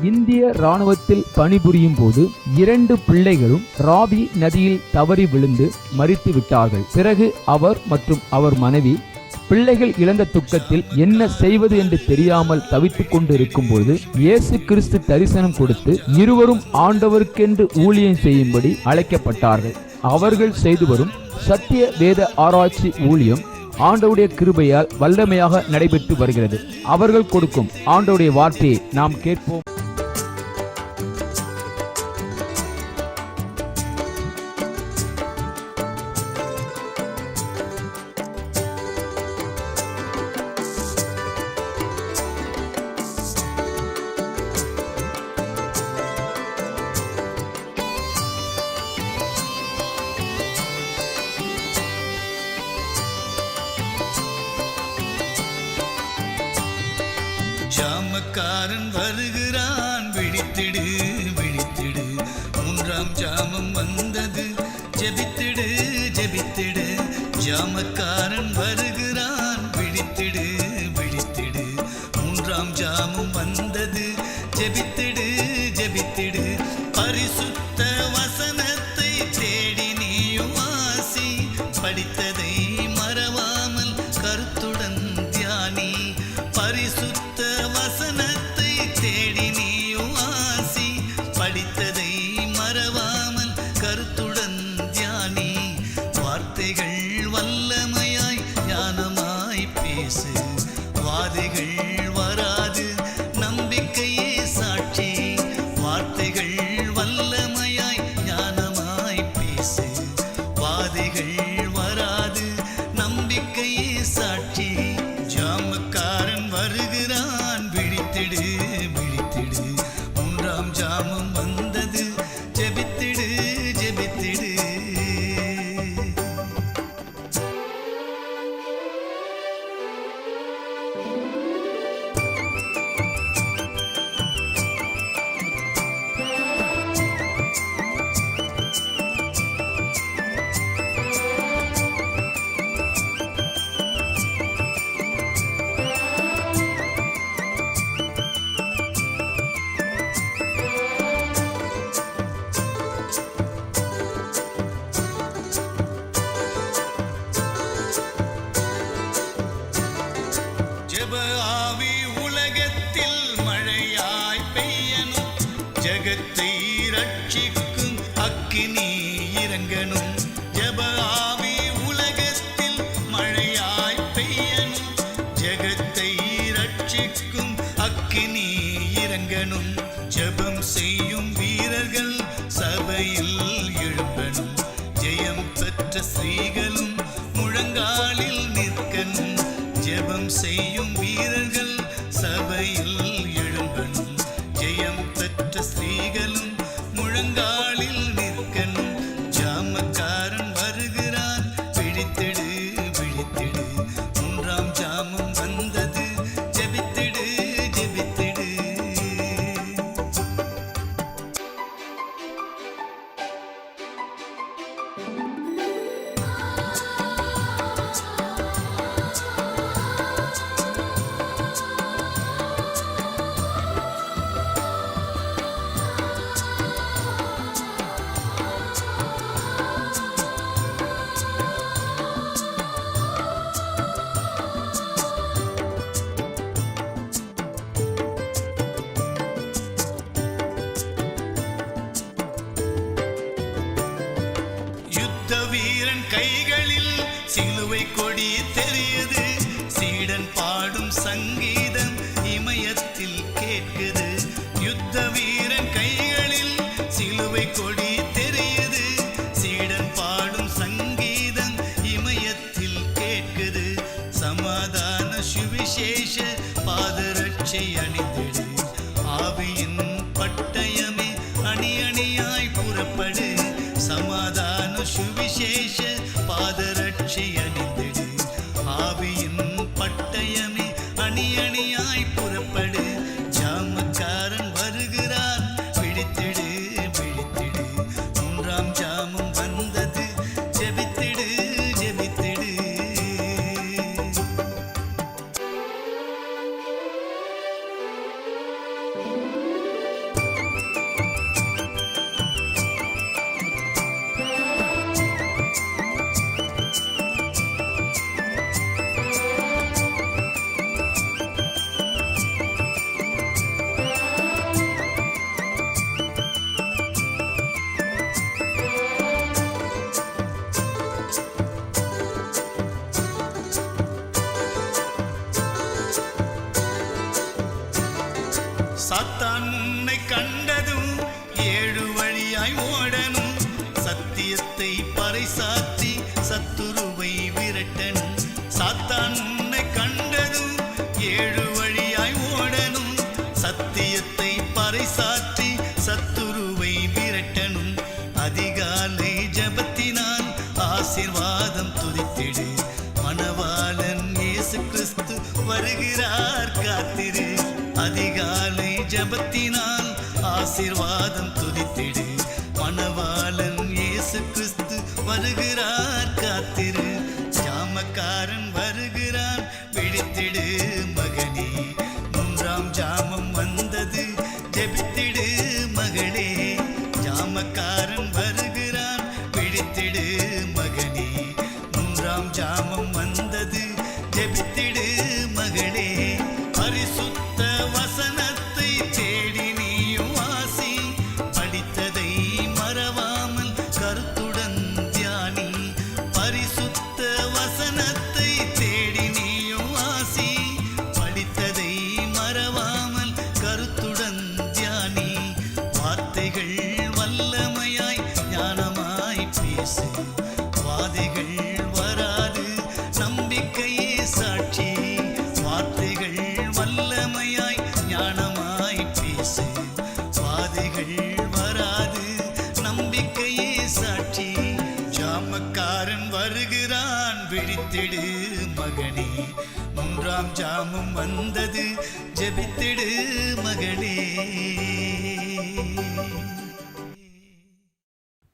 இந்திய ராணுவத்தில் பணிபுரியும் போது 2 பிள்ளைகளும் ராவி நதியில் தவறி விழுந்து மரித்து விட்டார்கள். பிறகு அவர் மற்றும் அவர் மனைவி பிள்ளைகள் இழந்த துக்கத்தில் என்ன செய்வது என்று தெரியாமல் தவித்துக் கொண்டு இருக்கும் போது இயேசு கிறிஸ்து தரிசனம் கொடுத்து இருவரும் ஆண்டவருக்கென்று ஊழியம் செய்யும்படி அழைக்கப்பட்டார்கள். அவர்கள் செய்து வரும் சத்திய வேத ஆராய்ச்சி ஊழியம் ஆண்டவருடைய கிருபையால் வல்லமையாக நடைபெற்று வருகிறது. அவர்கள் கொடுக்கும் ஆண்டவருடைய வார்த்தையை நாம் கேட்போம். ஜாமக்காரன் வருகிறான், விழித்திடு விழித்திடு, 3ஆம் ஜாமம் வந்தது, ஜெபித்திடு ஜெபித்திடு. ஜாமக்காரன் வருகிறான், விழித்திடு விழித்திடு, 3ஆம் ஜாமம் வந்தது, ஜெபித்திடு ஜெபித்திடு. பரிசுத்த வசனத்தை தேடி நீயும் வாசி, படித்ததை மறவாமல் கருத்துடன் தியானி. பரிசுத்த வசனத்தை தேடி நீயும் வாசி, படித்ததை மறவாமல் கருத்துடன் தியானி. வார்த்தைகள் வல்லமையாய் ஞானமாய் பேசு, வாதைகள் வராது நம்பிக்கையே சாட்சி. வார்த்தைகள் வல்லமையாய் ஞானமாய் பேசு, வாதைகள் வராது நம்பிக்கையே சாட்சி. ஜாமக்காரன் வருகிறான், விழித்திடு விழித்திடு, 3ஆம் ஜாமம் வந்தது, ஜெபித்திடு ஜெபித்திடு. ஜெப ஆவி உலகத்தில் மழையாய் பெய்யணும், ஜகத்தை ரட்சிக்கும் அக்கினி இறங்கணும். ஜெப ஆவி உலகத்தில் மழையாய் பெய்யணும், ஜகத்தை ரட்சிக்கும் அக்கினி இறங்கணும். ஜெபம் செய்யும் வீரர்கள் சபையில் எழும்பணும், ஜெயம் பெற்ற ஸ்திரீகளும் முழங்காலில் நிற்கணும். ஜெபம் செய்யும் வீரர்கள் சபையில் எழும்பணும், ஜெயம் பெற்ற ஸ்திரீகளும் முழங்காலில் நிற்கணும். ஜாமக்காரன் வருகிறான், விழித்திடு விழித்திடு, 3ஆம் ஜாமம் வந்தது, ஜெபித்திடு ஜெபித்திடு. யுத்த வீரன் கைகளில் சிலுவை கொடி தெரியுது, சீடன் பாடும் சங்கீதம் இமயத்தில் கேட்குது. யுத்த வீரன் கைகளில் சிலுவை கொடி தெரியுது, சீடன் பாடும் சங்கீதம் இமயத்தில் கேட்குது. சமாதான சுவிசேஷ பாதரட்சை அணிந்திடு, ஆவியின் பட்டயமே அணி அணியாய் புறப்படு. சமாதான சுவிசேஷ பாதரட்சை அணிந்திடு, ஆவியின் பட்டயமே அணி அணியாய் புறப்படு. ஜாமக்காரன் வருகிறான், விழித்திடு விழித்திடு, 3ஆம் ஜாமம் வந்தது, ஜெபித்திடு ஜெபித்திடு. சாத்தான் உன்னை கண்டதும் 7 வழியாய் ஓடணும். சத்தியத்தை பறைசாற்றி சத்துருவை விரட்டணும். சாத்தான் உன்னை கண்டதும் 7 வழியாய் ஓடணும். சத்தியத்தை பறைசாற்றி சத்துருவை விரட்டணும். அதிகாலை ஜபத்தினால் ஆசீர்வாதம் துதித்திடு. மணவாளன் இயேசு கிறிஸ்து வருகிறார், காத்திரு. அதிகாலை ஜபத்தினால் ஆசீர்வாதம் துதித்திடு. மணவாளன் இயேசு கிறிஸ்து வருகிறார், காத்திரு. ஜாமக்காரன் வருகிறான், விழித்திடு மகனே. 3ஆம் ஜாமம் வந்தது, ஜெபித்திடு மகளே. ஜாமக்காரன் வருகிறான், விழித்திடு மகனே. 3ஆம் ஜாமம் வந்தது, ஜெபித்திடு மகளே. பரிசுத்த வசனத்தை தேடி நீயும் வாசி. படித்ததை மறவாமல் கருத்துடன் தியானி. பரிசுத்த வசனத்தை தேடி நீயும் வாசி. படித்ததை மறவாமல் கருத்துடன் தியானி. வார்த்தைகள் வல்லமையாய் ஞானமாய் பேசு. வாதைகள் வராது, நம்பிக்கையே சாட்சி. வார்த்தைகள் வல்லமையாய் ஞானமாய் பேசு. வாதைகள் வராது, நம்பிக்கையே சாட்சி. ஜாமக்காரன் வருகிறான், விழித்திடு மகனே. 3ஆம் ஜாமம் வந்தது, ஜெபித்திடு மகளே.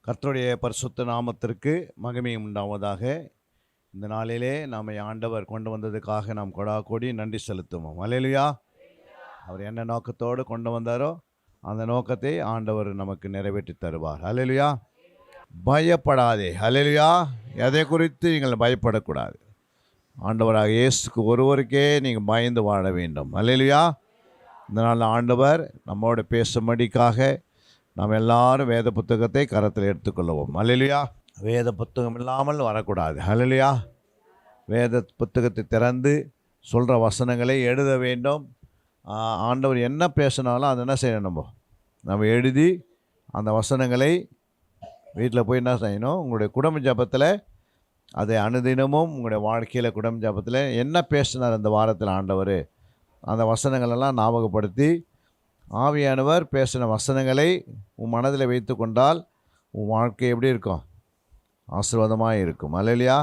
கர்த்தருடைய பரிசுத்த நாமத்திற்கு மகிமை உண்டாவதாக. இந்த நாளிலே நம்மை ஆண்டவர் கொண்டு வந்ததுக்காக நாம் கொடாகோடி நன்றி செலுத்துவோம். அல்லேலூயா. அவர் என்ன நோக்கத்தோடு கொண்டு வந்தாரோ அந்த நோக்கத்தை ஆண்டவர் நமக்கு நிறைவேற்றி தருவார். அல்லேலூயா. பயப்படாதே. அல்லேலூயா. எதை குறித்து நீங்கள் பயப்படக்கூடாது. ஆண்டவராக இயேசுக்கு ஒருவருக்கே நீங்கள் பயந்து வாழ வேண்டும். அல்லேலூயா. இந்த நாள் ஆண்டவர் நம்மோடு பேசும்படிக்காக நாம் எல்லாரும் வேத புத்தகத்தை கரத்தில் எடுத்துக்கொள்வோம். அல்லேலூயா. வேத புத்தகம் இல்லாமல் வரக்கூடாது. அல்லேலூயா. வேத புத்தகத்தை திறந்து சொல்கிற வசனங்களை எழுத வேண்டும். ஆண்டவர் என்ன பேசினாலும் அதை என்ன செய்யணும், நம்ம எழுதி அந்த வசனங்களை வீட்டில் போய் என்ன செய்யணும், உங்களுடைய குடும்ப ஜபத்தில் அதை அனுதினமும் உங்களுடைய வாழ்க்கையில் குடும்ப ஜபத்தில் என்ன பேசினார் அந்த வாரத்தில் ஆண்டவர், அந்த வசனங்களெல்லாம் ஞாபகப்படுத்தி ஆவியானவர் பேசின வசனங்களை உன் மனதில் வைத்து கொண்டால் உன் வாழ்க்கை எப்படி இருக்கும், ஆசீர்வாதமாக இருக்கும். அல்லேலூயா.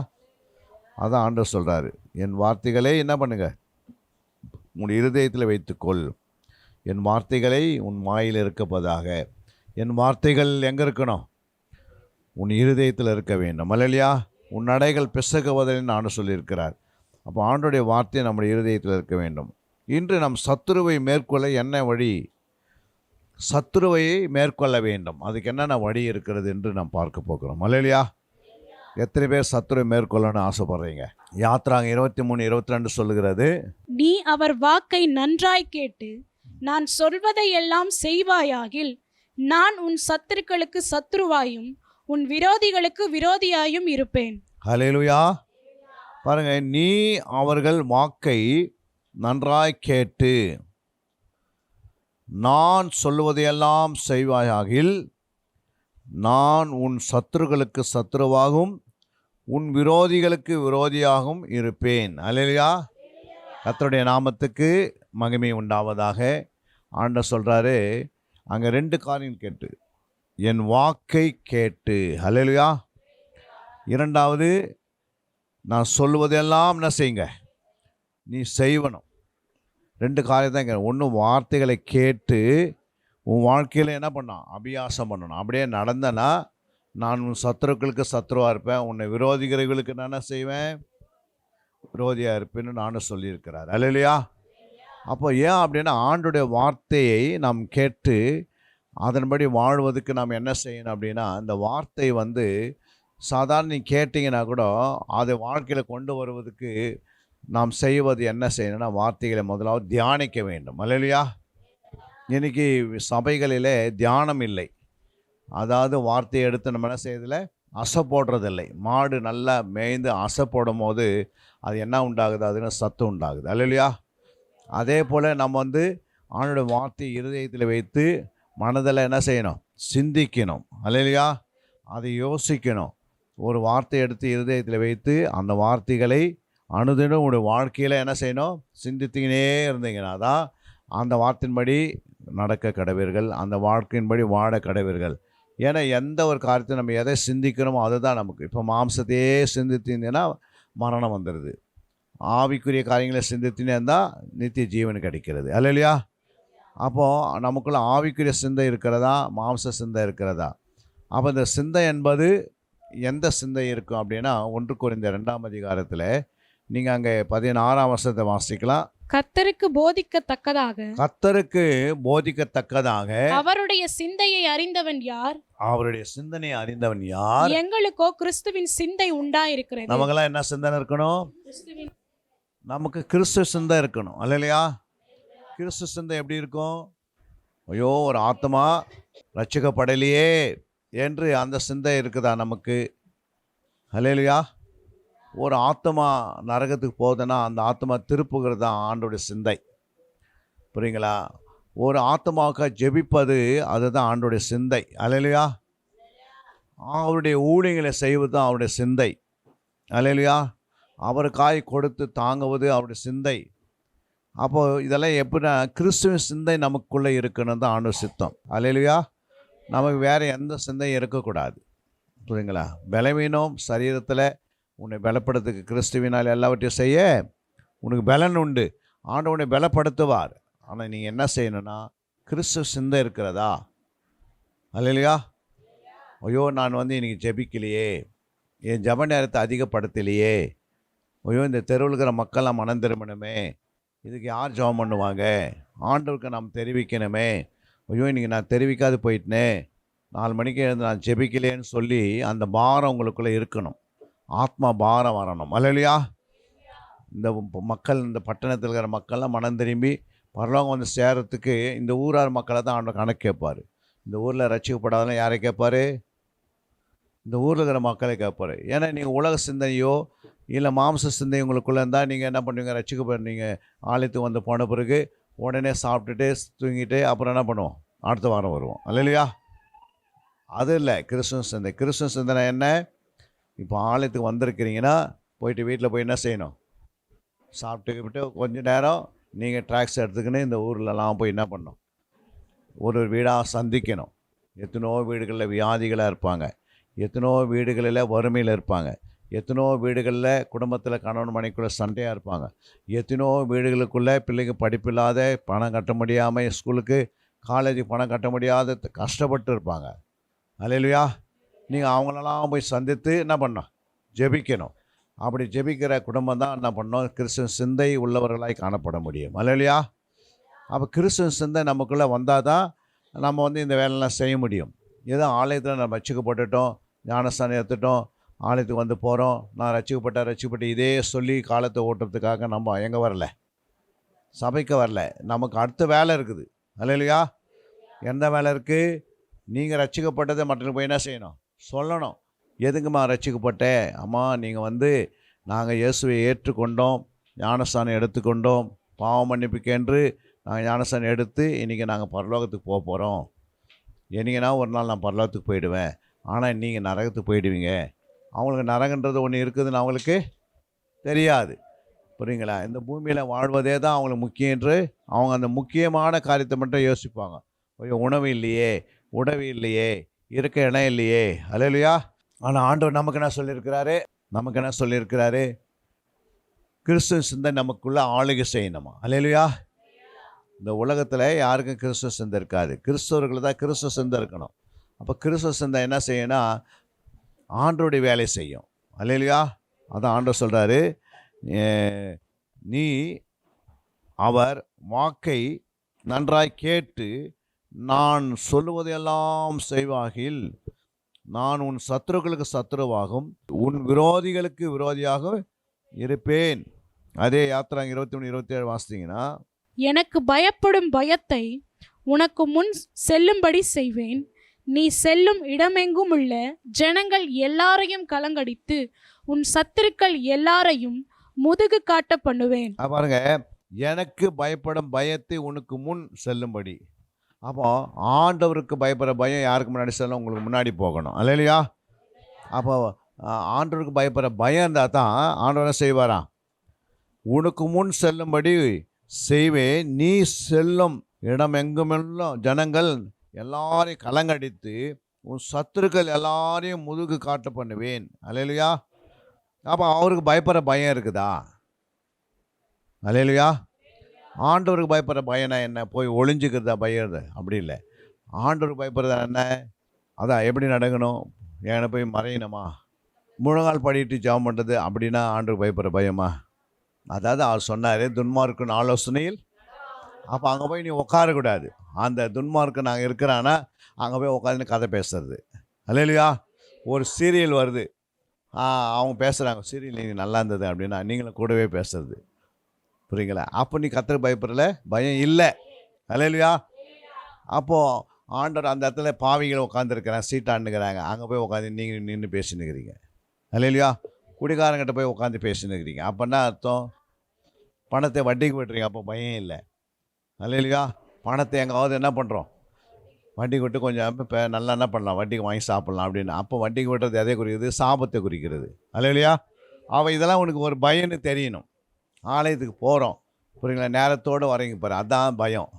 அதான் ஆண்டவர் சொல்கிறாரு, என் வார்த்தைகளை என்ன பண்ணுங்க, உன் இருதயத்தில் வைத்துக்கொள். என் வார்த்தைகளை உன் வாயில் இருக்கப்பதாக. என் வார்த்தைகள் எங்கே இருக்கணும், உன் இருதயத்தில் இருக்க வேண்டும். அல்லேலூயா. உன் நடைகள் பிசகுவதில் நான் சொல்லியிருக்கிறார். அப்போ ஆண்டோடைய வார்த்தை நம்முடைய இருதயத்தில் இருக்க வேண்டும். இன்று நம் சத்துருவை மேற்கொள்ள என்ன வழி, சத்துருவையை மேற்கொள்ள வேண்டும், அதுக்கு என்னென்ன வழி இருக்கிறது என்று நாம் பார்க்க போகிறோம். அல்லேலூயா. எத்தனை பேர் சத்துருவை மேற்கொள்ளணும்னு ஆசைப்படுறீங்க? யாத்ராங்க 23:22 சொல்லுகிறது, நீ அவர் வாக்கை நன்றாய் கேட்டு நான் சொல்வதையெல்லாம் செய்வாயாகில் நான் உன் சத்துருக்களுக்கு சத்துருவாயும் உன் விரோதிகளுக்கு விரோதியாயும் இருப்பேன். அல்லேலூயா. பாருங்க, நீ அவர்கள் வாக்கை நன்றாய் கேட்டு நான் சொல்லுவதையெல்லாம் செய்வாயாகில் நான் உன் சத்துருக்களுக்கு சத்துருவாகவும் உன் விரோதிகளுக்கு விரோதியாகவும் இருப்பேன். அல்லேலூயா. கர்த்தருடைய நாமத்துக்கு மகிமை உண்டாவதாக. ஆண்டவர் சொல்கிறாரு அங்கே 2 காரியம் கேட்டு, என் வாக்கை கேட்டு. அல்லேலூயா. 2வது, நான் சொல்லுவதெல்லாம் என்ன செய்யுங்க, நீ செய்வணும். 2 காரியம் தான் இங்கே. ஒன்று, வார்த்தைகளை கேட்டு உன் வாழ்க்கையில் என்ன பண்ணணும், அபியாசம் பண்ணணும். அப்படியே நடந்தனா நான் உன் சத்துருக்களுக்கு சத்துருவாக இருப்பேன், உன்னை விரோதிகளுக்கு நான் என்ன செய்வேன், விரோதியாக இருப்பேன்னு நானும் சொல்லியிருக்கிறார். அல்லேலூயா. அப்போ ஏன் அப்படின்னா ஆண்டுடைய வார்த்தையை நாம் கேட்டு அதன்படி வாழ்வதற்கு நாம் என்ன செய்யணும் அப்படின்னா, இந்த வார்த்தை சாதாரண நீ கேட்டிங்கன்னா கூட அதை வாழ்க்கையில் கொண்டு வருவதற்கு நாம் செய்வது என்ன செய்யணும்னா, வார்த்தைகளை முதலாவது தியானிக்க வேண்டும். அல்லேலூயா. இன்றைக்கி சபைகளிலே தியானம் இல்லை. அதாவது வார்த்தையை எடுத்து நம்ம என்ன செய்யறதில்லை, அசை போடுறதில்லை. மாடு நல்லா மேய்ந்து அசை போடும் போது அது என்ன உண்டாகுது, அதுன்னு சத்து உண்டாகுது. அல்லேலூயா. அதே போல் நம்ம ஆண்டோட வார்த்தை இருதயத்தில் வைத்து மனதில் என்ன செய்யணும்? சிந்திக்கணும். அல்லேலூயா. அதை யோசிக்கணும். ஒரு வார்த்தை எடுத்து இருதயத்தில் வைத்து அந்த வார்த்தைகளை அனுதினம் உங்களுடைய வாழ்க்கையில் என்ன செய்யணும்? சிந்தித்துக்கினே இருந்தீங்கன்னா தான் அந்த வார்த்தையின்படி நடக்க கடவீர்கள், அந்த வாழ்க்கையின்படி வாழ கடவீர்கள். ஏன்னா எந்த ஒரு காரியத்தை நம்ம எதை சிந்திக்கிறோமோ அதுதான் நமக்கு. இப்போ மாம்சத்தையே சிந்தித்தீங்கன்னா மரணம் வந்துடுது. ஆவிக்குரிய காரியங்களை சிந்தித்தினே இருந்தால் நித்திய ஜீவன் கிடைக்கிறது. அல்லேலூயா. அப்போது நமக்குள்ள ஆவிக்குரிய சிந்தை இருக்கிறதா, மாம்ச சிந்தை இருக்கிறதா? அப்போ இந்த சிந்தை என்பது எந்த சிந்தை இருக்கும் அப்படின்னா 1 கொரிந்தியர் 2ஆம் அதிகாரத்தில் நீங்கள் அங்கே 16ஆம் வசனத்தை வாசிக்கலாம். கர்த்தருக்கு போதிக்கத்தக்கதாக கர்த்தருக்கு போதிக்கத்தக்கதாக அவருடைய சிந்தையை அறிந்தவன் யார்? அவருடைய சிந்தனையை அறிந்தவன் யார்? எங்களுக்கோ கிறிஸ்துவின் சிந்தை உண்டாயிருக்கிறது. நமக்கெல்லாம் என்ன சிந்தனை இருக்கணும்? நமக்கு கிறிஸ்து சிந்தை இருக்கணும். அல்லையா? கிறிஸ்து சிந்தை எப்படி இருக்கும்? ஐயோ, ஒரு ஆத்மா ரட்சிக்கப்படலையே என்று அந்த சிந்தை இருக்குதா நமக்கு? அல்லேலூயா. ஒரு ஆத்மா நரகத்துக்கு போகுதுன்னா அந்த ஆத்மா திருப்புகிறது தான் ஆண்டோடைய சிந்தை. புரியுங்களா? ஒரு ஆத்மாவுக்கு ஜெபிப்பது அதுதான் ஆண்டோடைய சிந்தை. அல்லேலூயா. அவருடைய ஊழியங்களை செய்வது தான் அவருடைய சிந்தை. அல்லேலூயா. அவருக்காய் கொடுத்து தாங்குவது அவருடைய சிந்தை. அப்போது இதெல்லாம் எப்படின்னா கிறிஸ்துவின் சிந்தை நமக்குள்ளே இருக்கணும் தான் ஆண்டவர் சித்தம். அல்லேலூயா. நமக்கு வேறு எந்த சிந்தையும் இருக்கக்கூடாது. புரியுங்களா? பலவீனம் சரீரத்தில் உன்னை பலப்படுத்துக்கு கிறிஸ்துவினால் எல்லாவற்றையும் செய்ய உனக்கு பலன் உண்டு. ஆண்டவர் உன்னை பலப்படுத்துவார். ஆனால் நீங்கள் என்ன செய்யணும்னா கிறிஸ்துவ சிந்தை இருக்கிறதா? அல்லேலூயா. ஐயோ, நான் இன்றைக்கி ஜெபிக்கலையே, என் ஜெப நேரத்தை அதிகப்படுத்தலையே, ஐயோ இந்த தெருவில் இருக்கிற மக்கள்லாம் மனம் திரும்பணுமே, இதுக்கு யார் ஜெபம் பண்ணுவாங்க, ஆண்டவருக்கு நாம் தெரிவிக்கணுமே, ஐயோ இன்றைக்கி நான் தெரிவிக்காது போயிட்டேனே, 4 மணிக்கு எழுந்து நான் ஜெபிக்கலேன்னு சொல்லி அந்த பாரம் உங்களுக்குள்ளே இருக்கணும். ஆத்மா பாரம் வரணும். அல்லேலூயா. இந்த மக்கள், இந்த பட்டணத்தில் இருக்கிற மக்கள்லாம் மனம் திரும்பி பரலோகம் சேரத்துக்கு இந்த ஊரார் மக்களை தான் ஆண்டவர் கணக்கு கேட்பார். இந்த ஊரில் ரட்சிக்கப்படாதெல்லாம் யாரை கேட்பார்? இந்த ஊரில் இருக்கிற மக்களை கேட்பார். ஏன்னா நீங்கள் உலக சிந்தனையோ இல்லை மாம்ச சிந்தை உங்களுக்குள்ளே இருந்தால் நீங்கள் என்ன பண்ணுவீங்க? ரட்சிக்கப்படுறீங்க. ஆலயத்துக்கு போன பிறகு உடனே சாப்பிட்டுட்டு தூங்கிட்டு அப்புறம் என்ன பண்ணுவோம்? அடுத்த வாரம் வருவோம். அல்லேலூயா. அது இல்லை கிறிஸ்துவ சிந்தை. கிறிஸ்துவ சிந்தனை என்ன? இப்போ ஆலயத்துக்கு வந்திருக்கிறீங்கன்னா போயிட்டு வீட்டில் போய் என்ன செய்யணும்? சாப்பிட்டுக்கிட்டு கொஞ்சம் நேரம் நீங்கள் ட்ராக்ஸ் எடுத்துக்கின்னு இந்த ஊர்லலாம் போய் என்ன பண்ணணும்? ஒரு வீடாக சந்திக்கணும். எத்தனோ வீடுகளில் வியாதிகளாக இருப்பாங்க, எத்தனோ வீடுகளில் வறுமையில் இருப்பாங்க, எத்தனோ வீடுகளில் குடும்பத்தில் கணவன் மனைக்குள்ளே சண்டையாக இருப்பாங்க, எத்தனோ வீடுகளுக்குள்ளே பிள்ளைங்க படிப்பில்லாத, பணம் கட்ட முடியாமல், ஸ்கூலுக்கு காலேஜுக்கு பணம் கட்ட முடியாத கஷ்டப்பட்டு இருப்பாங்க. அல்லேலூயா. நீங்கள் அவங்களெல்லாம் போய் சந்தித்து என்ன பண்ணணும்? ஜெபிக்கணும். அப்படி ஜெபிக்கிற குடும்பம் தான் என்ன பண்ணணும்? கிறிஸ்துவ சிந்தை உள்ளவர்களாய் காணப்பட முடியும். அல்லேலூயா. அப்போ கிறிஸ்துவ சிந்தை நமக்குள்ளே வந்தால் தான் நம்ம இந்த வேலையெல்லாம் செய்ய முடியும். ஏதோ ஆலயத்தில் நம்ம ரட்சிக்கப்பட்டுட்டோம், ஞானஸ்தானம் எடுத்துட்டோம், ஆலயத்துக்கு போகிறோம், நான் ரட்சிக்கப்பட்ட இதே சொல்லி காலத்தை ஓட்டுறதுக்காக நம்ம எங்கே வரல? சபைக்கு வரல. நமக்கு அடுத்த வேலை இருக்குது. அல்லேலூயா. எந்த வேலை இருக்குது? நீங்கள் ரட்சிக்கப்பட்டதை மற்றவங்களுக்கு போய் என்ன செய்யணும்? சொல்லணும். எதுக்குமா ரட்சிக்கப்பட்டேன்? அம்மா நீங்கள் நாங்கள் இயேசுவை ஏற்றுக்கொண்டோம், ஞானஸ்தானம் எடுத்துக்கொண்டோம், பாவ மன்னிப்புக்கென்று நாங்கள் ஞானஸ்தானம் எடுத்து இன்றைக்கி நாங்கள் பரலோகத்துக்கு போக போகிறோம். என்னைக்குன்னா ஒரு நாள் நான் பரலோகத்துக்கு போயிடுவேன், ஆனால் நீங்கள் நரகத்துக்கு போயிடுவீங்க. அவங்களுக்கு நரகன்றது ஒன்று இருக்குதுன்னு அவங்களுக்கு தெரியாது. புரியுங்களா? இந்த பூமியில் வாழ்வதே தான் அவங்களுக்கு முக்கியம் என்று அவங்க அந்த முக்கியமான காரியத்தை மட்டும் யோசிப்பாங்க. உணவு இல்லையே, உணவு இல்லையே, இருக்க இடம் இல்லையே. அல்லேலூயா. ஆனால் ஆண்டவர் நமக்கு என்ன சொல்லியிருக்கிறாரு? கிறிஸ்துவ சிந்தை நமக்குள்ளே ஆளுகை செய்யணுமா? அல்லேலூயா. இந்த உலகத்தில் யாருக்கும் கிறிஸ்துவ சிந்தை இருக்காது. கிறிஸ்தவர்கள் தான் கிறிஸ்துவ சிந்தை இருக்கணும். அப்போ கிறிஸ்துவ சிந்தை என்ன செய்யணும்னா ஆண்டவருடைய வேலை செய்யும். அல்லேலூயா. அதான் ஆண்டவர் சொல்கிறாரு, நீ அவர் வாக்கை நன்றாய் கேட்டு நான் சொல்லுவதையெல்லாம் செய்வாகில் நான் உன் சத்துருக்களுக்கு சத்துருவாகும், உன் விரோதிகளுக்கு விரோதியாக இருப்பேன். அதே யாத்திரா 23-27 வாசித்தீங்கன்னா, எனக்கு பயப்படும் பயத்தை உனக்கு முன் செல்லும்படி செய்வேன், நீ செல்லும் இடமெங்கும் உள்ள ஜனங்கள் எல்லாரையும் கலங்கடித்து உன் சத்துருக்கள் எல்லாரையும் முதுகு காட்ட பண்ணுவேன். பாருங்க, எனக்கு பயப்படும் பயத்தை உனக்கு முன் செல்லும்படி. அப்போ ஆண்டவருக்கு பயப்படுற பயம் யாருக்கு முன்னாடி செல்லும்? உங்களுக்கு முன்னாடி போகணும். அல்லேலூயா. அப்போ ஆண்டவருக்கு பயப்படுற பயம் இருந்தால் தான் ஆண்டவர் செய்வாராம், உனக்கு முன் செல்லும்படி செய்வேன், நீ செல்லும் இடம் எங்குமெல்லாம் ஜனங்கள் எல்லாரையும் கலங்கடித்து உன் சத்துருக்கள் எல்லாரையும் முதுகு காட்ட பண்ணுவேன். அல்லேலூயா. அப்போ அவருக்கு பயப்படுற பயம் இருக்குதா? அல்லேலூயா. ஆண்டவருக்கு பயப்படுற பயம்னா என்ன? போய் ஒளிஞ்சுக்கிறதா பயம்? அப்படி இல்லை. ஆண்டவருக்கு பயப்படுறதா என்ன? அதான் எப்படி நடக்கணும்? ஏன்னா போய் மறையணுமா? முழங்கால் படிட்டு ஜெபம் பண்ணுறது அப்படின்னா ஆண்டவருக்கு பயப்படுற பயமா? அதாவது அவர் சொன்னார், துன்மார்க்கன் ஆலோசனையில். அப்போ அங்கே போய் நீ உட்காரக்கூடாது. அந்த துன்மார்க்கன் நாங்கள் இருக்கிறான்னா அங்கே போய் உட்காந்து கதை பேசுறது. அல்லேலூயா. ஒரு சீரியல் வருது, அவங்க பேசுகிறாங்க, சீரியல் நீங்கள் நல்லா இருந்தது அப்படின்னா நீங்களும் கூடவே பேசுறது. புரியுங்களா? அப்போ நீ கர்த்தருக்கு பயப்படல, பயம் இல்லை. அல்லேலூயா. அப்போது ஆண்டவர் அந்த இடத்துல பாவிகளை உட்காந்துருக்கிறாங்க, சீட்டாண்டுக்கிறாங்க, அங்கே போய் உட்காந்து நீங்கள் நின்று பேசினுக்கிறீங்க. அல்லேலூயா. குடிகாரங்கிட்ட போய் உட்காந்து பேசினுக்கிறீங்க. அப்போன்னா அர்த்தம் பணத்தை வட்டிக்கு விட்டுறீங்க, அப்போ பயம் இல்லை. அல்லேலூயா. பணத்தை எங்காவது என்ன பண்ணுறோம்? வட்டிக்கு விட்டு கொஞ்சம் இப்போ நல்லா என்ன பண்ணலாம், வட்டிக்கு வாங்கி சாப்பிட்லாம் அப்படின்னு. அப்போ வட்டிக்கு விட்டுறது எதை குறிக்கிறது? சாபத்தை குறிக்கிறது. அல்லேலூயா. அவள் இதெல்லாம் உனக்கு ஒரு பயம்னு தெரியணும். ஆலயத்துக்கு போகிறோம், புரியுங்களா, நேரத்தோடு வரீங்க பாரு, அதான் பயம்.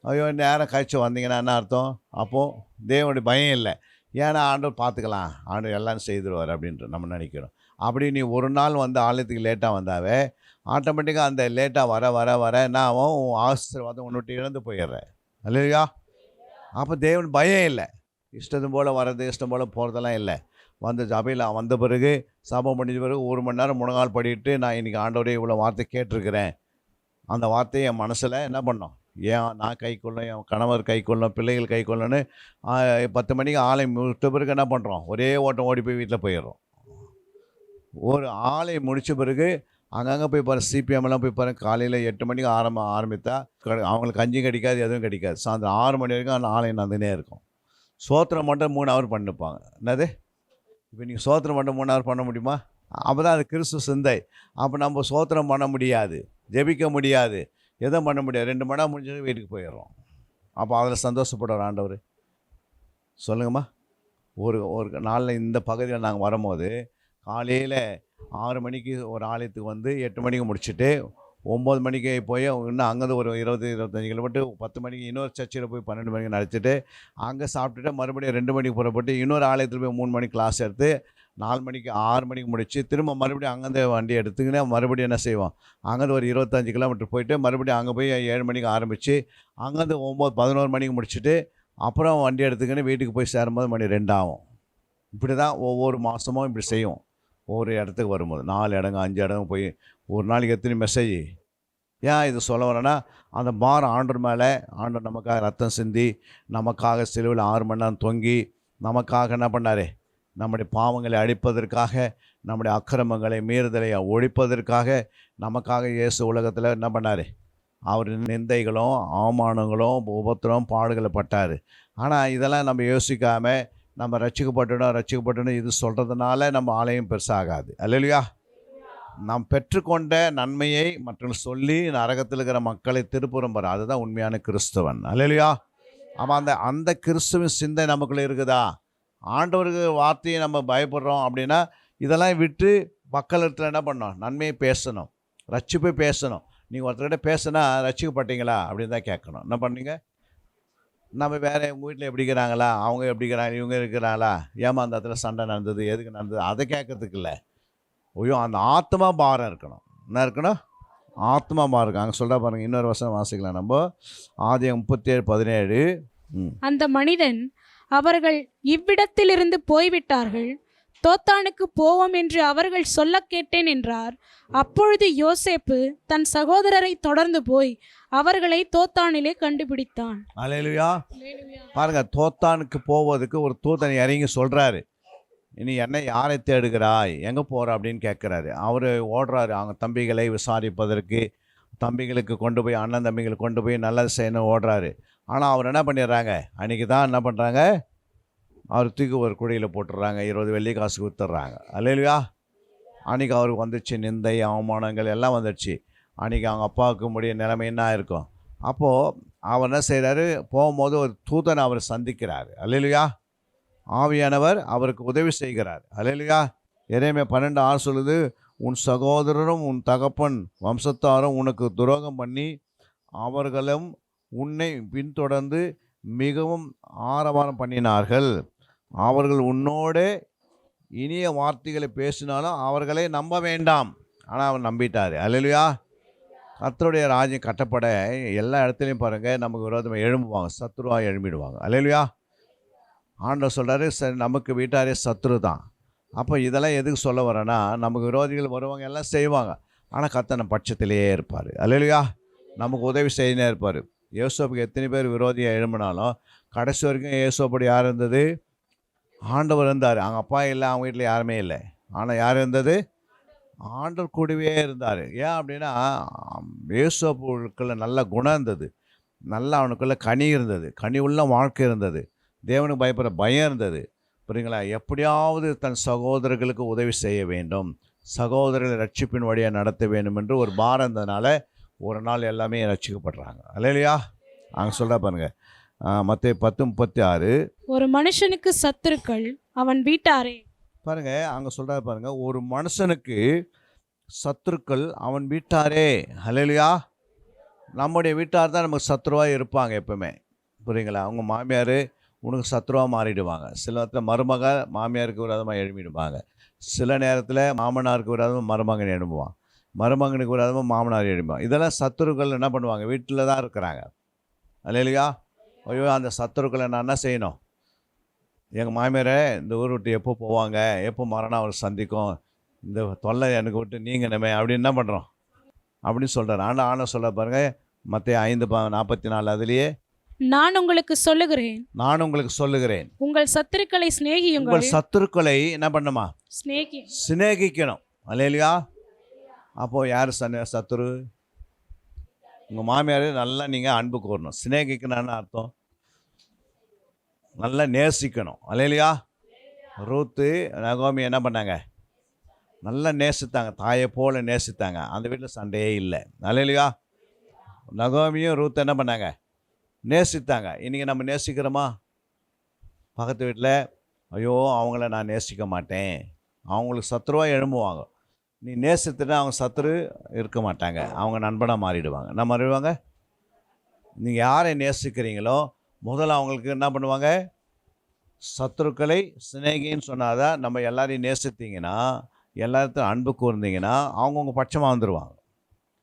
ஐயோ நேரம் கழிச்சு வந்தீங்கன்னா என்ன அர்த்தம்? அப்போது தேவனுடைய பயம் இல்லை. ஏன்னா ஆண்டவர் பார்த்துக்கலாம், ஆண்டவர் எல்லாம் செய்துருவார் அப்படின்ட்டு நம்ம நினைக்கிறோம். அப்படி நீ ஒரு நாள் வந்து ஆலயத்துக்கு லேட்டாக வந்தாவே ஆட்டோமேட்டிக்காக அந்த லேட்டாக வர வர வர என்ன ஆகும்? உன் ஆசீர்வாதம் ஒன்று விட்டு இழந்து போயிடுற. இல்லையா? அப்போ தேவன் பயம் இல்லை. இஷ்டத்தும் போல் வர்றது, இஷ்டம் போல் போகிறதெல்லாம் இல்லை. வந்து சபையில் வந்த பிறகு, சபை முடிஞ்ச பிறகு 1 மணி நேரம் முழங்கால் படிட்டு, நான் இன்றைக்கி ஆண்டவரே இவ்வளோ வார்த்தை கேட்டிருக்கிறேன், அந்த வார்த்தையை என் மனசில் என்ன பண்ணோம், ஏன் நான் கை கொள்ளணும், என் கணவர் கை கொள்ளணும், பிள்ளைகள் கை கொள்ளணும்னு 10 மணிக்கு ஆலயம் முடித்த பிறகு என்ன பண்ணுறோம்? ஒரே ஓட்டம் ஓடி போய் வீட்டில் போயிடுறோம். ஒரு ஆலயம் முடித்த பிறகு அங்கங்கே போய் பாரு, சிபிஎம்லாம் போய் பாருங்கள், காலையில் 8 மணிக்கு ஆரம்பித்தா அவங்களுக்கு கஞ்சி கிடைக்காது, எதுவும் கிடைக்காது. சாயந்தரம் 6 மணி வரைக்கும் அந்த ஆலயம் நடந்துனே இருக்கும். சோத்திரம் மட்டும் 3 ஹவர் பண்ணிப்பாங்க. என்னது? இப்போ நீங்கள் சோத்திரம் மட்டும் 3 ஹவர் பண்ண முடியுமா? அப்போ தான் அது கிறிஸ்து சிந்தை. அப்போ நம்ம சோத்திரம் பண்ண முடியாது, ஜெபிக்க முடியாது, எதுவும் பண்ண முடியாது. 2 மணி நேரம் முடிஞ்சது வீட்டுக்கு போயிடுறோம். அப்போ அதில் சந்தோஷப்படுவார் ஆண்டவர்? சொல்லுங்கம்மா. ஒரு நாளில் இந்த பகுதியில் நாங்கள் வரும்போது காலையில் 6 மணிக்கு ஒரு ஆலயத்துக்கு வந்து 8 மணிக்கு முடிச்சுட்டு 9 மணிக்கு போய் இன்னும் அங்கேருந்து ஒரு 20-25 கிலோமீட்டர் 10 மணிக்கு இன்னொரு சர்ச்சில் போய் 12 மணிக்கு நடத்திட்டு அங்கே சாப்பிட்டுட்டு மறுபடியும் 2 மணிக்கு புறப்பட்டு இன்னொரு ஆலயத்தில் போய் 3 மணிக்கு கிளாஸ் எடுத்து 4 மணிக்கு 6 மணிக்கு முடித்து திரும்ப மறுபடியும் அங்கேருந்து வண்டி எடுத்துக்கினே மறுபடியும் என்ன செய்வோம், அங்கேருந்து ஒரு 25 கிலோமீட்டர் போயிட்டு மறுபடியும் அங்கே போய் 7 மணிக்கு ஆரம்பித்து அங்கேருந்து 9-11 மணிக்கு முடிச்சுட்டு அப்புறம் வண்டி எடுத்துக்கின்னு வீட்டுக்கு போய் சேரும்போது மணி 2 ஆகும். இப்படி தான் ஒவ்வொரு மாதமும் இப்படி செய்வோம். ஒவ்வொரு இடத்துக்கு வரும்போது 4 இடங்க 5 இடங்க போய் ஒரு நாளைக்கு எத்தனை மெசேஜ். ஏன் இது சொல்ல வரேன்னா, அந்த பாரம் ஆண்டவர் மேலே, ஆண்டவர் நமக்காக ரத்தம் சிந்தி நமக்காக சிலுவையில் 6 மணி நேரம் தொங்கி நமக்காக என்ன பண்ணார், நம்முடைய பாவங்களை அழிப்பதற்காக, நம்முடைய அக்கிரமங்களை மீறுதலை ஒழிப்பதற்காக நமக்காக இயேசு உலகத்தில் என்ன பண்ணார், அவர் நிந்தைகளும் அவமானங்களும் உபத்திரம் பாடுகளை பட்டார். ஆனால் இதெல்லாம் நம்ம யோசிக்காமல் நம்ம ரட்சிக்கப்பட்டணும் இது சொல்கிறதுனால நம்ம ஆலயம் பெருசாகாது. அல்லேலூயா. நாம் பெற்றுக்கொண்ட நன்மையை மற்றும் சொல்லி நரகத்தில் இருக்கிற மக்களை திருப்புறம் பெற, அதுதான் உண்மையான கிறிஸ்தவன். அல்லேலூயா. ஆமாம். அந்த கிறிஸ்துவின் சிந்தை நமக்குள்ளே இருக்குதா? ஆண்டவருக்கு வார்த்தையை நம்ம பயப்படுறோம் அப்படின்னா இதெல்லாம் விட்டு மக்களிடத்தில் என்ன பண்ணணும், நன்மையை பேசணும், ரட்சிப்பை பேசணும். நீங்கள் ஒருத்தர்கிட்ட பேசுனா ரட்சிக்கப்பட்டீங்களா அப்படின்னு தான் கேட்கணும். என்ன பண்ணீங்க? நம்ம வேறு உங்கள் வீட்டில் எப்படி இருக்கிறாங்களா, அவங்க எப்படி இருக்கிறாங்க, இவங்க இருக்கிறாங்களா, ஏமா அந்த இடத்துல சண்டை நடந்தது, எதுக்கு நடந்தது, அதை கேட்கறதுக்கு இல்லை. ஐயோ அந்த ஆத்மா பாரம் இருக்கணும். என்ன இருக்கணும்? ஆத்மா பாரம் இருக்கும். அங்கே சொல்கிறா பாருங்கள், இன்னொரு வருஷம் வாசிக்கலாம் நம்ம. ஆதியாகமம் 37:17. அந்த மனிதன், அவர்கள் இவ்விடத்திலிருந்து போய்விட்டார்கள், தோத்தானுக்கு போவோம் என்று அவர்கள் சொல்ல கேட்டேன் என்றார். அப்பொழுது யோசேப்பு தன் சகோதரரை தொடர்ந்து போய் அவர்களை தோத்தானிலே கண்டுபிடித்தான். அல்லேலூயா. பாருங்க, தோத்தானுக்கு போவதுக்கு ஒரு தூதன் இறங்கி சொல்றாரு, இனி என்ன யாரை தேடுகிறாய், எங்கே போகிற அப்படின்னு கேட்குறாரு. அவர் ஓடுறாரு அவங்க தம்பிகளை விசாரிப்பதற்கு, தம்பிகளுக்கு கொண்டு போய், அண்ணன் தம்பிகளுக்கு கொண்டு போய் நல்லது செய்யணும் ஓடுறாரு. ஆனால் அவர் என்ன பண்ணிடுறாங்க, அன்றைக்கி தான் என்ன பண்ணுறாங்க, அவர் தூக்கி ஒரு குழியில் போட்டுடுறாங்க, 20 வெள்ளி காசுக்கு வித்துடுறாங்க. அல்லேலூயா. அன்றைக்கி அவருக்கு வந்துடுச்சு நிந்தை அவமானங்கள் எல்லாம் வந்துடுச்சு. அன்றைக்கி அவங்க அப்பாவுக்கு முடிய நிலைமை என்ன இருக்கும். அப்போது அவர் என்ன செய்கிறாரு, போகும்போது ஒரு தூதனை அவர் சந்திக்கிறார். அல்லேலூயா. ஆவியானவர் அவருக்கு உதவி செய்கிறார். அல்லேலூயா. எரேமியா 12:6 சொல்லுது, உன் சகோதரரும் உன் தகப்பன் வம்சத்தாரும் உனக்கு துரோகம் பண்ணி அவர்களும் உன்னை பின்தொடர்ந்து மிகவும் ஆரவாரம் பண்ணினார்கள். அவர்கள் உன்னோடு இனிய வார்த்தைகளை பேசினாலும் அவர்களை நம்ப வேண்டாம். ஆனால் அவர் நம்பிட்டார். அல்லேலூயா. கர்த்தருடைய ராஜ்யம் கட்டப்பட எல்லா இடத்துலையும் பாருங்கள், நமக்கு விரோதமாக எழும்புவாங்க, சத்துருவாக எழும்பிடுவாங்க. அல்லேலூயா. ஆண்டவர் சொல்கிறாரு, சரி நமக்கு வீட்டாரே சத்துரு தான். அப்போ இதெல்லாம் எதுக்கு சொல்ல வரேன்னா, நமக்கு விரோதிகள் வருவாங்க, எல்லாம் செய்வாங்க, ஆனால் கர்த்தர் நம்ம பட்சத்திலேயே இருப்பார். அல்லேலூயா. நமக்கு உதவி செய்யனே இருப்பார். யோசேப்புக்கு எத்தனை பேர் விரோதியாக எழும்பினாலும் கடைசி வரைக்கும் யோசேப்போடு யார் இருந்தது? ஆண்டவர் இருந்தார். அவங்க அப்பா இல்லை, அவங்க வீட்டில் யாருமே இல்லை. ஆனால் யார் இருந்தது? ஆண்டவர் கூடவே இருந்தார். ஏன் அப்படின்னா, யோசேப்புக்குள்ள நல்ல குணம் இருந்தது, நல்ல அவனுக்குள்ள கனி இருந்தது, கனி உள்ள வாழ்க்கை இருந்தது, தேவனுக்கு பயப்படுற பயம் இருந்தது. புரியுங்களா? எப்படியாவது தன் சகோதரர்களுக்கு உதவி செய்ய வேண்டும், சகோதரர்களை ரட்சிப்பின் வழியாக நடத்த வேண்டும் என்று ஒரு பாரம் இருந்ததுனால ஒரு நாள் எல்லாமே ரட்சிக்கப்படுறாங்க. அல்லேலூயா. அங்கே சொல்கிறா பாருங்க, மத்தேயு 10:36. ஒரு மனுஷனுக்கு சத்துருக்கள் அவன் வீட்டாரே. பாருங்க, அங்கே சொல்கிறா பாருங்க, ஒரு மனுஷனுக்கு சத்துருக்கள் அவன் வீட்டாரே. அல்லேலூயா. நம்முடைய வீட்டார் தான் நமக்கு சத்துருவாக இருப்பாங்க எப்பவுமே. புரியுங்களா? அவங்க மாமியார் உனக்கு சத்துருவாக மாறிடுவாங்க. சில நேரத்தில் மருமக மாமியாருக்கு விரோதமாக எழுப்பிடுவாங்க. சில நேரத்தில் மாமனாருக்கு விரோதமாக மருமகன் எழும்புவான், மருமகனுக்கு விரோதமாக மாமனார் எழும்புவான். இதெல்லாம் சத்துருக்கள் என்ன பண்ணுவாங்க? வீட்டில் தான் இருக்கிறாங்க. அல்லேலூயா. ஐயோ, அந்த சத்துருக்களை நான் என்ன செய்யணும்? எங்கள் மாமியாரை இந்த ஊர் விட்டு எப்போ போவாங்க, எப்போ மரணம் அவர் சந்திக்கும், இந்த தொல்லை எனக்கு விட்டு நீங்கணுமே அப்படின்னு என்ன பண்ணுறோம் அப்படின்னு சொல்கிறார். ஆண்டவர் சொல்ல பாருங்கள், மத்தேயு 5:44. அதுலேயே நான் உங்களுக்கு சொல்லுகிறேன் உங்கள் சத்துருக்களை சிநேகியுங்கள். உங்கள் சத்துருக்களை என்ன பண்ணுமா? சிநேகிக்கணும். அல்லேலூயா. அப்போது யார் சத்துரு? உங்கள் மாமியார் நல்லா நீங்கள் அன்பு கூறணும். சிநேகிக்கணும்னு அர்த்தம் நல்லா நேசிக்கணும். அல்லேலூயா. ரூத்து நகோமி என்ன பண்ணாங்க? நல்லா நேசித்தாங்க, தாயை போல் நேசித்தாங்க. அந்த வீட்டில் சண்டையே இல்லை. அல்லேலூயா. நகோமியும் ரூத் என்ன பண்ணாங்க? நேசித்தாங்க. இன்றைக்கி நம்ம நேசிக்கிறோமா? பக்கத்து வீட்டில் ஐயோ அவங்கள நான் நேசிக்க மாட்டேன், அவங்களுக்கு சத்துருவாக எழும்புவாங்க. நீ நேசித்துட்டு அவங்க சத்துரு இருக்க மாட்டாங்க, அவங்க நண்பனாக மாறிடுவாங்க. என்ன மாறிடுவாங்க? நீங்கள் யாரை நேசிக்கிறீங்களோ முதல்ல அவங்களுக்கு என்ன பண்ணுவாங்க? சத்துருக்களை சிநேகின்னு சொன்னாதான், நம்ம எல்லாரையும் நேசித்தீங்கன்னா, எல்லாத்தையும் அன்பு கூர்ந்தீங்கன்னா அவங்க உங்கள் பட்சமாக வந்துடுவாங்க.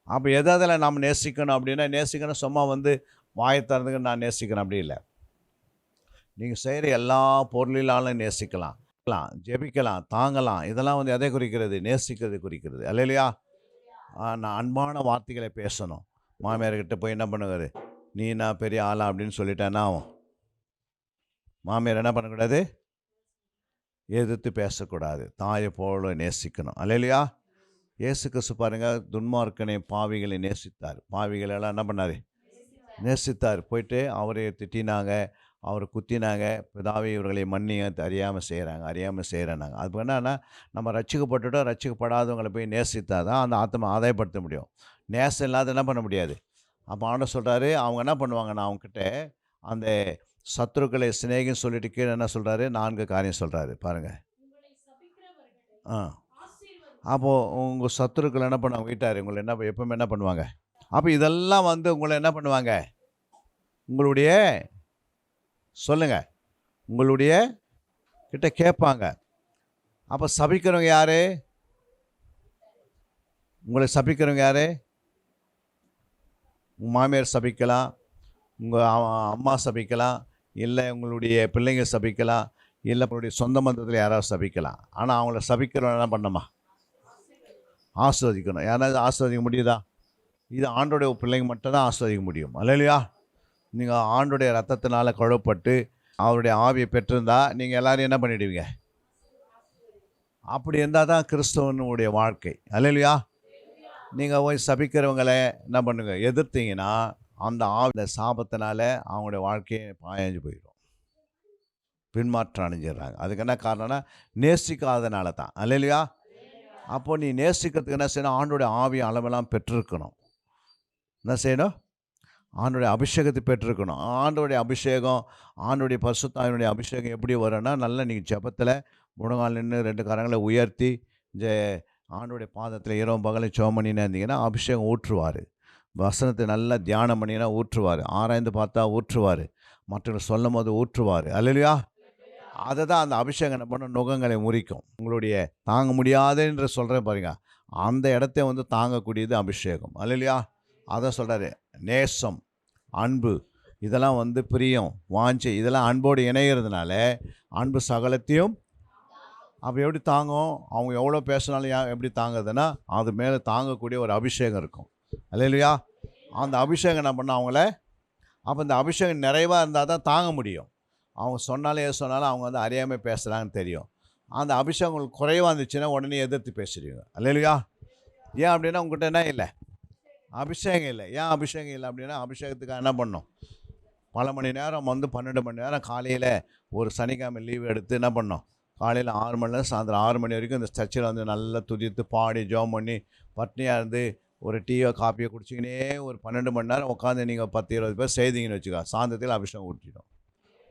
அப்போ எதில் நம்ம நேசிக்கணும் அப்படின்னா, நேசிக்கணும் சும்மா வந்து வாயை திறந்துக்கு நான் நேசிக்கிறேன் அப்படி இல்லை. நீங்கள் செய்கிற எல்லா பொருளிலாலும் நேசிக்கலாம், ஜெபிக்கலாம், தாங்கலாம். இதெல்லாம் வந்து எதை குறிக்கிறது? நேசிக்கிறது குறிக்கிறது. அல்லேலூயா. நான் அன்பான வார்த்தைகளை பேசணும். மாமியார்கிட்ட போய் என்ன பண்ணுவார்? நீ நான் பெரிய ஆளா அப்படின்னு சொல்லிட்டேன்னா ஆகும். மாமியார் என்ன பண்ணக்கூடாது? எதிர்த்து பேசக்கூடாது, தாயை போல நேசிக்கணும். அல்லேலூயா. இயேசு கிறிஸ்து பாருங்கள், துன்மார்க்கனை பாவிகளை நேசித்தார். பாவிகளெல்லாம் என்ன பண்ணார்? நேசித்தார். போயிட்டு அவரை திட்டினாங்க, அவரை குத்தினாங்க. பிதாவை இவர்களை மன்னிய அறியாமல் செய்கிறாங்க. அது என்னன்னா, நம்ம ரட்சிக்கப்பட்டுட்டோம், ரட்சிக்கப்படாதவங்களை போய் நேசித்தா தான் அந்த ஆத்மா ஆதாயப்படுத்த முடியும். நேசம் இல்லாத என்ன பண்ண முடியாது. அப்போ ஆண்டவர் சொல்கிறாரு, அவங்க என்ன பண்ணுவாங்கன்னா, அவங்கக்கிட்ட அந்த சத்துருக்களை சிநேகின்னு சொல்லிட்டு கீழே என்ன சொல்கிறாரு? 4 காரியம் சொல்கிறாரு பாருங்கள். அப்போது உங்கள் சத்துருக்கள் என்ன பண்ணுவாங்க? வீட்டார் உங்களை எப்பவுமே என்ன பண்ணுவாங்க? அப்போ இதெல்லாம் வந்து உங்களை என்ன பண்ணுவாங்க? உங்களுடைய சொல்லுங்கள், உங்களுடைய கிட்ட கேட்பாங்க. அப்போ சபிக்கிறவங்க யார்? உங்களை சபிக்கிறவங்க யார்? உங்கள் மாமியார் சபிக்கலாம், உங்கள் அம்மா சபிக்கலாம், இல்லை உங்களுடைய பிள்ளைங்க சபிக்கலாம், இல்லை உங்களுடைய சொந்த மந்தத்தில் யாராவது சபிக்கலாம். ஆனால் அவங்கள சபிக்கிறவங்க என்ன பண்ணணுமா? ஆஸ்வதிக்கணும். யாராவது ஆஸ்வதிக்க முடியுதா? இது ஆண்டோடைய பிள்ளைங்க மட்டும்தான் ஆஸ்வதிக்க முடியும். அல்லேலூயா. நீங்கள் ஆண்டோடைய ரத்தத்தினால் கழுவப்பட்டு அவருடைய ஆவியை பெற்றிருந்தா நீங்கள் எல்லோரும் என்ன பண்ணிடுவீங்க? அப்படி இருந்தால் தான் கிறிஸ்தவனுடைய வாழ்க்கை. அல்லேலூயா. நீங்கள் போய் சபிக்கிறவங்களை என்ன பண்ணுங்க? எதிர்த்தீங்கன்னா அந்த ஆவி சாபத்தினால அவங்களுடைய வாழ்க்கையை பாயஞ்சு போயிடும், பின்மாற்றம் அடைஞ்சிடுறாங்க. அதுக்கு என்ன காரணம்னா, நேசிக்காதனால தான். அல்லேலூயா. அப்போது நீ நேசிக்கிறதுக்கு என்ன செய்யணும்? ஆண்டோடைய ஆவியை அளவெல்லாம் பெற்றிருக்கணும். என்ன செய்யணும்? ஆண்டோடைய அபிஷேகத்தை பெற்றிருக்கணும். ஆண்டோடைய அபிஷேகம், ஆண்டோடைய பரிசுத்தாவினுடைய அபிஷேகம் எப்படி வரும்னா, நல்லா நீங்கள் ஜெபத்தில் முழங்கால் நின்று 2 கரங்களை உயர்த்தி ஆண்டோடைய பாதத்தில் இரவும் பகலும் ஜெபம் பண்ணினே இருந்தீங்கன்னா அபிஷேகம் ஊற்றுவார். வசனத்தை நல்லா தியானம் பண்ணினா ஊற்றுவார். ஆராய்ந்து பார்த்தா ஊற்றுவார். மற்றவர்கள் சொல்லும் போது ஊற்றுவார். அல்லேலூயா. அதை தான் அந்த அபிஷேகம் என்ன பண்ண நுகங்களை முறிக்கும். உங்களுடைய தாங்க முடியாதுன்ற சொல்கிறேன் பாருங்க, அந்த இடத்த தாங்கக்கூடியது அபிஷேகம். அல்லேலூயா. அதை சொல்கிறாரு. நேசம், அன்பு, இதெல்லாம் பிரியம், வாஞ்சை, இதெல்லாம் அன்போடு இணைகிறதுனால அன்பு சகலத்தையும். அப்போ எப்படி தாங்கும்? அவங்க எவ்வளோ பேசினாலும் எப்படி தாங்குதுன்னா, அது மேலே தாங்கக்கூடிய ஒரு அபிஷேகம் இருக்கும். அல்லேலூயா. அந்த அபிஷேகம் என்ன பண்ணால் அவங்கள, அப்போ இந்த அபிஷேகம் நிறைவாக இருந்தால் தான் தாங்க முடியும். அவங்க சொன்னாலும் எது சொன்னாலும் அவங்க அறியாமல் பேசுகிறாங்கன்னு தெரியும். அந்த அபிஷேகம் உங்களுக்கு குறைவாக இருந்துச்சுன்னா உடனே எதிர்த்து பேசுறீங்க. அல்லேலூயா. ஏன் அப்படின்னா உங்கள்கிட்ட என்ன இல்லை? அபிஷேகம் இல்லை. ஏன் அபிஷேகம் இல்லை அப்படின்னா, அபிஷேகத்துக்கு என்ன பண்ணணும்? பல மணி நேரம் 12 மணி நேரம் காலையில் ஒரு சனிக்கிழமை லீவு எடுத்து என்ன பண்ணோம்? காலையில் 6 மணிலேருந்து சாயந்தரம் 6 மணி வரைக்கும் இந்த சர்ச்சில் நல்லா துதித்து பாடி ஜெபம் பண்ணி பட்னியாக இருந்து ஒரு டீயோ காப்பியோ குடிச்சிக்கினே ஒரு 12 மணி நேரம் உட்காந்து நீங்கள் 10-20 பேர் செய்தீங்கன்னு வச்சுக்கோ, சாயந்தரத்தில் அபிஷேகம் ஊற்றிடும்.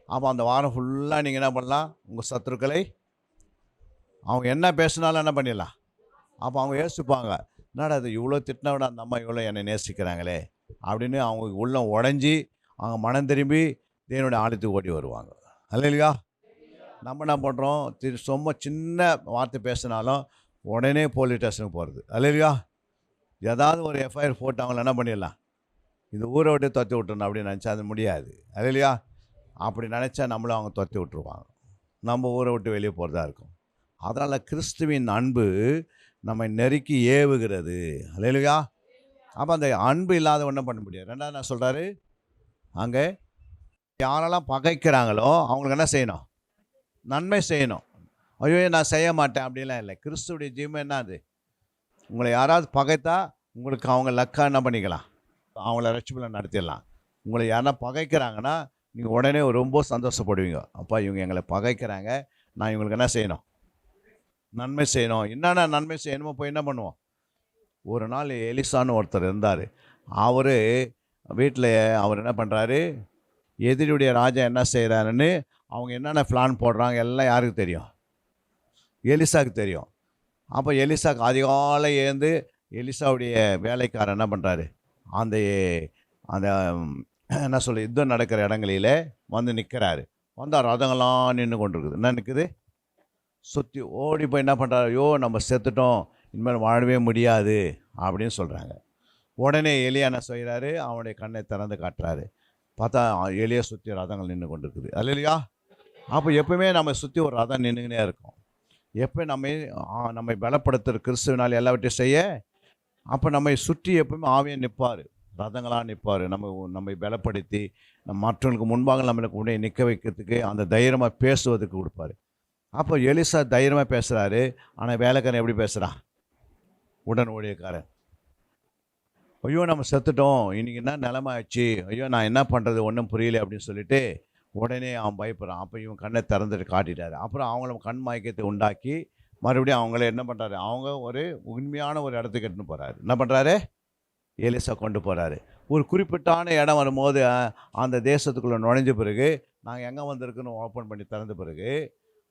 அப்போ அந்த வாரம் ஃபுல்லாக நீங்கள் என்ன பண்ணலாம்? உங்கள் சத்துருக்களை அவங்க என்ன பேசினாலும் என்ன பண்ணிடலாம். அப்போ அவங்க யோசிப்பாங்க, என்னடா அது இவ்வளோ திட்டினா விட அந்த அம்மா இவ்வளோ என்னை நேசிக்கிறாங்களே அப்படின்னு அவங்க உள்ளம் உடஞ்சி அவங்க மனம் திரும்பி தேவனுடைய ஆலயத்துக்கு ஓடி வருவாங்க. அல்லேலூயா. நம்ம என்ன பண்ணுறோம்? ரொம்ப சின்ன வார்த்தை பேசினாலும் உடனே போலீஸ் ஸ்டேஷனுக்கு போகிறது. அல்லேலூயா. ஏதாவது ஒரு எஃப்ஐஆர் போட்டு அவங்கள என்ன பண்ணிடலாம், இந்த ஊரை விட்டு துரத்தி விட்டுறணும் அப்படின்னு நினச்சா அது முடியாது. அல்லேலூயா. அப்படி நினச்சா நம்மளும் அவங்க துரத்தி விட்டுருவாங்க. நம்ம ஊரை விட்டு வெளியே போகிறதா இருக்கும். அதனால் கிறிஸ்துவின் அன்பு நம்மை நெருக்கி ஏவுகிறது. அல்லேலூயா. அப்போ அந்த அன்பு இல்லாத ஒன்றும் பண்ண முடியாது. ரெண்டாவது நான் சொல்கிறாரு, அங்கே யாரெல்லாம் பகைக்கிறாங்களோ அவங்களுக்கு என்ன செய்யணும்? நன்மை செய்யணும். ஐயோ நான் செய்ய மாட்டேன் அப்படிலாம் இல்லை. கிறிஸ்துவுடைய ஜீவன் என்ன அது? உங்களை யாராவது பகைத்தா உங்களுக்கு அவங்க லக்கா என்ன பண்ணிக்கலாம்? அவங்கள ரட்சிப்பில் நடத்திடலாம். உங்களை யாரா பகைக்கிறாங்கன்னா நீங்கள் உடனே ரொம்ப சந்தோஷப்படுவீங்க. அப்பா இவங்க எங்களை பகைக்கிறாங்க, நான் இவங்களுக்கு என்ன செய்யணும்? நன்மை செய்யணும். என்னென்ன நன்மை செய்யணுமோ போய் என்ன பண்ணுவோம்? ஒரு நாள் எலிசான்னு ஒருத்தர் இருந்தார். அவர் வீட்டில் அவர் என்ன பண்ணுறாரு, எதிரியுடைய ராஜா என்ன செய்கிறாருன்னு அவங்க என்னென்ன பிளான் போடுறாங்க எல்லாம் யாருக்கு தெரியும்? எலிசாவுக்கு தெரியும். அப்போ எலிசாக்கு அதிகாலை ஏந்து எலிசாவுடைய வேலைக்காரர் என்ன பண்ணுறாரு, அந்த என்ன சொல்ல யுத்தம் நடக்கிற இடங்களில் நிற்கிறாரு. வந்தால் ரதங்கள்லாம் நின்று கொண்டு இருக்குது. என்ன நிற்குது? சுற்றி ஓடி போய் என்ன பண்ணுறாரு, ஐயோ நம்ம செத்துட்டோம், இனிமேல் வாழவே முடியாது அப்படின்னு சொல்கிறாங்க. உடனே எலியா என்ன செய்கிறாரு, அவனுடைய கண்ணை திறந்து காட்டுறாரு. பார்த்தா எலியை சுற்றி ரதங்கள் நின்று கொண்டு இருக்குது. அல்லேலூயா. அப்போ எப்பவுமே நம்ம சுற்றி ஒரு ரதம் நின்றுக்கினே இருக்கும். எப்போ நம்மை பலப்படுத்துகிற கிறிஸ்துவினால் எல்லாவற்றையும் செய்ய, அப்போ நம்மை சுற்றி எப்பவுமே ஆவியாக நிற்பார், ரதங்களாக நிற்பார். நம்மை பலப்படுத்தி மற்றவங்களுக்கு முன்பாக நம்மளுக்கு உடனே நிற்க வைக்கிறதுக்கு அந்த தைரியமாக பேசுவதற்கு கொடுப்பார். அப்போ எலிசா தைரியமாக பேசுகிறாரு. ஆனால் வேலைக்காரன் எப்படி பேசுகிறான்? உடன் ஊழியக்காரன், ஐயோ நம்ம செத்துட்டோம், இன்றைக்கி என்ன நிலமை ஆச்சு, ஐயோ நான் என்ன பண்ணுறது ஒன்றும் புரியல அப்படின்னு சொல்லிட்டு உடனே அவன் பயப்படுறான். அப்போ இவன் கண்ணை திறந்துட்டு காட்டிட்டாரு. அப்புறம் அவங்கள கண் மயக்கத்தை உண்டாக்கி மறுபடியும் அவங்கள என்ன பண்ணுறாரு, அவங்க ஒரு உண்மையான ஒரு இடத்துக்கு எடுத்துன்னு போகிறாரு. என்ன பண்ணுறாரு? எலிசா கொண்டு போகிறாரு. ஒரு குறிப்பிட்டான இடம் வரும்போது அந்த தேசத்துக்குள்ளே நுழைஞ்ச பிறகு நாங்கள் எங்கே வந்திருக்குன்னு ஓப்பன் பண்ணி திறந்த பிறகு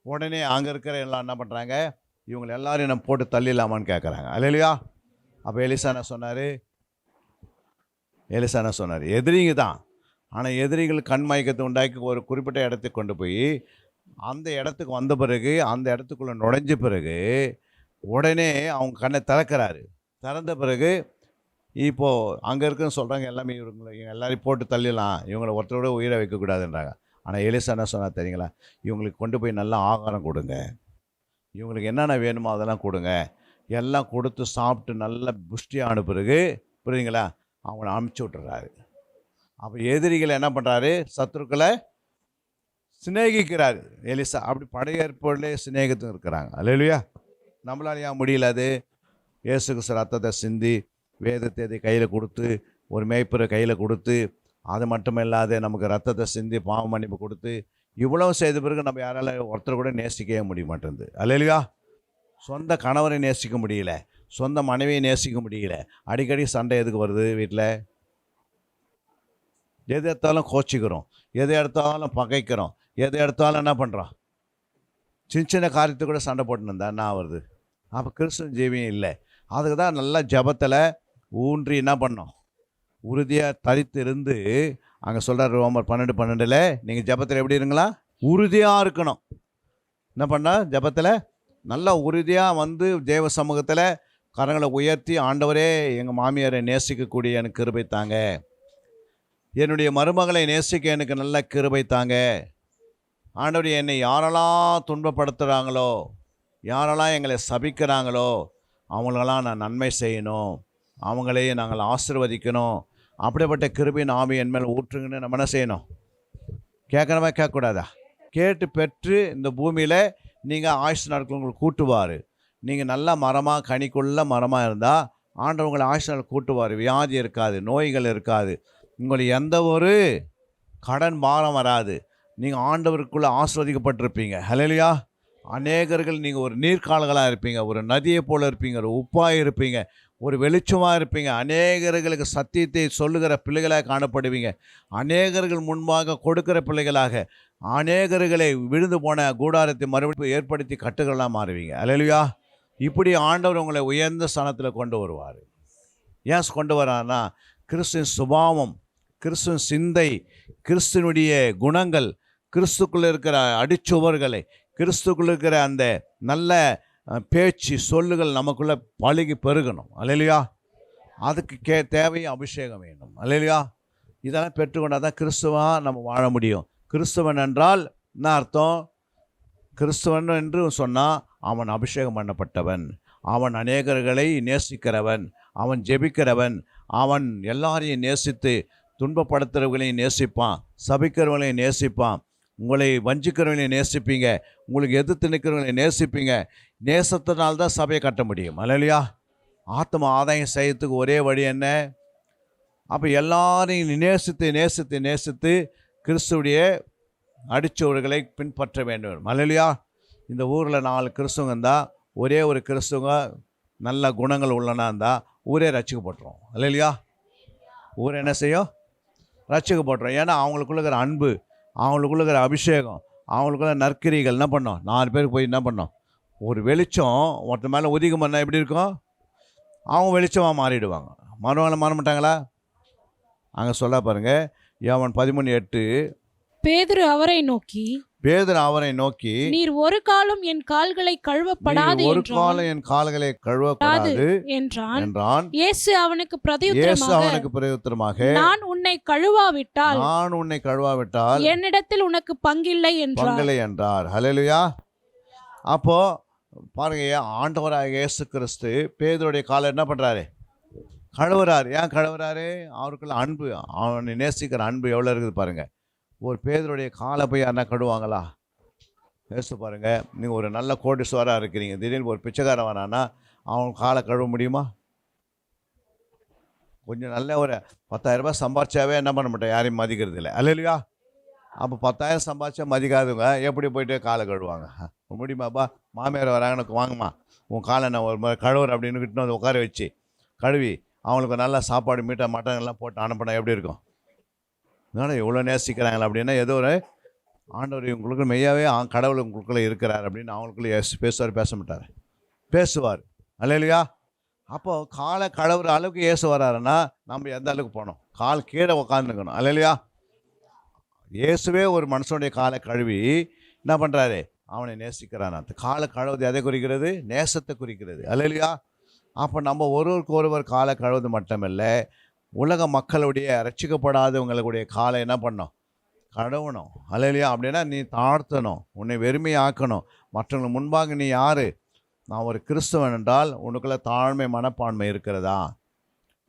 உடனே அங்கே இருக்கிற எல்லாம் என்ன பண்ணுறாங்க, இவங்களை எல்லாரையும் நம்ம போட்டு தள்ளிடலாமான்னு கேட்குறாங்க. அல்லேலூயா. அப்போ எலிசா என்ன சொன்னார், எதிரிங்க தான், ஆனால் எதிரிகள் கண் மயக்கத்தை உண்டாக்கி ஒரு குறிப்பிட்ட இடத்துக்கு கொண்டு போய் அந்த இடத்துக்கு வந்த பிறகு அந்த இடத்துக்குள்ளே நுழைஞ்ச பிறகு உடனே அவங்க கண்ணை திறக்கிறாரு. திறந்த பிறகு இப்போது அங்கே இருக்குன்னு சொல்கிறாங்க, எல்லாமே இவங்களை எல்லாரையும் போட்டு தள்ளிடலாம், இவங்களை ஒருத்தரோட உயிரை வைக்கக்கூடாதுன்றாங்க. ஆனால் எலிசா என்ன சொன்னார் தெரியுங்களா, இவங்களுக்கு கொண்டு போய் நல்லா ஆகாரம் கொடுங்க, இவங்களுக்கு என்னென்ன வேணுமோ அதெல்லாம் கொடுங்க, எல்லாம் கொடுத்து சாப்பிட்டு நல்லா புஷ்டியான பிறகு புரியுதுங்களா அவங்கள அனுப்பிச்சி விட்டுறாரு. அப்போ எதிரிகளை என்ன பண்ணுறாரு, சத்துருக்களை சிநேகிக்கிறாரு எலிசா. அப்படி படையேற்போலே சிநேகத்தும் இருக்கிறாங்க. அல்லேலூயா. நம்மளால ஏன் முடியல? அது இயேசு கிறிஸ்து ரத்தத்தை சிந்தி வேதத்தை கையில் கொடுத்து ஒரு மேய்ப்பரை கையில் கொடுத்து அது மட்டும் இல்லாத நமக்கு ரத்தத்தை சிந்தி பாவ மன்னிப்பு கொடுத்து இவ்வளவு செய்த பிறகு நம்ம யாரால ஒருத்தர் கூட நேசிக்கவே முடிய மாட்டேங்குது. அல்லேலூயா. சொந்த கணவரை நேசிக்க முடியல, சொந்த மனைவியை நேசிக்க முடியல. அடிக்கடி சண்டை எதுக்கு வருது வீட்டில்? எது எடுத்தாலும் கோச்சிக்கிறோம், எது எடுத்தாலும் பகைக்கிறோம், எது எடுத்தாலும் என்ன பண்ணுறோம், சின்ன சின்ன காரியத்தை கூட சண்டை போட்டுன்னு இருந்தா என்ன ஆகுறது? அப்போ கிறிஸ்துவ ஜீவியம் இல்லை. அதுக்கு தான் நல்லா ஜபத்தில் ஊன்றி என்ன பண்ணோம், உறுதியாக தரித்து இருந்து. அங்கே சொல்கிறார் ரோமர் 12:12 நீங்கள் ஜபத்தில் எப்படி இருங்களா, உறுதியாக இருக்கணும். என்ன பண்ணால் ஜபத்தில் நல்லா உறுதியாக வந்து தேவ சமூகத்தில் கரங்களை உயர்த்தி, ஆண்டவரே எங்கள் மாமியாரை நேசிக்கக்கூடிய எனக்கு கிருபை தாங்க, என்னுடைய மருமகளை நேசிக்க எனக்கு நல்ல கிருபை தாங்க, ஆண்டவர் என்னை யாரெல்லாம் துன்பப்படுத்துகிறாங்களோ, யாரெல்லாம் எங்களை சபிக்கிறாங்களோ அவங்களெல்லாம் நான் நன்மை செய்யணும், அவங்களையே நாங்கள் ஆசீர்வதிக்கணும், அப்படிப்பட்ட கிருபையின் ஆவி என் மேல் ஊற்றுங்கன்னு நம்ம என்ன செய்யணும்? கேட்கணுமா கேட்கக்கூடாதா? கேட்டு பெற்று இந்த பூமியில் நீங்கள் ஆயுசு நாட்கள் உங்களுக்கு கூட்டுவார். நீங்கள் நல்ல மரமாக கனிக்குள்ள மரமாக இருந்தால் ஆண்டவர் உங்களை ஆயுசு நாள் கூட்டுவார். வியாதி இருக்காது, நோய்கள் இருக்காது, உங்களுக்கு எந்த ஒரு கடன் பாரம் வராது. நீங்கள் ஆண்டவருக்குள்ளே ஆசீர்வதிக்கப்பட்டிருப்பீங்க. ஹல்லேலூயா. அநேகர்கள் நீங்கள் ஒரு நீர்க்கால்களாக இருப்பீங்க, ஒரு நதியை போல் இருப்பீங்க, ஒரு உப்பாக இருப்பீங்க, ஒரு வெளிச்சமாக இருப்பீங்க. அநேகர்களுக்கு சத்தியத்தை சொல்லுகிற பிள்ளைகளாக காணப்படுவீங்க. அநேகர்கள் முன்பாக கொடுக்கிற பிள்ளைகளாக, அநேகர்களை விழுந்து போன கூடாரத்தை மறுபடியும் ஏற்படுத்தி கட்டுகளாக மாறுவீங்க. ஹல்லேலூயா. இப்படி ஆண்டவர் உங்களை உயர்ந்த ஸ்தானத்தில் கொண்டு வருவார். ஏன் கொண்டு வரான்னா, கிறிஸ்துவின் சுபாவம், கிறிஸ்துவின் சிந்தை, கிறிஸ்துவனுடைய குணங்கள், கிறிஸ்துக்குள்ளே இருக்கிற அடிச்சுவர்களை, கிறிஸ்துக்குள்ளே இருக்கிற அந்த நல்ல பேச்சு சொல்லுகள் நமக்குள்ளே பழகி பெருகணும். அல்லேலூயா. அதுக்கு தேவை அபிஷேகம் வேணும். அல்லேலூயா. இதெல்லாம் பெற்றுக்கொண்டால் தான் கிறிஸ்துவாக நம்ம வாழ முடியும். கிறிஸ்துவன் என்றால் என்ன அர்த்தம்? கிறிஸ்துவன் என்று சொன்னால் அவன் அபிஷேகம் பண்ணப்பட்டவன், அவன் அநேகர்களை நேசிக்கிறவன், அவன் ஜெபிக்கிறவன், அவன் எல்லாரையும் நேசித்து துன்பப்படுத்துகிறவர்களையும் நேசிப்பான், சபிக்கிறவங்களையும் நேசிப்பான், உங்களை வஞ்சிக்கிறவங்களையும் நேசிப்பீங்க, உங்களுக்கு எதிர்த்து நிற்கிறவங்களையும் நேசிப்பீங்க. நேசத்தினால்தான் சபையை கட்ட முடியும். அல்லேலூயா. ஆத்ம ஆதாயம் செய்யறதுக்கு ஒரே வழி என்ன? அப்போ எல்லாரையும் நேசித்து நேசித்து நேசித்து கிறிஸ்துவுடைய அடிச்சவர்களை பின்பற்ற வேண்டும். அல்லேலூயா. இந்த ஊரில் 4 கிறிஸ்துவங்க இருந்தால், ஒரே ஒரு கிறிஸ்துவங்க நல்ல குணங்கள் உள்ளனா இருந்தால் ஊரே ரட்சிக்கப்பட்டுரும். அல்லேலூயா. ஊர் என்ன செய்யும்? ரட்சிக்கப்பட்டுரும். ஏன்னா அவங்களுக்குள்ள இருக்கிற அன்பு, அவங்களுக்குள்ள இருக்கிற அபிஷேகம், அவங்களுக்குள்ள நற்கிரிகள் என்ன பண்ணோம்? 4 பேருக்கு போய் என்ன பண்ணோம்? ஒரு வெளிச்சம் ஒருத்த மேலே ஒதுக்கம் பண்ணால் எப்படி இருக்கும்? அவங்க வெளிச்சமாக மாறிடுவாங்க. மாறுவாங்களா? மாற மாட்டாங்களா? அங்கே சொல்ல பாருங்கள், யோவான் 13:8. பேதுரு அவரை நோக்கி, நீர் ஒரு காலம் என் கால்களை கழுவப்படாது என்றான். இயேசு அவனுக்கு பிரதியுத்தரமாக, நான் உன்னை கழுவாவிட்டால் என்னிடத்தில் உனக்கு பங்கில்லை என்றார். ஹல்லேலூயா. அப்போ பாருங்க, ஆண்டவராக இயேசு கிறிஸ்து பேதுருடைய காலை என்ன பண்றாரு? கழுவுறாரு. ஏன் கழுவுறாரு? அவருக்குள்ள அன்பு, அவனை நேசிக்கிற அன்பு எவ்வளோ இருக்குது பாருங்க. ஒரு பேதுருடைய காலை போய் யாருன்னா கழுவாங்களா? யோசித்து பாருங்க. நீங்கள் ஒரு நல்ல கோடீஸ்வரராக இருக்கிறீங்க, திடீர்னு ஒரு பிச்சைக்காரன் வரானா அவன் காலை கழுவ முடியுமா? கொஞ்சம் நல்ல ஒரு 10,000 ரூபாய் சம்பாதிச்சாவே என்ன பண்ண மாட்டேன், யாரையும் மதிக்கிறது இல்லை. அல்லேலூயா. அப்போ 10,000 சம்பாதிச்சா மதிக்காதுங்க எப்படி போயிட்டு காலை கழுவாங்க? முடியுமாப்பா? மாமியார் வராங்கன்னு வாங்கம்மா உன் காலை நான் ஒரு மாதிரி கழுவுற அப்படின்னு கிட்ட வந்து உட்கார வச்சு கழுவி அவங்களுக்கு நல்லா சாப்பாடு மீட்டை மட்டன் எல்லாம் போட்டு அனுப்பினா எப்படி இருக்கும்? அதனால் எவ்வளோ நேசிக்கிறாங்களா அப்படின்னா, ஏதோ ஒரு ஆண்டவர் இவங்களுக்கு மெய்யாவே கடவுள் உங்களுக்குள்ளே இருக்கிறார் அப்படின்னு அவங்களுக்குள்ளே பேசுவார், பேச மாட்டார், பேசுவார். அல்லேலூயா. அப்போது காலை கழுவுற அளவுக்கு இயேசு வராருன்னா நம்ம எந்த அளவுக்கு போனோம்? கால் கீழே உட்காந்துக்கணும். அல்லேலூயா. இயேசுவே ஒரு மனுஷனுடைய காலை கழுவி என்ன பண்ணுறாரு? அவனை நேசிக்கிறான். அந்த காலை கழுவுது எதை குறிக்கிறது? நேசத்தை குறிக்கிறது. அல்லேலூயா. அப்போ நம்ம ஒருவருக்கு ஒருவர் காலை கழுவுது மட்டுமில்லை, உலக மக்களுடைய ரட்சிக்கப்படாதவங்களுடைய காலை என்ன பண்ணணும்? கழுவணும். அல்லேலூயா. அப்படின்னா நீ தாழ்த்தணும், உன்னை வெறுமையாக்கணும். மற்றவங்களுக்கு முன்பாக நீ யார்? நான் ஒரு கிறிஸ்துவன் என்றால் உனக்குள்ளே தாழ்மை மனப்பான்மை இருக்கிறதா?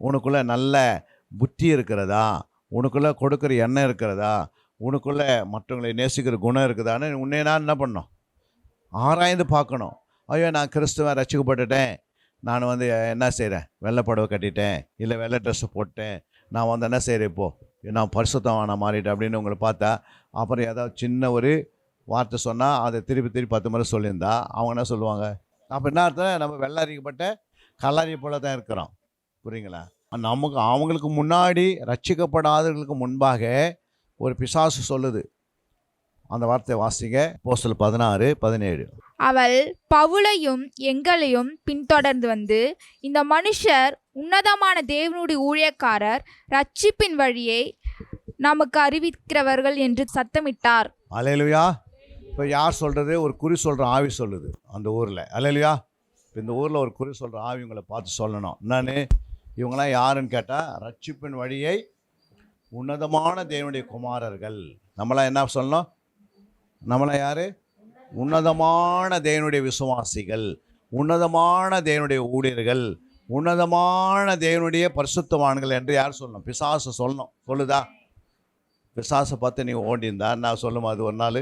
உனக்குள்ளே நல்ல புத்தி இருக்கிறதா? உனக்குள்ளே கொடுக்குற எண்ணம் இருக்கிறதா? உனக்குள்ளே மற்றவங்களை நேசிக்கிற குணம் இருக்குதான்னு உன்னை நான் என்ன பண்ணணும்? ஆராய்ந்து பார்க்கணும். ஐயோ நான் கிறிஸ்துவன் ரட்சிக்கப்பட்டுட்டேன், நான் என்ன செய்கிறேன்? வெள்ளை புடவை கட்டிட்டேன், இல்லை வெள்ளை ட்ரெஸ்ஸு போட்டேன், நான் என்ன செய்கிறேன்? இப்போது நான் பரிசுத்தவானா மாறிட்டேன் அப்படின்னு உங்களை பார்த்தா, அப்புறம் ஏதாவது சின்ன ஒரு வார்த்தை சொன்னால் அதை திருப்பி 10 முறை சொல்லியிருந்தா அவங்க என்ன சொல்லுவாங்க? அப்போ என்ன அர்த்தம்? நம்ம வெள்ளாரிக்கப்பட்ட கல்லாரி போல தான் இருக்கிறோம். புரியுங்களா? அவங்களுக்கு முன்னாடி ரட்சிக்கப்படாதவர்களுக்கு முன்பாக ஒரு பிசாசு சொல்லுது. அந்த வார்த்தையை வாசிங்க. அப்போஸ்தலர் 16:17. அவள் பவுலையும் எங்களையும் பின்தொடர்ந்து வந்து, இந்த மனுஷர் உன்னதமான தேவனுடைய ஊழியக்காரர், ரட்சிப்பின் வழியை நமக்கு அறிவிக்கிறவர்கள் என்று சத்தமிட்டார். அல்லேலூயா. இப்போ யார் சொல்கிறது? ஒரு குறி சொல்கிற ஆவி சொல்லுது அந்த ஊரில். அல்லேலூயா. இப்போ இந்த ஊரில் ஒரு குறி சொல்கிற ஆவி இவங்களை பார்த்து சொல்லணும். என்னன்னு? இவங்களாம் யாருன்னு கேட்டால், ரட்சிப்பின் வழியை உன்னதமான தேவனுடைய குமாரர்கள். நம்மளாம் என்ன சொல்லணும்? நம்மளாம் யார்? உன்னதமான தேவனுடைய விசுவாசிகள், உன்னதமான தேவனுடைய ஊழியர்கள், உன்னதமான தேவனுடைய பரிசுத்தவான்கள் என்று யார் சொல்லணும்? பிசாசு சொல்லணும். சொல்லுதா? பிசாசை பார்த்து நீங்கள் ஓடிந்தா நான் சொல்லுமா? அது ஒரு நாள்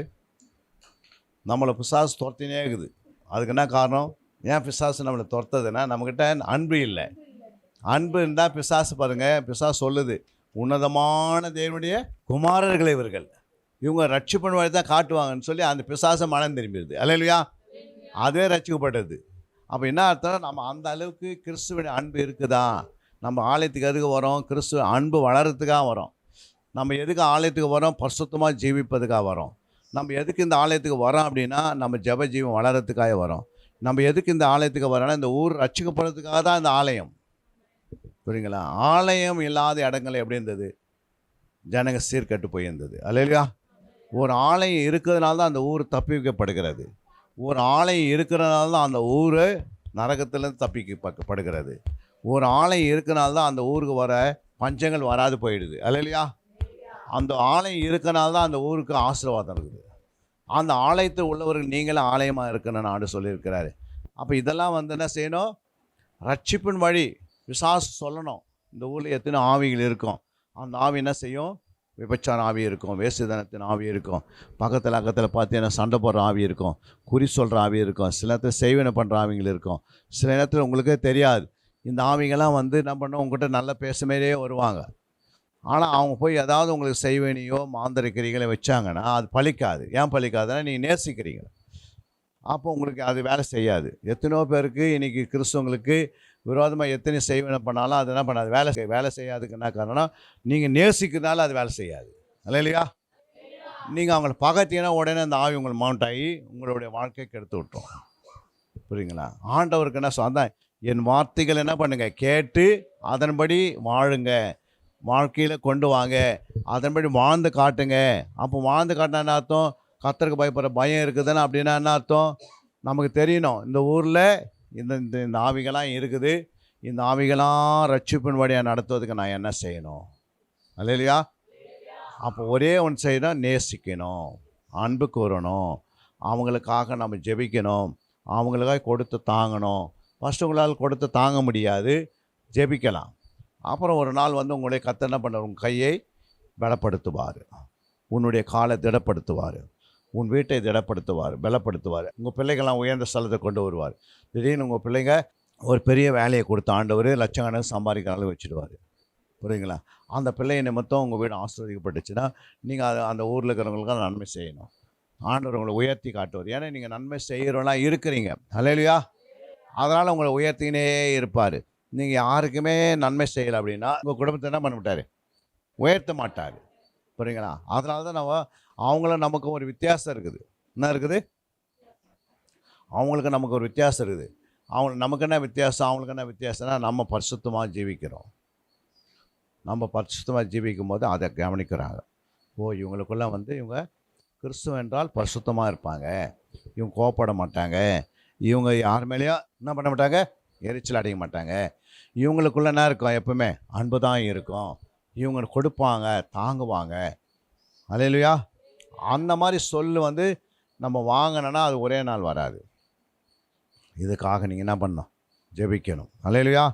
நம்மளை பிசாசு துரத்தினே இருக்குது. அதுக்கு என்ன காரணம்? ஏன் பிசாசு நம்மளை துரத்துதுன்னா, நம்மக்கிட்ட அன்பு இல்லை. அன்பு இருந்தால் பிசாசு பாருங்கள், பிசாசு சொல்லுது, உன்னதமான தேவனுடைய குமாரர்கள் இவர்கள், இவங்க ரட்சிப்பின் வழி தான் காட்டுவாங்கன்னு சொல்லி அந்த பிசாசை மனம் திரும்பிடுது. அல்லேலூயா. அதே ரட்சிக்கப்பட்டது. அப்போ என்ன அர்த்தம்? நம்ம அந்த அளவுக்கு கிறிஸ்துவ அன்பு இருக்குதா? நம்ம ஆலயத்துக்கு எதுக்கு வரோம்? கிறிஸ்துவ அன்பு வளர்கிறதுக்காக வரோம். நம்ம எதுக்கு ஆலயத்துக்கு வரோம்? பரிசுத்தமாக ஜீவிப்பதுக்காக வரோம். நம்ம எதுக்கு இந்த ஆலயத்துக்கு வரோம் அப்படின்னா, நம்ம ஜெப ஜீவம் வளர்கிறதுக்காக வரோம். நம்ம எதுக்கு இந்த ஆலயத்துக்கு வரோன்னா, இந்த ஊர் ரட்சிக்கப்படுறதுக்காக தான் இந்த ஆலயம். புரியுங்களா? ஆலயம் இல்லாத இடங்கள் எப்படி இருந்தது? ஜனங்க சீர்கட்டு போயிருந்தது. அல்லேலூயா. ஒரு ஆலயம் இருக்கிறதுனால தான் அந்த ஊர் தப்பிக்கப்படுகிறது. ஒரு ஆலயம் இருக்கிறதுனால தான் அந்த ஊர் நரகத்திலேருந்து தப்பிக்கப்படுகிறது. ஒரு ஆலயம் இருக்கிறனால தான் அந்த ஊருக்கு வர பஞ்சங்கள் வராது போயிடுது. அல்லேலூயா. அந்த ஆலயம் இருக்கிறனால தான் அந்த ஊருக்கு ஆசீர்வாதம் இருக்குது. அந்த ஆலயத்தில் உள்ளவர்கள் நீங்களும் ஆலயமாக இருக்கணும்னு ஆண்டு சொல்லியிருக்கிறாரு. அப்போ இதெல்லாம் வந்து என்ன செய்யணும்? ரட்சிப்பின் வழி பிசாசு சொல்லணும். இந்த ஊரில் எத்தனை ஆவிகள் இருக்கும். அந்த ஆவி என்ன செய்யும்? விபச்சார ஆவி இருக்கும், வேசுதனத்தின் ஆவி இருக்கும், பக்கத்தில் அக்கத்தில் பார்த்தீங்கன்னா சண்டை போடுற ஆவி இருக்கும், குறி சொல்கிற ஆவி இருக்கும், சில நேரத்தில் செய்வனை பண்ணுற ஆவிகள் இருக்கும். சில நேரத்தில் உங்களுக்கே தெரியாது. இந்த ஆவிகள்லாம் வந்து என்ன பண்ணோம்? உங்கள்கிட்ட நல்லா பேசுமாரியே வருவாங்க. ஆனால் அவங்க போய் ஏதாவது உங்களுக்கு செய்வனையோ மாந்திரிக்கிறீங்களோ வச்சாங்கன்னா அது பலிக்காது. ஏன் பலிக்காதுன்னா, நீங்கள் நேசிக்கிறீங்க. அப்போ உங்களுக்கு அது வேலை செய்யாது. எத்தனையோ பேருக்கு இன்றைக்கி கிறிஸ்தவங்களுக்கு விரோதமாக எத்தனை செய்வனை பண்ணாலும் அது என்ன பண்ணாது? வேலை செய்யாதுக்கு என்ன காரணம்? நீங்கள் நேசிக்கிறதுனால அது வேலை செய்யாது. இல்லையா? நீங்கள் அவங்கள பகத்தீங்கன்னா உடனே அந்த ஆவி உங்களை மவுண்ட் ஆகி உங்களுடைய வாழ்க்கைக்கு எடுத்து விட்டோம். புரியுங்களா? ஆண்டவருக்கு என்ன சொன்னால், என் வார்த்தைகள் என்ன பண்ணுங்கள்? கேட்டு அதன்படி வாழுங்க, வாழ்க்கையில் கொண்டு வாங்க, அதன்படி வாழ்ந்து காட்டுங்க. அப்போ வாழ்ந்து காட்டினா என்ன அர்த்தம்? கர்த்தருக்கு பயப்படுற பயம் இருக்குதுன்னு அப்படின்னா என்ன அர்த்தம்? நமக்கு தெரியணும், இந்த ஊரில் இந்த ஆவிகளாம் இருக்குது, இந்த ஆவிகளாம் ரட்சிப்பின் வழியாக நடத்துவதுக்கு நான் என்ன செய்யணும்? அல்லேலூயா. அப்போ ஒரே ஒன்று செய்யணும், நேசிக்கணும், அன்பு கூறணும், அவங்களுக்காக நம்ம ஜெபிக்கணும், அவங்களுக்காக கொடுத்து தாங்கணும். ஃபஸ்ட்டு உங்களால் கொடுத்து தாங்க முடியாது, ஜெபிக்கலாம். அப்புறம் ஒரு நாள் வந்து உங்களுடைய கர்த்தர் என்ன பண்ணுவார்? உங்கள் கையை பலப்படுத்துவார், உன்னுடைய காலை திடப்படுத்துவார், உன் வீட்டை திடப்படுத்துவார், பலப்படுத்துவார். உங்கள் பிள்ளைகள்லாம் உயர்ந்த ஸ்தலத்தை கொண்டு வருவார். திடீர்னு உங்கள் பிள்ளைங்க ஒரு பெரிய வேலையை கொடுத்த ஆண்டவர் லட்சக்கணக்கு சம்பாதிக்கிற அளவு வச்சுடுவார். புரியுங்களா? அந்த பிள்ளையை நிமித்தம் உங்கள் வீடு ஆசீர்வதிக்கப்பட்டுச்சுன்னா நீங்கள் அந்த ஊரில் இருக்கிறவங்களுக்கு நன்மை செய்யணும். ஆண்டவர் உங்களை உயர்த்தி காட்டுவார். ஏன்னா நீங்கள் நன்மை செய்கிறவங்களாம் இருக்கிறீங்க. அல்லேலூயா. அதனால் உங்களை உயர்த்தினே இருப்பார். நீங்கள் யாருக்குமே நன்மை செய்யலை அப்படின்னா உங்கள் குடும்பத்தை என்ன பண்ண மாட்டார்? உயர்த்த மாட்டார். புரியுங்களா? அதனால தான் அவங்கள நமக்கு ஒரு வித்தியாசம் இருக்குது. என்ன இருக்குது? அவங்களுக்கு நமக்கு ஒரு வித்தியாசம் இருக்குது. நமக்கு என்ன வித்தியாசம்? அவங்களுக்கு என்ன வித்தியாசம்னா, நம்ம பரிசுத்தமாக ஜீவிக்கிறோம். நம்ம பரிசுத்தமாக ஜீவிக்கும் போது அதை கவனிக்கிறாங்க. இவங்களுக்குள்ள வந்து இவங்க கிறிஸ்துவ என்றால் பரிசுத்தமாக இருப்பாங்க, இவங்க கோபப்பட மாட்டாங்க, இவங்க யார் மேலேயும் என்ன பண்ண மாட்டாங்க? எரிச்சல் அடைய மாட்டாங்க, இவங்களுக்குள்ள என்ன இருக்கும்? எப்பவுமே அன்பு தான் இருக்கும், இவங்க கொடுப்பாங்க, தாங்குவாங்க. அல்லேலூயா. அந்த மாதிரி சொல்லு வந்து நம்ம வாங்கினோன்னா அது ஒரே நாள் வராது. இதுக்காக நீங்கள் என்ன பண்ணணும்? ஜெபிக்கணும். அல்லேலூயா.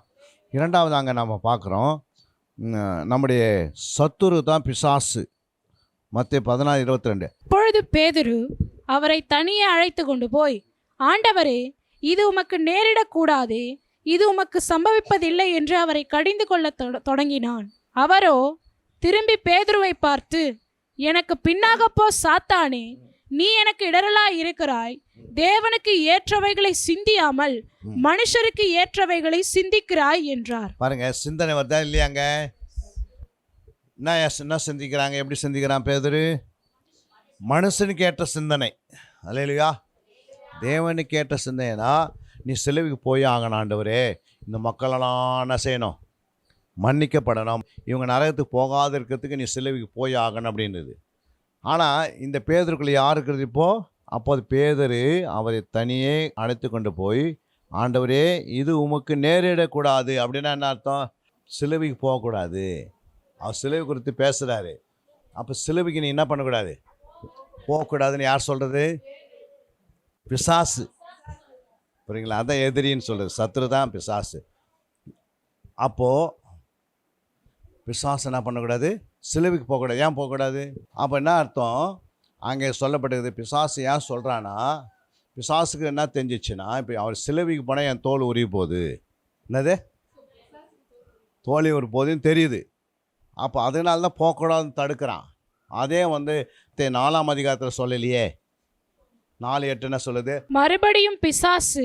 இரண்டாவது அங்கே நம்ம பார்க்குறோம், நம்முடைய சத்துரு தான் பிசாசு. மத்தேயு 16:22. அப்பொழுது பேதுரு அவரை தனியே அழைத்து கொண்டு போய், ஆண்டவரே, இது உமக்கு நேரிடக்கூடாதே, இது உமக்கு சம்பவிப்பதில்லை என்று அவரை கடிந்து கொள்ள தொடங்கினான். அவரோ திரும்பி பேதுருவை பார்த்து, எனக்கு பின்னாக போ சாத்தானே, நீ எனக்கு இடரலாய் இருக்கிறாய், தேவனுக்கு ஏற்றவைகளை சிந்தியாமல் மனுஷருக்கு ஏற்றவைகளை சிந்திக்கிறாய் என்றார். பாருங்க, சிந்தனை வருதா இல்லையாங்க? என்ன சிந்திக்கிறாங்க? எப்படி சிந்திக்கிறான் பேதுரு? மனுஷனுக்கு ஏற்ற சிந்தனை. அல்லேலூயா. தேவனுக்கு ஏற்ற சிந்தனைனா, நீ சிலுவைக்கு போய் ஆகணும் ஆண்டவரே, இந்த மக்களெல்லாம் என்ன செய்யணும்? மன்னிக்கப்படணும், இவங்க நரகத்துக்கு போகாத இருக்கிறதுக்கு நீ சிலுவைக்கு போய் ஆகணும் அப்படின்றது. ஆனால் இந்த பேதருக்குள்ளே யார் இருக்கிறது இப்போது? அப்போது பேதரு அவரை தனியே அழைத்து கொண்டு போய், ஆண்டவரே இது உமக்கு நேரிடக்கூடாது அப்படின்னா என்ன அர்த்தம்? சிலுவைக்கு போகக்கூடாது. அவர் சிலுவை குறித்து பேசுகிறாரு. அப்போ சிலுவைக்கு நீ என்ன பண்ணக்கூடாது? போகக்கூடாதுன்னு யார் சொல்கிறது? பிசாசு. புரியுங்களா? அதான் எதிரின்னு சொல்கிறது. சத்துரு தான் பிசாசு. அப்போது பிசாசு என்ன பண்ணக்கூடாது? சிலுவைக்கு போகக்கூடாது. ஏன் போகக்கூடாது? அப்போ என்ன அர்த்தம்? அங்கே சொல்லப்பட்டது பிசாசு ஏன் சொல்கிறான்னா, பிசாசுக்கு என்ன தெரிஞ்சிச்சுன்னா, இப்போ அவர் சிலுவைக்கு போனால் என் தோல் உரிய போகுது. என்னது? தோல் உரிய போகுதுன்னு தெரியுது. அப்போ அதனால தான் போகக்கூடாதுன்னு தடுக்கிறான். அதே 4ஆம் அதிகாரத்தில் சொல்லலையே. 4:8 என்ன சொல்லுது? மறுபடியும் பிசாசு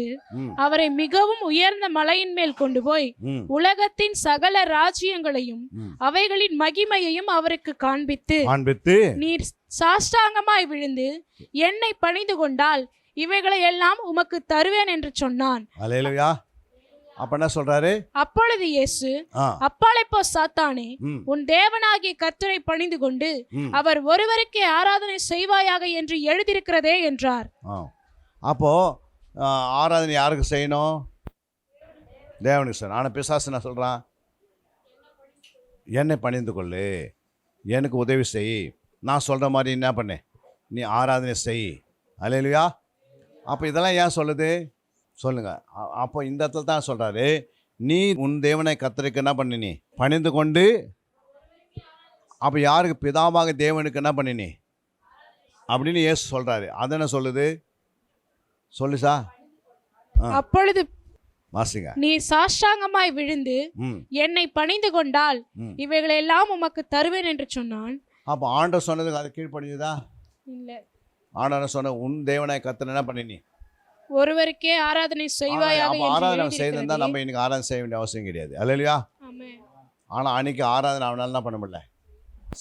அவரை மிகவும் உயர்ந்த மலையின் மேல் கொண்டு போய் உலகத்தின் சகல ராஜ்யங்களையும் அவைகளின் மகிமையையும் அவருக்கு காண்பித்து நீர் சாஷ்டாங்கமாய் விழுந்து என்னை பணிந்து கொண்டால் இவைகளை எல்லாம் உமக்கு தருவேன் என்று சொன்னான். அல்லேலூயா. அப்ப என்ன சொல்றாரு? அப்பொழுது இயேசு, அப்பாலே போ சாத்தானே, உன் தேவனாகிய கர்த்தரை பணிந்து கொண்டு அவர் ஒருவருக்கே ஆராதனை செய்வாயாக என்று எழுதியிருக்கிறதே என்றார். அப்போ ஆராதனை யாருக்கு செய்யணும்? தேவனுக்கு செய்யணும். ஆனால் பிசாசு என்ன சொல்றான்? என்னை பணிந்து கொள்ளு, எனக்கு உதவி செய், நான் சொல்ற மாதிரி என்ன பண்ணு, நீ ஆராதனை செய். அல்லேலூயா. அப்போ இதெல்லாம் ஏன் சொல்லுது? சொல்லுங்க. அப்போ இந்த இடத்துல தான் சொல்றாரு, நீ உன் தேவனை கர்த்தருக்கு என்ன பண்ணி நீ பணிந்து கொண்டு. அப்போ யாருக்கு? பிதாவாக தேவனுக்கு என்ன பண்ணி நீ அப்படின்னு இயேசு சொல்றாரு. அது என்ன சொல்லுது? சொல்லுசா. அப்பொழுது வாசிங்க. நீ சாஷ்டாங்கமாய் விழுந்து என்னை பணிந்து கொண்டால் இவைகளை எல்லாம் உமக்கு தருவேன் என்று சொன்னான். அப்போ ஆண்டவர் சொன்னதுக்கு அது கீழ்ப்படிஞ்சதா? இல்லை. ஆண்டவர் சொன்ன உன் தேவனை கர்த்தர் என்ன பண்ணி நீ ஒருவருக்கே ஆராதனை செய்வாயாக. ஆராதனை செய்திருந்தா நம்ம இன்னைக்கு ஆராதனை செய்ய வேண்டிய அவசியம் கிடையாது. அல்லேலூயா. ஆனால் அன்னைக்கு ஆராதனை அவனால என்ன பண்ண முடியல,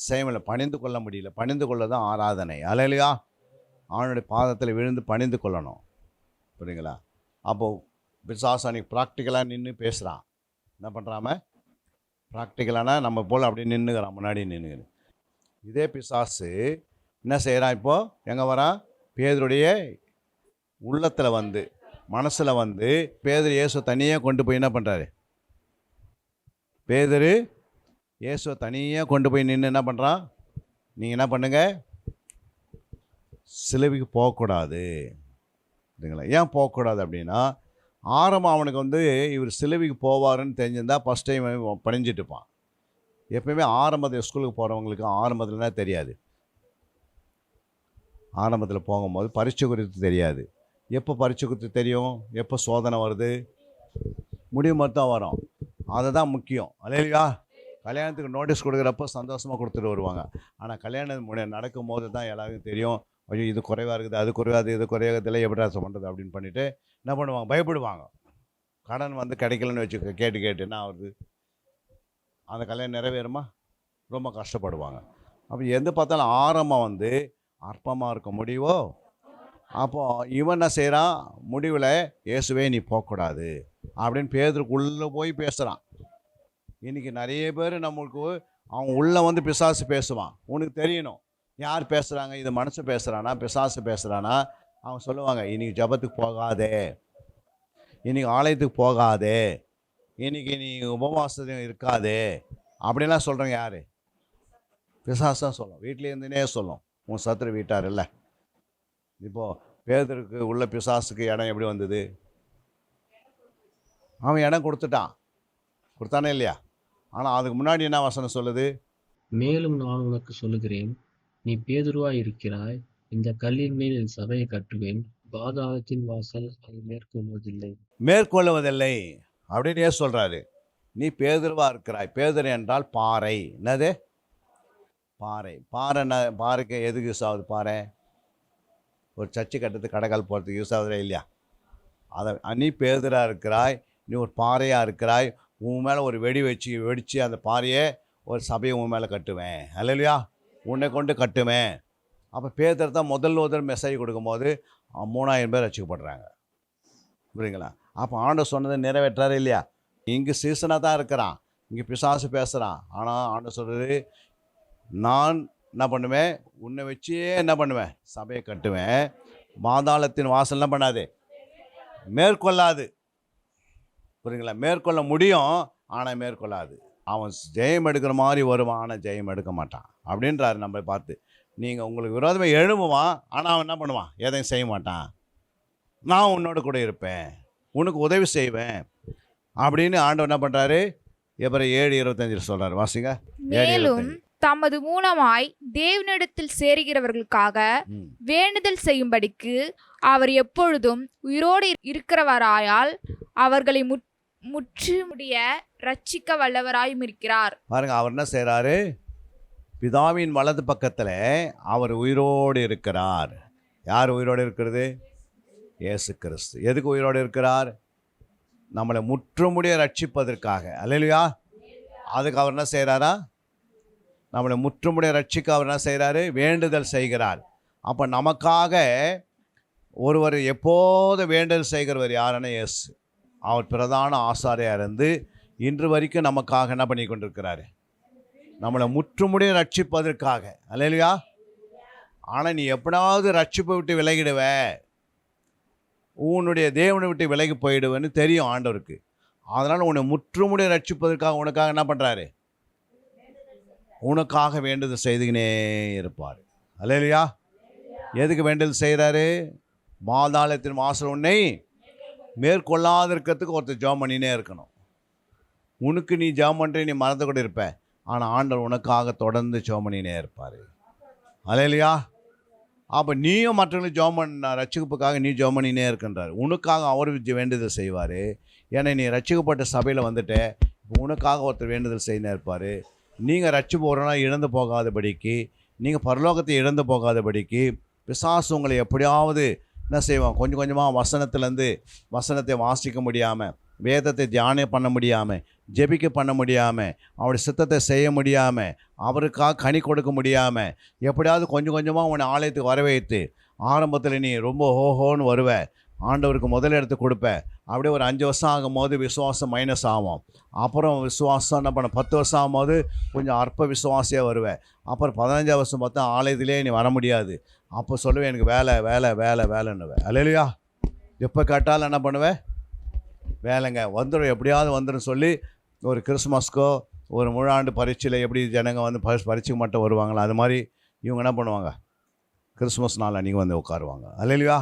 செய்ய முடியல, பணிந்து கொள்ள முடியல. பணிந்து கொள்ள தான் ஆராதனை. அல்லேலூயா. அவனுடைய பாதத்தில் விழுந்து பணிந்து கொள்ளணும். புரியுங்களா? அப்போது பிசாசு அன்னைக்கு ப்ராக்டிக்கலாக நின்று பேசுகிறான். என்ன பண்ணுறாம ப்ராக்டிக்கலானா நம்ம போல் அப்படியே நின்றுக்கிறான், முன்னாடி நின்றுக்கிறேன். இதே பிசாசு என்ன செய்கிறான்? இப்போது எங்கே வரான்? பேதுருடைய உள்ளத்தில் மனசில் பேதுரு இயேசு தனியாக கொண்டு போய் என்ன பண்ணுறாரு? பேதுரு இயேசுவை தனியாக கொண்டு போய் நின்று என்ன பண்ணுறான்? நீங்கள் என்ன பண்ணுங்க, சிலுவைக்கு போகக்கூடாது. சரிங்களா? ஏன் போகக்கூடாது அப்படின்னா, ஆரம்பம் அவனுக்கு இவர் சிலுவைக்கு போவாருன்னு தெரிஞ்சிருந்தா ஃபஸ்ட் டைம் பணிஞ்சிட்டு இருப்பான். எப்பயுமே ஆரம்பத்தில் ஸ்கூலுக்கு போகிறவங்களுக்கு ஆரம்பத்துலனா தெரியாது. ஆரம்பத்தில் போகும்போது பரீட்சை குறித்து தெரியாது. எப்போ பரீட்சை குறித்து தெரியும்? எப்போ சோதனை வருது, முடிவு மட்டும் தான் வரும். அதுதான் முக்கியம். அல்லேலூயா. கல்யாணத்துக்கு நோட்டீஸ் கொடுக்குறப்போ சந்தோஷமாக கொடுத்துட்டு வருவாங்க. ஆனால் கல்யாணம் நடக்கும் போது தான் எல்லாருக்கும் தெரியும், ஐயோ இது குறைவாக இருக்குது, அது குறைவாது, இது குறையாததில்லை, எப்படி பண்ணுறது அப்படின்னு பண்ணிவிட்டு என்ன பண்ணுவாங்க? பயப்படுவாங்க. கடன் கிடைக்கலன்னு வச்சு கேட்டு என்ன ஆகுது? அந்த கல்யாணம் நிறைவேறுமா? ரொம்ப கஷ்டப்படுவாங்க. அப்போ எந்த பார்த்தாலும் ஆரம்பம் அற்பமாக இருக்க முடிவோ. அப்போது இவன் என்ன செய்கிறான்? முடிவில் இயேசுவே நீ போகக்கூடாது அப்படின்னு பேதுருக்குள்ளே போய் பேசுகிறான். இன்றைக்கி நிறைய பேர் நம்மளுக்கு அவங்க உள்ளே பிசாசு பேசுவான். உனக்கு தெரியணும் யார் பேசுகிறாங்க, இது மனுஷன் பேசுகிறானா பிசாசு பேசுகிறானா? அவங்க சொல்லுவாங்க, இன்றைக்கி ஜபத்துக்கு போகாதே, இன்றைக்கி ஆலயத்துக்கு போகாதே, இன்றைக்கி நீ உபவாசம் இருக்காதே அப்படின்லாம் சொல்கிறவங்க யார்? பிசாசு தான் சொல்லும். வீட்டிலே இருந்துனே சொல்லும். உன் சத்துரு வீட்டார் இல்லை. இப்போது பேதுருக்கு உள்ள பிசாசுக்கு இடம் எப்படி வந்தது? அவன் இடம் கொடுத்தானே இல்லையா? ஆனால் அதுக்கு முன்னாடி என்ன வசனம் சொல்லுது? மேலும் நான் உனக்கு சொல்லுகிறேன், நீ பேதுருவாய் இருக்கிறாய், இந்த கல்லின் மேல் என் சபையை கட்டுவேன், பாதாளத்தின் வாசல் அதை மேற்கொள்ளுவதில்லை அப்படின்னு சொல்கிறாரு. நீ பேதுருவா இருக்கிறாய். பேதுரு என்றால் பாறை. என்னது? பாறை. பாறைக்கு எதுக்கு யூஸ் ஆகுது? பாறை ஒரு சர்ச்சு கட்டுறதுக்கு கடைக்கால் போகிறதுக்கு யூஸ் ஆகுதா இல்லையா? அதை நீ பேதுராக இருக்கிறாய், நீ ஒரு பாறையாக இருக்கிறாய், உன் மேலே ஒரு வெடித்து அந்த பாறையை ஒரு சபையை உன் மேலே கட்டுவேன். அல்லையா? உன்னை கொண்டு கட்டுவேன். அப்போ பேதர் தான் முதல் மெசேஜ் கொடுக்கும்போது 3000 பேர் ரட்சிக்கப்படுறாங்க. புரியுங்களா? அப்போ ஆண்டவர் சொன்னதை நிறைவேற்றாரு இல்லையா? இங்கே சீசனாக தான் இருக்கிறான், இங்கே பிசாசு பேசுகிறான். ஆனால் ஆண்டவர் சொல்கிறது, நான் என்ன பண்ணுவேன், உன்னை வச்சே என்ன பண்ணுவேன், சபையை கட்டுவேன். பாதாளத்தின் வாசல் என்ன பண்ணாது, மேற்கொள்ளாது. புரியுங்களா? மேற்கொள்ள முடியும், ஆனால் மேற்கொள்ளாது. அவன் ஜெயம் எடுக்கிற மாதிரி வருவான், ஆனால் ஜெயம் எடுக்க மாட்டான் அப்படின்றாரு நம்மளை பார்த்து. நீங்கள் உங்களுக்கு விரோதமாக எழும்புவான், ஆனால் அவன் என்ன பண்ணுவான், எதையும் செய்ய மாட்டான். நான் உன்னோட கூட இருப்பேன், உனக்கு உதவி செய்வேன் அப்படின்னு ஆண்டவர் என்ன பண்ணுறாரு, எபிரேயர் 7:25 சொல்கிறார். வாசிங்க. மேலும் தமது மூலமாய் தேவனிடத்தில் சேருகிறவர்களுக்காக வேண்டுதல் செய்யும்படிக்கு அவர் எப்பொழுதும் உயிரோடு இருக்கிறவராயால் அவர்களை முற்றுமுடிய ரட்சிக்க வல்லவராயும் இருக்கிறார். பாருங்க, அவர் என்ன செய்கிறாரு, பிதாவின் வலது பக்கத்தில் அவர் உயிரோடு இருக்கிறார். யார் உயிரோடு இருக்கிறது? இயேசு கிறிஸ்து. எதுக்கு உயிரோடு இருக்கிறார்? நம்மளை முற்றுமுடிய ரட்சிப்பதற்காக. அல்லேலூயா. அதுக்கு அவர் என்ன செய்கிறாரா, நம்மளை முற்றுமுடிய ரட்சிக்க அவர் என்ன செய்கிறாரு, வேண்டுதல் செய்கிறார். அப்போ நமக்காக ஒருவர் எப்போது வேண்டுதல் செய்கிறவர் யாருன்னா இயேசு. அவர் பிரதான ஆசாரியாக இருந்து இன்று வரைக்கும் நமக்காக என்ன பண்ணி கொண்டிருக்கிறாரு, நம்மளை முற்றுமுடிய ரட்சிப்பதற்காக. அல்லேலூயா. ஆனால் நீ எப்படாவது ரட்சிப்பை விட்டு விலகிடுவ, உன்னுடைய தேவனை விட்டு விலகி போயிடுவேன்னு தெரியும் ஆண்டவருக்கு. அதனால் உன்னை முற்றுமுடிய ரட்சிப்பதற்காக உனக்காக என்ன பண்ணுறாரு, உனக்காக வேண்டுதல் செய்துக்கினே இருப்பார். அல்லேலூயா. எதுக்கு வேண்டுதல் செய்கிறாரு? பாதாளத்தின் வாசல் உன்னை மேற்கொள்ளாத இருக்கிறதுக்கு ஒருத்தர் ஜெபம் பண்ணினே இருக்கணும். உனக்கு நீ ஜெபம் பண்ணுற, நீ மறந்து கூட இருப்ப, ஆனால் ஆண்டவர் உனக்காக தொடர்ந்து ஜெபம் பண்ணினே இருப்பார். அல்லேலூயா. அப்போ நீயும் மற்றவங்களுக்கு ஜெபம் பண்ண, ரட்சிப்புக்காக நீ ஜெபம் பண்ணினே இருக்கின்றார். உனக்காக அவர் வேண்டுதல் செய்வார். ஏன்னா நீ ரட்சிக்கப்பட்ட சபையில் வந்துட்டு உனக்காக ஒருத்தர் வேண்டுதல் செய்ய இருப்பார். நீங்கள் ரட்சிப்பு ஒரு நாள் இழந்து போகாதபடிக்கு, நீங்கள் பரலோகத்தை இழந்து போகாதபடிக்கு பிசாசு உங்களை எப்படியாவது என்ன செய்வான், கொஞ்சம் கொஞ்சமாக வசனத்தை வாசிக்க முடியாமல், வேதத்தை தியானம் பண்ண முடியாமல், ஜெபிக்க பண்ண முடியாமல், அவருடைய சித்தத்தை செய்ய முடியாமல், அவருக்காக கனி கொடுக்க முடியாமல், எப்படியாவது கொஞ்சம் கொஞ்சமாக உன்னை ஆலயத்துக்கு வர வைத்து, ஆரம்பத்தில் நீ ரொம்ப ஹோஹோன்னு வருவ, ஆண்டவருக்கு முதல் எடுத்து கொடுப்ப. அப்படியே ஒரு 5 வருஷம் ஆகும்போது விசுவாசம் மைனஸ் ஆகும். அப்புறம் விசுவாசம் என்ன பண்ண, 10 வருஷம் ஆகும்போது கொஞ்சம் அற்ப விசுவாசியாக வருவேன். அப்புறம் 15 வருஷம் பார்த்தா ஆலயத்திலே நீ வர முடியாது. அப்போ சொல்லுவேன், எனக்கு வேலைன்னுவேன். அல்லேலூயா. எப்போ கேட்டாலும் என்ன பண்ணுவேன், வேலைங்க வந்துடும், எப்படியாவது வந்துடும் சொல்லி ஒரு கிறிஸ்மஸ்க்கோ ஒரு முழாண்டு பரீட்சையில் எப்படி ஜனங்க வந்து பரீட்சைக்கு மட்டும் வருவாங்களோ அது மாதிரி இவங்க என்ன பண்ணுவாங்க, கிறிஸ்மஸ் நாள் அன்றைக்கி வந்து உட்காருவாங்க. அல்லேலூயா.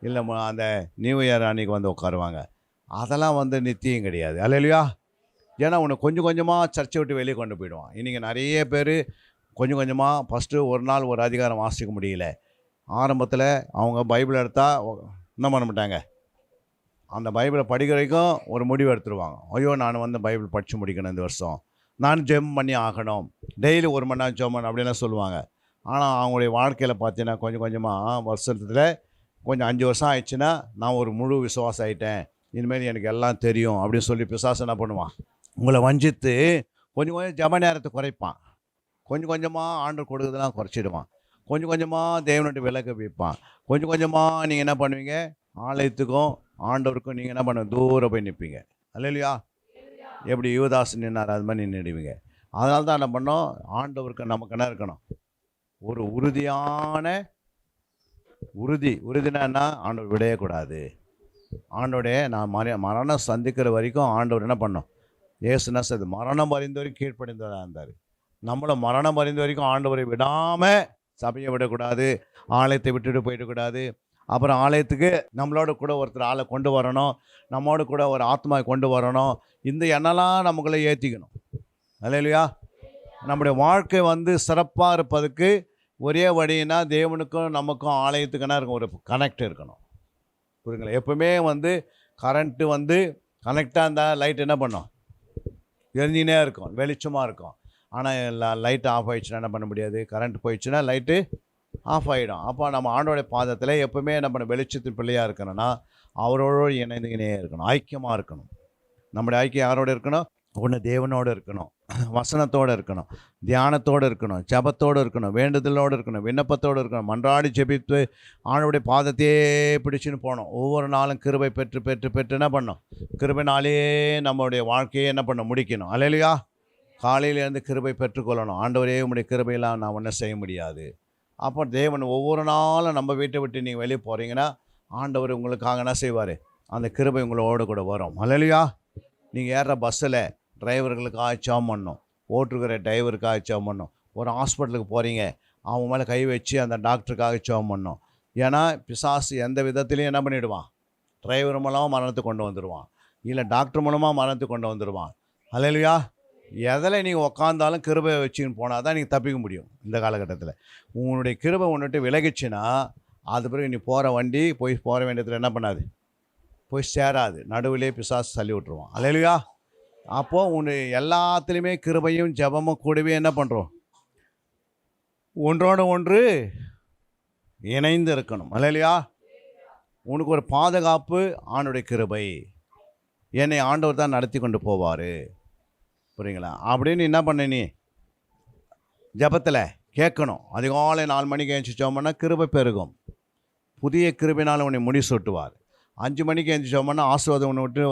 இல்லை அந்த நியூ இயர் அன்றைக்கி வந்து உட்காருவாங்க. அதெல்லாம் வந்து நித்தியம் கிடையாது. அல்லேலூயா. ஏன்னா உன்னை கொஞ்சம் கொஞ்சமாக சர்ச்சை விட்டு வெளியே கொண்டு போயிடுவான். இன்றைக்கி நிறைய பேர் கொஞ்சம் கொஞ்சமாக ஃபஸ்ட்டு ஒரு நாள் ஒரு அதிகாரம் வாசிக்க முடியல. ஆரம்பத்தில் அவங்க பைபிள் எடுத்தால் என்ன பண்ண மாட்டாங்க, அந்த பைபிளை படிக்கிற வரைக்கும் ஒரு முடிவு எடுத்துருவாங்க. ஐயோ நான் வந்து பைபிள் படித்து முடிக்கணும் இந்த வருஷம், நான் ஜெபம் பண்ணி ஆகணும், டெய்லி 1 மணி நேரம் ஜெபம் அப்படின்லாம் சொல்லுவாங்க. ஆனால் அவங்களுடைய வாழ்க்கையில் பார்த்தீங்கன்னா கொஞ்சம் கொஞ்சமாக வருஷத்தில் கொஞ்சம் 5 வருஷம் ஆயிடுச்சுன்னா நான் ஒரு முழு விசுவாசம் ஆகிட்டேன், இனிமேல் எனக்கு எல்லாம் தெரியும் அப்படின்னு சொல்லி பிசாசு என்ன பண்ணுவான், உங்களை வஞ்சித்து கொஞ்சம் கொஞ்சம் ஜெப நேரத்தை குறைப்பான். கொஞ்சம் கொஞ்சமாக ஆண்டவர் கொடுக்குறதெல்லாம் குறைச்சிடுவான். கொஞ்சம் கொஞ்சமாக தேவனுடைய விலக வைப்பான். கொஞ்சம் கொஞ்சமாக நீங்கள் என்ன பண்ணுவீங்க, ஆலயத்துக்கும் ஆண்டவருக்கும் நீங்கள் என்ன பண்ணுவீங்க, தூரம் போய் நிற்பீங்க. அல்லேலூயா. எப்படி யுவதாஸ் நின்னார் அது மாதிரி நின்றுடுவீங்க. அதனால தான் என்ன பண்ணோம், ஆண்டவருக்கு நமக்கு என்ன இருக்கணும், ஒரு உறுதியான உறுதினா என்ன, ஆண்டவர் விடையக்கூடாது. ஆண்டோடைய நான் மரணம் சந்திக்கிற வரைக்கும் ஆண்டவர் என்ன பண்ணோம், ஏசுனா அது மரணம் அறிந்த வரைக்கும் கீழ்ப்படிந்ததாக இருந்தார். நம்மளை மரணம் அறிந்த வரைக்கும் ஆண்டவரை விடாமல் சபையை விடக்கூடாது, ஆலயத்தை விட்டுட்டு போயிடக்கூடாது. அப்புறம் ஆலயத்துக்கு நம்மளோட கூட ஒருத்தர் ஆளை கொண்டு வரணும், நம்மோட கூட ஒரு ஆத்மாவை கொண்டு வரணும். இந்த எண்ணெல்லாம் நமக்குள்ளே ஏற்றிக்கணும். அல்லேலூயா. நம்முடைய வாழ்க்கை வந்து சிறப்பாக இருப்பதுக்கு ஒரே வழின்னா தேவனுக்கும் நமக்கும் ஆலயத்துக்குன்னா இருக்கும் ஒரு கனெக்ட் இருக்கணும். புரியுங்களா. எப்பவுமே வந்து கரண்ட்டு வந்து கனெக்டாக இருந்தால் லைட் என்ன பண்ணும், எரிஞ்சினே இருக்கும், வெளிச்சமாக இருக்கும். ஆனால் லைட்டு ஆஃப் ஆகிடுச்சுன்னா என்ன பண்ண முடியாது, கரண்ட் போயிடுச்சுன்னா லைட்டு ஆஃப் ஆகிடும். அப்போ நம்ம ஆண்டோடைய பாதத்தில் எப்பவுமே நம்ம வெளிச்சத்தின் பிள்ளையாக இருக்கணும்னா அவரோடு இணைந்துக்கினே இருக்கணும், ஐக்கியமாக இருக்கணும். நம்முடைய ஐக்கியம் யாரோடு இருக்கணும்? ஒன்று தேவனோடு இருக்கணும், வசனத்தோடு இருக்கணும், தியானத்தோடு இருக்கணும், ஜபத்தோடு இருக்கணும், வேண்டுதலோடு இருக்கணும், விண்ணப்பத்தோடு இருக்கணும், மன்றாடி ஜெபித்து ஆண்டவருடைய பாதத்தையே பிடிச்சின்னு போகணும். ஒவ்வொரு நாளும் கிருபை பெற்று பெற்று பெற்று என்ன பண்ணணும்? கிருபைனாலே நம்மளுடைய வாழ்க்கையை என்ன பண்ண முடிக்கணும். அல்லேலூயா. காலையிலேருந்து கிருபை பெற்றுக்கொள்ளணும். ஆண்டவரே உங்களுடைய கிருபையெல்லாம் நான் ஒன்றும் செய்ய முடியாது. அப்போ தேவன் ஒவ்வொரு நாளும் நம்ம வீட்டை விட்டு நீங்கள் வெளியே போகிறீங்கன்னா ஆண்டவர் உங்களுக்காக என்ன செய்வார்? அந்த கிருபை உங்களோடு கூட வரும். அல்லேலூயா. நீங்கள் ஏறுற பஸ்ஸில் டிரைவர்களுக்காக ஜெபம் பண்ணணும், ஓட்டுக்கிற டிரைவருக்காக ஜெபம் பண்ணணும். ஒரு ஹாஸ்பிட்டலுக்கு போகிறீங்க, அவங்க மேலே கை வச்சு அந்த டாக்டருக்காக ஜெபம் பண்ணணும். ஏன்னா பிசாசு எந்த விதத்துலையும் என்ன பண்ணிவிடுவான்? டிரைவர் மூலமாக மரணத்தை கொண்டு வந்துடுவான், இல்லை டாக்டர் மூலமாக மரணத்தை கொண்டு வந்துடுவான். அல்லேலூயா. எதில் நீங்கள் உக்காந்தாலும் கிருபை வச்சுன்னு போனால் தான் நீங்கள் தப்பிக்க முடியும். இந்த காலகட்டத்தில் உங்களுடைய கிருபை ஒன்றுட்டு விலகிச்சுன்னா அது பிறகு நீ போகிற வண்டி போகிற வேண்டியதில் என்ன பண்ணாது? போய் சேராது, நடுவிலே பிசாசு தள்ளி விட்டுருவான். அல்லேலூயா. அப்போது உன்னை எல்லாத்துலேயுமே கிருபையும் ஜெபமும் கூடவே என்ன பண்ணுறோம்? ஒன்றோடு ஒன்று இணைந்து இருக்கணும். அல்லேலூயா. உனக்கு ஒரு பாதுகாப்பு ஆண்டுடைய கிருபை. என்னை ஆண்டவர் தான் நடத்தி கொண்டு போவார், புரியுங்களா? அப்படின்னு என்ன பண்ண நீ ஜபத்தில் கேட்கணும். அதிகாலை 4 மணிக்கு எழுந்திரிச்சோம்னா கிருபை பெருகும், புதிய கிருபைனால் உன்னை முடி சொட்டுவார். 5 மணிக்கு எழுந்திரிச்சோம்னா ஆசீர்வாதம் உன்னை விட்டு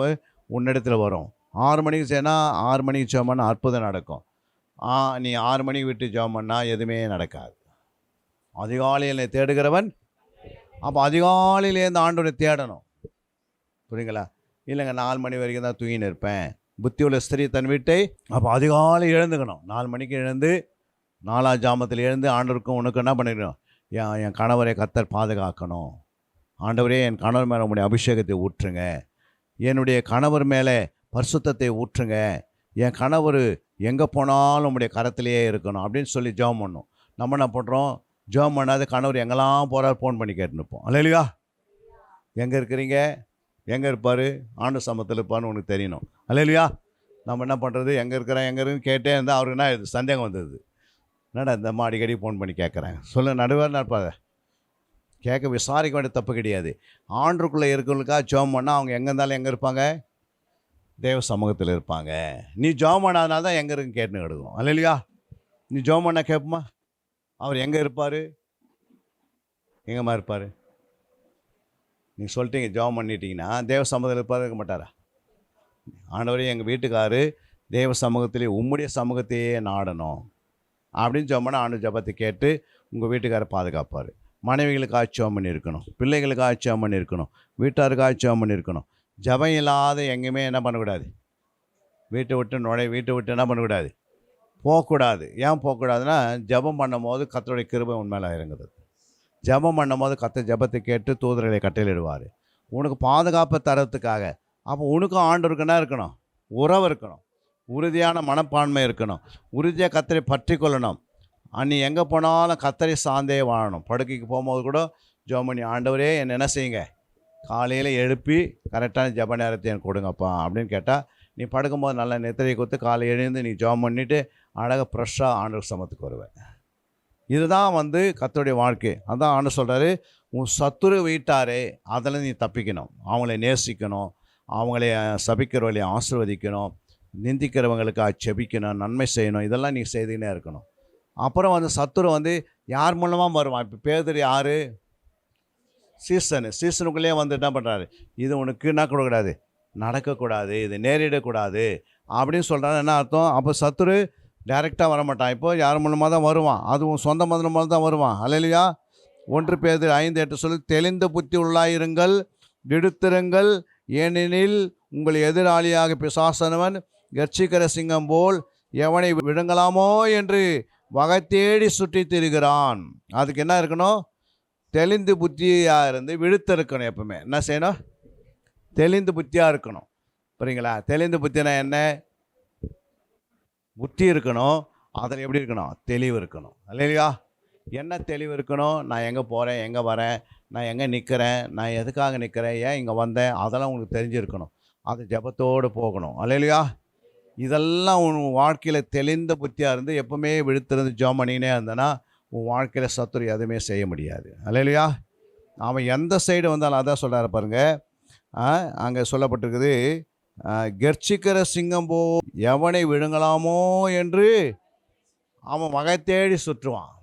உன்னிடத்தில் வரும். 6 மணிக்கு செய்யனா 6 மணிக்கு ஜெபம்னா அற்புதம் நடக்கும். நீ 6 மணிக்கு விட்டு ஜெபம் பண்ணால் எதுவுமே நடக்காது. அதிகாலையில் தேடுகிறவன், அப்போ அதிகாலையிலேருந்து ஆண்டவரை தேடணும், புரியுங்களா? இல்லைங்க 4 மணி வரைக்கும் தான் தூங்கின்னு இருப்பேன். புத்தி உள்ள ஸ்திரீ தன் வீட்டை, அப்போ அதிகாலை எழுந்துக்கணும். 4 மணிக்கு எழுந்து 4ஆம் ஜாமத்தில் எழுந்து ஆண்டவருக்கும் உனக்கு என்ன பண்ணிக்கணும்? என் கணவரை கர்த்தர் பாதுகாக்கணும். ஆண்டவரே என் கணவர் மேலே உங்களுடைய அபிஷேகத்தை ஊற்றுங்க, என்னுடைய கணவர் மேலே பரிசுத்தத்தை ஊற்றுங்க, என் கணவர் எங்கே போனாலும் உங்களுடைய கரத்திலேயே இருக்கணும் அப்படின்னு சொல்லி ஜெபம் பண்ணணும். நம்ம என்ன பண்ணுறோம்? ஜெபம் பண்ணாத கணவர் எங்கெல்லாம் போகிறார் ஃபோன் பண்ணி கேட்டுருப்போம். அல்லேலூயா. எங்கே இருக்கிறீங்க, எங்கே இருப்பார்? ஆண்டு சமத்தில் இருப்பார்னு உனக்கு தெரியணும். அல்லேலூயா. நம்ம என்ன பண்ணுறது? எங்கே இருக்கிறேன் எங்கே இருக்குன்னு கேட்டே இருந்தால் அவருக்கு என்ன இது சந்தேகம் வந்தது? என்னடா இந்த அம்மா அடிக்கடி ஃபோன் பண்ணி கேட்குறேன். சொல்ல நடுவர் நடப்பாத கேட்க விசாரிக்க வேண்டிய தப்பு கிடையாது. ஆண்டுக்குள்ளே இருக்கிறவங்களுக்காக ஜெபம் பண்ணால் அவங்க எங்கே இருந்தாலும் எங்கே இருப்பாங்க? தேவ சமூகத்தில் இருப்பாங்க. நீ ஜெபம் பண்ணாதனால தான் எங்கே இருக்குன்னு கேட்டுன்னு எடுக்கணும். அல்லேலூயா. நீ ஜெபம் பண்ணால் கேட்போமா? அவர் எங்கே இருப்பார்? எங்கேம்மா இருப்பார்? நீங்கள் சொல்லிட்டீங்க ஜெபம் பண்ணிட்டீங்கன்னா தேவ சமூகத்தில் இருப்பார், இருக்க மாட்டாரா? ஆண்டவரே எங்கள் வீட்டுக்காரு தேவ சமூகத்திலே உம்முடைய சமூகத்தையே நாடணும் அப்படின்னு ஜெபம் பண்ணால் ஆண்டு ஜெபத்தை கேட்டு உங்கள் வீட்டுக்காரை பாதுகாப்பார். மனைவிகளுக்கு ஆட்சியம் பண்ணி இருக்கணும், பிள்ளைகளுக்கு ஆட்சியம் பண்ணி இருக்கணும், வீட்டாருக்கு ஆட்சியம் பண்ணி இருக்கணும். ஜபம் இல்லாத எங்கேயுமே என்ன பண்ணக்கூடாது? வீட்டை விட்டு என்ன பண்ணக்கூடாது? போகக்கூடாது. ஏன் போகக்கூடாதுன்னா ஜபம் பண்ணும் போது கர்த்தருடைய கிருபை உண்மையில இறங்குது. ஜபம் பண்ணும் போது கர்த்தர் ஜபத்தை கேட்டு தூதர்களை கட்டளையிடுவார் உனக்கு பாதுகாப்பை தரத்துக்காக. அப்போ உனக்கும் ஆண்டவருக்கு என்ன இருக்கணும்? உறவு இருக்கணும், உறுதியான மனப்பான்மை இருக்கணும், உறுதியாக கர்த்தரை பற்றி கொள்ளணும். நீ எங்கே போனாலும் கர்த்தரை சார்ந்தே வாழணும். படுக்கைக்கு போகும்போது கூட ஜெபம் பண்ணி ஆண்டவரே என்ன செய்யுங்க, காலையில் எழுப்பி கரெக்டான ஜெப நேரத்தை எனக்கு கொடுங்கப்பா அப்படின்னு கேட்டால் நீ படுக்கும்போது நல்லா நெத்திரை கொடுத்து காலை எழுந்து நீ ஜெபம் பண்ணிவிட்டு அழகாக ஃப்ரெஷ்ஷாக ஆண்டவர் சமத்துக்கு வருவேன். இதுதான் கர்த்தருடைய வாழ்க்கை. அதான் ஆண்டவர் சொல்கிறாரு, உன் சத்துரு வீட்டாரே அதில் நீ தப்பிக்கணும், அவங்கள நேசிக்கணும், அவங்கள சபிக்கிறவர்களையும் ஆசீர்வதிக்கணும், நிந்திக்கிறவங்களுக்கு செபிக்கணும், நன்மை செய்யணும், இதெல்லாம் நீ செய்துக்கினே இருக்கணும். அப்புறம் சத்துரு யார் மூலமாக வருவான்? இப்போ பேதர் யார்? சீசனுக்குள்ளேயே என்ன பண்ணுறாரு? இது உனக்கு என்ன கொடுக்கூடாது, நடக்கக்கூடாது, இது நேரிடக்கூடாது அப்படின்னு சொல்கிறாரு. என்ன அர்த்தம்? அப்போ சத்துரு டைரெக்டாக வரமாட்டான். இப்போ யார் மூலமாக தான் வருவான்? அதுவும் சொந்த மதம் மூலம் தான் வருவான். அல்லேலூயா. 1 பேதுரு 5:8 சொல்லி, தெளிந்த புத்தி உள்ளாயிருங்கள், விடுத்திருங்கள், ஏனெனில் உங்கள் எதிராளியாக பிசாசானவன் கர்ச்சிக்கிற சிங்கம் போல் எவனை விழுங்கலாமோ என்று வகை தேடி சுற்றி திரிகிறான். அதுக்கு என்ன இருக்கணும்? தெளிந்து புத்தியாக இருந்து விழுத்திருக்கணும். எப்பவுமே என்ன செய்யணும்? தெளிந்து புத்தியாக இருக்கணும். புரியுங்களா? தெளிந்து புத்தினா என்ன? புத்தி இருக்கணும், அதில் எப்படி இருக்கணும்? தெளிவு இருக்கணும். இல்லையா? என்ன தெளிவு இருக்கணும்? நான் எங்கே போகிறேன், எங்கே வரேன், நான் எங்கே நிற்கிறேன், நான் எதுக்காக நிற்கிறேன், ஏன் இங்கே வந்தேன், அதெல்லாம் உங்களுக்கு தெரிஞ்சிருக்கணும். அது ஜெபத்தோடு போகணும். இல்லையா? இதெல்லாம் உன் வாழ்க்கையில் தெளிந்த புத்தியாக இருந்து எப்பவுமே விழுத்திருந்து ஜெபம் பண்ணினே இருந்தேன்னா உன் வாழ்க்கையில் சத்துரு எதுவுமே செய்ய முடியாது. அல்லேலூயா. அவன் எந்த சைடு வந்தாலும் அதான் சொல்கிறாரு பாருங்க. அங்கே சொல்லப்பட்டிருக்குது, கெர்ச்சிக்கிற சிங்கம் போ எவனை விழுங்கலாமோ என்று அவன் வகை தேடி சுற்றுவான்.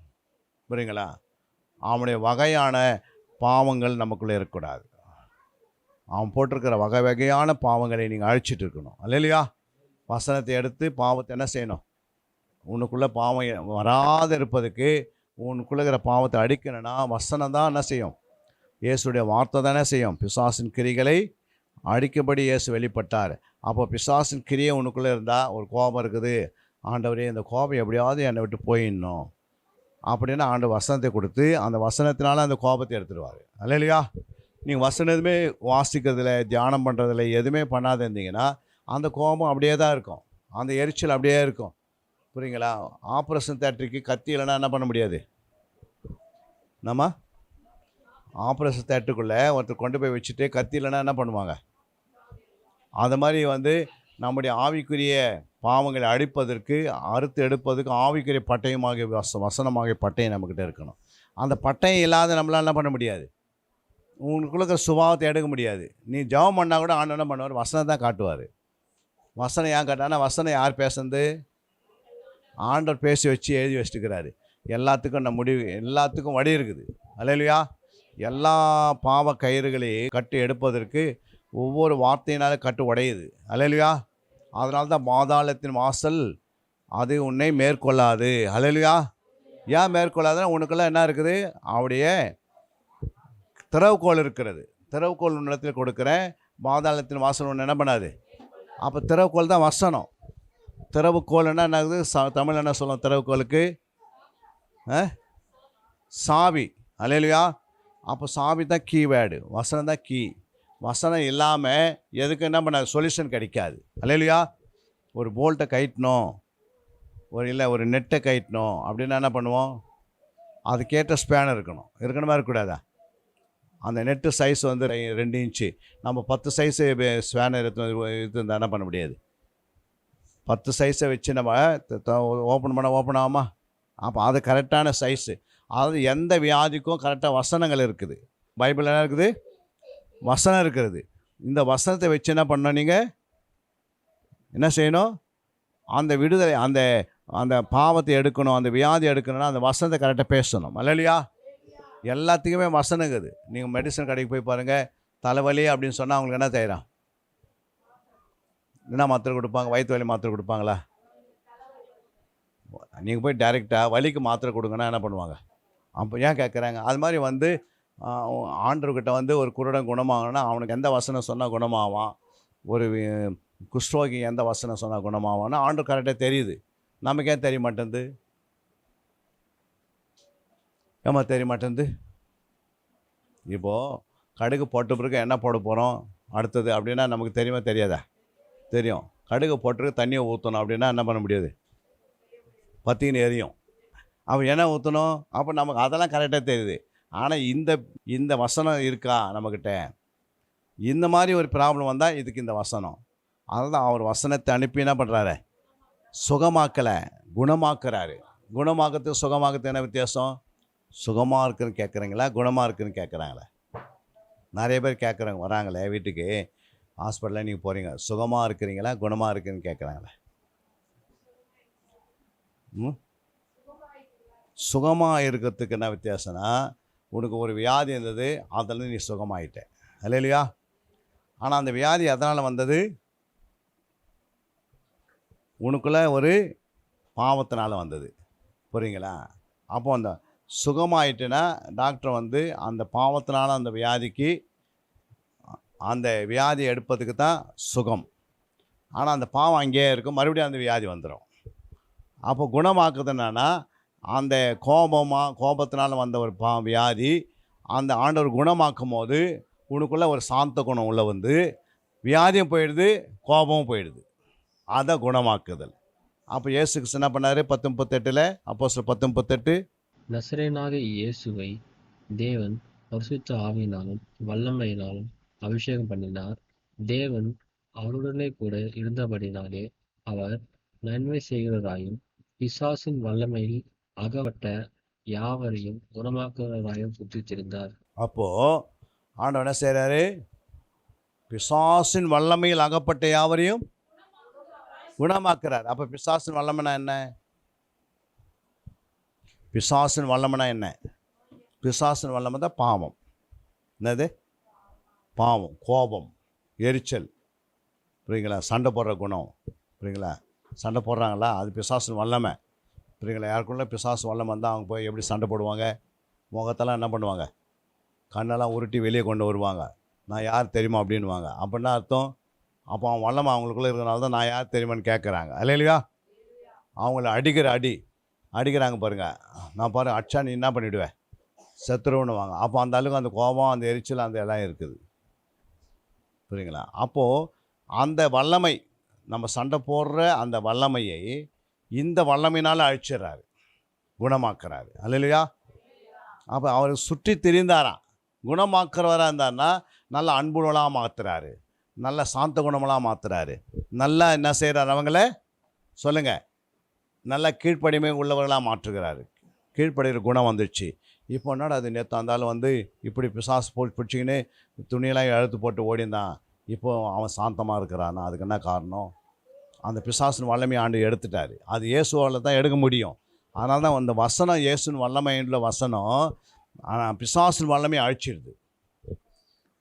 புரியுங்களா? அவனுடைய வகையான பாவங்கள் நமக்குள்ளே இருக்கக்கூடாது. அவன் போட்டிருக்கிற வகை வகையான பாவங்களை நீங்கள் அழிச்சிட்டு இருக்கணும். அல்லேலூயா. வசனத்தை எடுத்து பாவத்தை என்ன செய்யணும்? உனக்குள்ளே பாவம் வராது இருப்பதுக்கு, உனக்குள்ளே இருக்கிற பாவத்தை அடிக்கணும்னா வசனம் தான் என்ன செய்யும்? இயேசுடைய வார்த்தை தானே செய்யும். பிசாசின் கிரிகளை அடிக்கபடி இயேசு வெளிப்பட்டார். அப்போ பிசாசின் கிரியை உனக்குள்ளே இருந்தால், ஒரு கோபம் இருக்குது, ஆண்டவரே இந்த கோபம் எப்படியாவது என்னை விட்டு போயிடணும் அப்படின்னா ஆண்டவர் வசனத்தை கொடுத்து அந்த வசனத்தினால அந்த கோபத்தை எடுத்துடுவார். அல்லேலூயா. நீங்கள் வசனம் எதுவுமே வாசிக்கிறதில்ல, தியானம் பண்ணுறதில்ல, எதுவுமே பண்ணாத இருந்தீங்கன்னா அந்த கோபம் அப்படியே தான் இருக்கும், அந்த எரிச்சல் அப்படியே இருக்கும். புரியுங்களா? ஆப்ரேஷன் தேட்டருக்கு கத்தி இல்லைன்னா என்ன பண்ண முடியாது. நம்ம ஆப்ரேஷன் தேட்டருக்குள்ளே ஒருத்தர் கொண்டு போய் வச்சுட்டு கத்தி இல்லைன்னா என்ன பண்ணுவாங்க? அது மாதிரி நம்முடைய ஆவிக்குரிய பாவங்களை அழிப்பதற்கு, அறுத்து எடுப்பதற்கு ஆவிக்குரிய பட்டயமாகிய வசனமாகிய பட்டயம் நம்மக்கிட்ட இருக்கணும். அந்த பட்டயம் இல்லாத நம்மளால் என்ன பண்ண முடியாது? உங்களுக்குள்ள இருக்கிற சுபாவத்தை எடுக்க முடியாது. நீ ஜெபம் பண்ணால் கூட ஆண்டவர் என்ன பண்ணுவார்? வசனம் தான் காட்டுவார். வசனம் ஏன் காட்டானா, வசனம் யார் பேசுறது? ஆண்டவர் பேசி வச்சு எழுதி வச்சுட்டுக்கிறாரு. எல்லாத்துக்கும் முடிவு, எல்லாத்துக்கும் வழி இருக்குது. அல்லேலூயா. எல்லா பாவ கயிறுகளையும் கட்டு எடுப்பதற்கு ஒவ்வொரு வார்த்தையினாலும் கட்டு உடையுது. அல்லேலூயா. அதனால தான் பாதாளத்தின் வாசல் அது உன்னை மேற்கொள்ளாது. அல்லேலூயா. ஏன் மேற்கொள்ளாதுன்னா உனக்கெல்லாம் என்ன இருக்குது? அவருடைய திறவுகோல் இருக்கிறது. திறவுகோல் உன்னிடத்தில் கொடுக்குறேன், பாதாளத்தின் வாசல் ஒன்று என்ன பண்ணாது. அப்போ திறவுகோல் தான் வசனம். திறவுகோல்னா என்ன ஆகுது? தமிழ் என்ன சொல்லணும் திறவுகோலுக்கு? சாவி. அல்லேலூயா. அப்போ சாவி தான் கீவேர்டு, வசனம் தான் கீ. வசனம் இல்லாமல் எதுக்கு என்ன பண்ண சொல்யூஷன் கிடைக்காது. அல்லேலூயா. ஒரு போல்ட்டை கட்டணும், ஒரு நெட்டை கட்டணும் அப்படின்னா என்ன பண்ணுவோம்? அதுக்கேற்ற ஸ்பேனர் இருக்கணுமா இருக்கக்கூடாதா? அந்த நெட்டு சைஸ் 2 இன்ச்சு. நம்ம 10 சைஸு ஸ்பேனர் இது என்ன பண்ண முடியாது. 10 சைஸை வச்சு நம்ம ஓப்பன் ஆகுமா? அப்போ அது கரெக்டான சைஸு. அதாவது எந்த வியாதிக்கும் கரெக்டாக வசனங்கள் இருக்குது. பைபிள் என்ன இருக்குது? வசனம் இருக்கிறது. இந்த வசனத்தை வச்சு என்ன பண்ணணும்? நீங்கள் என்ன செய்யணும்? அந்த விடுதலை, அந்த அந்த பாவத்தை எடுக்கணும், அந்த வியாதி எடுக்கணும்னா அந்த வசனத்தை கரெக்டாக பேசணும். அல்லேலூயா. எல்லாத்துக்குமே வசனம் இருக்குது. நீங்கள் மெடிசன் கடைக்கு போய் பாருங்கள், தலைவலி அப்படின்னு சொன்னால் அவங்களுக்கு என்ன செய்யலாம்? என்ன மாத்திரை கொடுப்பாங்க? வயிற்று வலி மாத்திரை கொடுப்பாங்களா? நீங்கள் போய் டைரெக்டாக வலிக்கு மாத்திரை கொடுங்கன்னா என்ன பண்ணுவாங்க? அப்போ ஏன் கேட்குறாங்க? அது மாதிரி ஆண்டவர்கிட்ட ஒரு குருடன் குணமாகணும்னா அவனுக்கு எந்த வசனம் சொன்னால் குணமாவான், ஒரு குஷ்ரோகி எந்த வசனம் சொன்னால் குணமாவான்னு ஆண்டவர் கரெக்டாக தெரியுது. நமக்கு ஏன் தெரிய மாட்டேங்குது? ஏமா தெரிய மாட்டேங்குது? இப்போது கடுகு போட்ட பிறகு என்ன போட போகிறோம் அடுத்தது அப்படின்னா நமக்கு தெரியுமா தெரியாதா? தெரியும். கடுகு போட்டுருக்கு தண்ணியை ஊற்றணும் அப்படின்னா என்ன பண்ண முடியாது? பற்றின்னு எரியும். அப்போ என்ன ஊற்றணும்? அப்போ நமக்கு அதெல்லாம் கரெக்டாக தெரியுது. ஆனால் இந்த வசனம் இருக்கா நம்மக்கிட்ட? இந்த மாதிரி ஒரு ப்ராப்ளம் வந்தால் இதுக்கு இந்த வசனம். அதுதான் அவர் வசனத்தை அனுப்பி என்ன பண்ணுறாரு? சுகமாக்கலை, குணமாக்குறாரு. குணமாக்கிறதுக்கு சுகமாக்கிறதுக்கு என்ன வித்தியாசம்? சுகமாக இருக்குன்னு கேட்குறீங்களா, குணமாக இருக்குன்னு கேட்குறாங்களே? நிறைய பேர் கேட்குறாங்க, வராங்களே வீட்டுக்கு, ஹாஸ்பிட்டலில் நீங்கள் போகிறீங்க, சுகமாக இருக்கிறீங்களா குணமாக இருக்குன்னு கேட்குறாங்களே. சுகமாக இருக்கிறதுக்கு என்ன வித்தியாசம்னா, உனக்கு ஒரு வியாதி இருந்தது, அதில் நீ சுகமாயிட்ட. அல்லேலூயா. ஆனால் அந்த வியாதி அதனால் வந்தது, உனக்குள்ளே ஒரு பாவத்தினால் வந்தது. புரியுங்களா? அப்போ அந்த சுகமாயிட்டுன்னா டாக்டர் அந்த பாவத்தினால அந்த வியாதிக்கு அந்த வியாதி எடுப்பதுக்கு தான் சுகம். ஆனால் அந்த பாவம் அங்கேயே இருக்கும், மறுபடியும் அந்த வியாதி வந்துடும். அப்போ குணமாக்குறது என்னன்னா, அந்த கோபத்தினால வந்த ஒரு வியாதி அந்த ஆண்டவர் குணமாக்கும் போது உனக்குள்ளே ஒரு சாந்த குணம் உள்ள வியாதியும் போயிடுது, கோபமும் போயிடுது. அதை குணமாக்குதல். அப்போ இயேசு கிறிஸ்து என்ன பண்ணார்? 10:38 அப்போஸ்தலர் 10:38, நசரேயனாகிய இயேசுவை தேவன் பரிசுத்த ஆவியினாலும் வல்லமையினாலும் அபிஷேகம் பண்ணினார். தேவன் அவருடனே கூட இருந்தபடினாலே அவர் நன்மை செய்கிறவராயும் பிசாசின் வல்லமையில் அகப்பட்ட யாவரையும் குணமாக்குகிறவராயும் சுற்றித் திரிந்தார். அப்போது ஆண்டவர் என்ன செய்கிறாரு? பிசாசின் வல்லமையில் அகப்பட்ட யாவரையும் குணமாக்குறார். அப்போ பிசாசின் வல்லமைனா என்ன? பிசாசின் வல்லமைனா என்ன? பிசாசின் வல்லமை தான் பாவம். என்னது? பாவம், கோபம், எரிச்சல், புரியுங்களா? சண்டை போடுற குணம், புரியுங்களா? சண்டை போடுறாங்களா, அது பிசாசின் வல்லமை, புரியுங்களா? யாருக்குள்ள பிசாசு வல்லமை வந்தால் அவங்க போய் எப்படி சண்டை போடுவாங்க? முகத்தெல்லாம் என்ன பண்ணுவாங்க? கண்ணெல்லாம் உருட்டி வெளியே கொண்டு வருவாங்க. நான் யார் தெரியுமா அப்படின்வாங்க. அப்படின்னா அர்த்தம், அப்போ அவன் வல்லமை அவங்களுக்குள்ளே இருக்கிறனால தான் நான் யார் தெரியுமான்னு கேட்குறாங்க. இல்லையா? அவங்கள அடிக்கிறாங்க பாருங்கள். நான் பாருங்கள், அடிச்சா நீ என்ன பண்ணிவிடுவேன்? செத்துருவன்னுவாங்க. அப்போ அந்த அளவுக்கு அந்த கோபம், அந்த எரிச்சல், அந்த எல்லாம் இருக்குது, புரியுங்களா? அப்போது அந்த வல்லமை, நம்ம சண்டை போடுற அந்த வல்லமையை இந்த வல்லமையினால் அழிச்சிடுறாரு, குணமாக்குறாரு. அல்லையா? அப்போ அவர் சுற்றி திரிந்தாராம். குணமாக்குறவராக இருந்தார்னா நல்ல அன்புணலாக மாற்றுறாரு, நல்ல சாந்த குணமெல்லாம் மாற்றுறாரு, நல்லா என்ன செய்கிறார்? அவங்கள சொல்லுங்கள், நல்ல கீழ்ப்படிமை உள்ளவர்களாக மாற்றுகிறாரு. கீழ்ப்படுகிற குணம் வந்துடுச்சு. இப்போ என்னடா அது, நேற்று இருந்தாலும் வந்து இப்படி பிசாசு போட்டு பிடிச்சிக்கின்னு துணியெல்லாம் எழுத்து போட்டு ஓடிந்தான், இப்போ அவன் சாந்தமாக இருக்கிறான்னா அதுக்கு என்ன காரணம்? அந்த பிசாசின் வல்லமை ஆண்டு எடுத்துட்டார். அது இயேசுவால் தான் எடுக்க முடியும். அதனால தான் அந்த வசனம், இயேசுவின் வல்லமையுள்ள வசனம், ஆனால் பிசாசின் வல்லமை அழிச்சிடுது.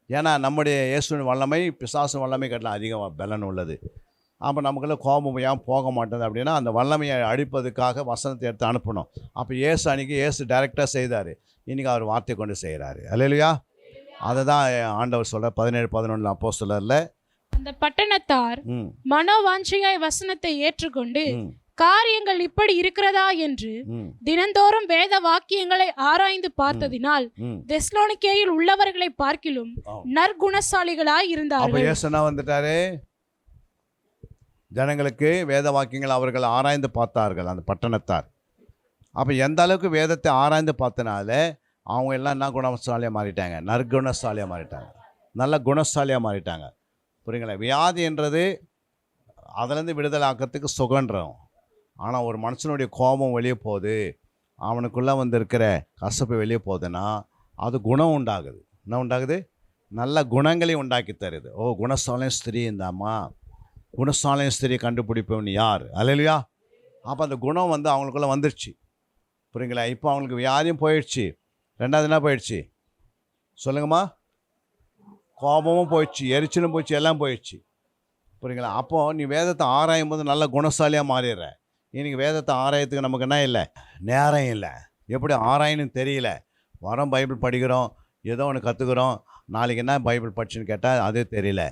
ஏன்னா நம்முடைய இயேசுவின் வல்லமை பிசாசின் வல்லமை கட்டலாம் அதிக பலன் உள்ளது. அப்போ நமக்குள்ள கோபம் ஏன் போக மாட்டேது அப்படின்னா, அந்த வல்லமையை அழிப்பதுக்காக வசனத்தை எடுத்து அனுப்பணும். அப்போ இயேசு அன்றைக்கி டைரெக்டாக செய்தார். இன்றைக்கி அவர் வார்த்தை கொண்டு செய்கிறாரு. அல்லேலூயா. அதை தான் ஆண்டவர் சொல்ல 17:11 அப்போஸ்தலரில், அந்த பட்டணத்தார் மனோவாஞ்சையாய் வசனத்தை ஏற்றுக்கொண்டு காரியங்கள் இப்படி இருக்கிறதா என்று தினந்தோறும் வேத வாக்கியங்களை ஆராய்ந்து பார்த்ததினால் தெஸ்லோனிக்கேயில் உள்ளவர்களை பார்க்கிலும் நற்குணசாலிகளாய் இருந்தார்கள். இயேசுனா வந்துட்டாரு, ஜனங்களுக்கு வேத வாக்கியங்கள் அவர்கள் ஆராய்ந்து பார்த்தார்கள், அந்த பட்டணத்தார். அப்போ எந்த அளவுக்கு வேதத்தை ஆராய்ந்து பார்த்தனால அவங்க எல்லாம் என்ன குணசாலியாக மாறிட்டாங்க? நற்குணசாலியாக மாறிட்டாங்க, நல்ல குணசாலியாக மாறிட்டாங்க, புரியுங்களா? வியாதி என்றது அதுலேருந்து விடுதலை ஆக்கிறதுக்கு சுகன்றோம். ஆனால் ஒரு மனுஷனுடைய கோபம் வெளியே போகுது, அவனுக்குள்ளே வந்து இருக்கிற கசப்பு வெளியே போகுதுன்னா அது குணம் உண்டாகுது. என்ன உண்டாகுது? நல்ல குணங்களை உண்டாக்கி தருது. ஓ, குணசாலியும் ஸ்திரீ, இந்த அம்மா குணசாலியும் ஸ்திரீ கண்டுபிடிப்பவன் யார்? அல்லேலூயா. அப்போ அந்த குணம் வந்து அவங்களுக்குள்ளே வந்துடுச்சு, புரியுங்களா? இப்போ அவங்களுக்கு வியாதியும் போயிடுச்சு. ரெண்டாவது என்ன போயிடுச்சு சொல்லுங்கம்மா? கோபமும் போயிடுச்சு, எரிச்சலும் போயிடுச்சு, எல்லாம் போயிடுச்சு, புரியுங்களா? அப்போது நீ வேதத்தை ஆராயும் போது நல்ல குணசாலியாக மாறிடுற. இன்றைக்கி வேதத்தை ஆராயத்துக்கு நமக்கு என்ன இல்லை? நேரம் இல்லை. எப்படி ஆராயணும்னு தெரியல. வரோம், பைபிள் படிக்கிறோம், ஏதோ ஒன்று கற்றுக்குறோம், நாளைக்கு என்ன பைபிள் படிச்சுன்னு கேட்டால் அது தெரியல,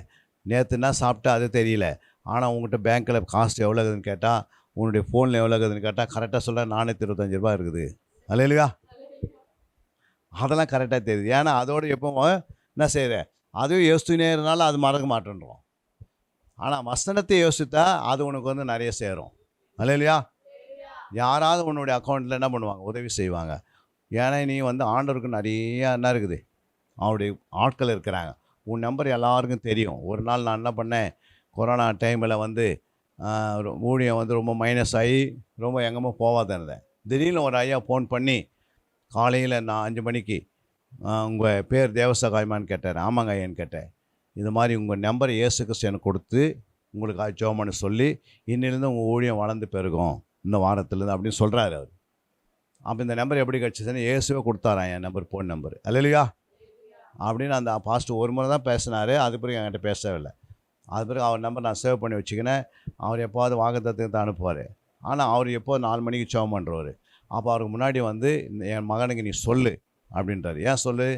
நேற்று என்ன சாப்பிட்டா அது தெரியல. ஆனால் உங்கள்கிட்ட பேங்க்கில் காஸ்ட் எவ்வளோ இருக்குதுன்னு கேட்டால், உன்னுடைய ஃபோனில் எவ்வளோ இருக்குதுன்னு கேட்டால் கரெக்டாக சொல்ல 425 ரூபா இருக்குது. அல்லேலூயா. அதெல்லாம் கரெக்டாக தெரியுது. ஏன்னா அதோடு எப்போ என்ன செய்கிற, அதுவும் யோசிச்சுனே இருந்தாலும் அது மறக்க மாட்டேன்றோம். ஆனால் வசனத்தை யோசித்தா அது உனக்கு வந்து நிறைய சேரும். அல்லேலூயா. யாராவது உன்னுடைய அக்கௌண்ட்டில் என்ன பண்ணுவாங்க? உதவி செய்வாங்க. ஏன்னா நீ வந்து ஆண்டவருக்கு நிறைய என்ன இருக்குது, அவருடைய ஆட்கள் இருக்கிறாங்க. உன் நம்பர் எல்லாருக்கும் தெரியும். ஒரு நாள் நான் என்ன பண்ணேன், கொரோனா டைமில் வந்து ஊழியம் வந்து ரொம்ப மைனஸ் ஆகி ரொம்ப எங்கேயுமே போகாத இருந்தேன். திடீர்னு ஒரு ஐயா ஃபோன் பண்ணி காலையில் நான் 5 மணிக்கு உங்கள் பேர் தேவசகாயமான்னு கேட்டார். ஆமாங்க ஐயான்னு கேட்டேன். இது மாதிரி உங்கள் நம்பர் இயேசு கிறிஸ்து எனக்கு கொடுத்து உங்களுக்கு ஜெபம்னு சொல்லி இன்னிலேருந்து உங்கள் ஊழியம் வளர்ந்து பெருகும் இந்த வாரத்துலேருந்து அப்படின்னு சொல்கிறாரு அவர். அப்போ இந்த நம்பர் எப்படி கிடச்சிதுன்னு இயேசுவே கொடுத்தாரான் என் நம்பர், ஃபோன் நம்பர். அல்லேலூயா. அப்படின்னு அந்த பாஸ்டர் ஒரு முறை தான் பேசினார். அது பிறகு என்கிட்ட பேசவே இல்லை. அது பிறகு அவர் நம்பர் நான் சேவ் பண்ணி வச்சுக்கினேன். அவர் எப்போது வாக்குத்தத்தத்துக்கு தான் அனுப்புவார். ஆனால் அவர் எப்போது 4 மணிக்கு ஜெபம் பண்ணுறவர். அப்போ அவருக்கு முன்னாடி வந்து என் மகனுக்கு நீ சொல்லு அப்படின்றார். ஏன் சொல்லு?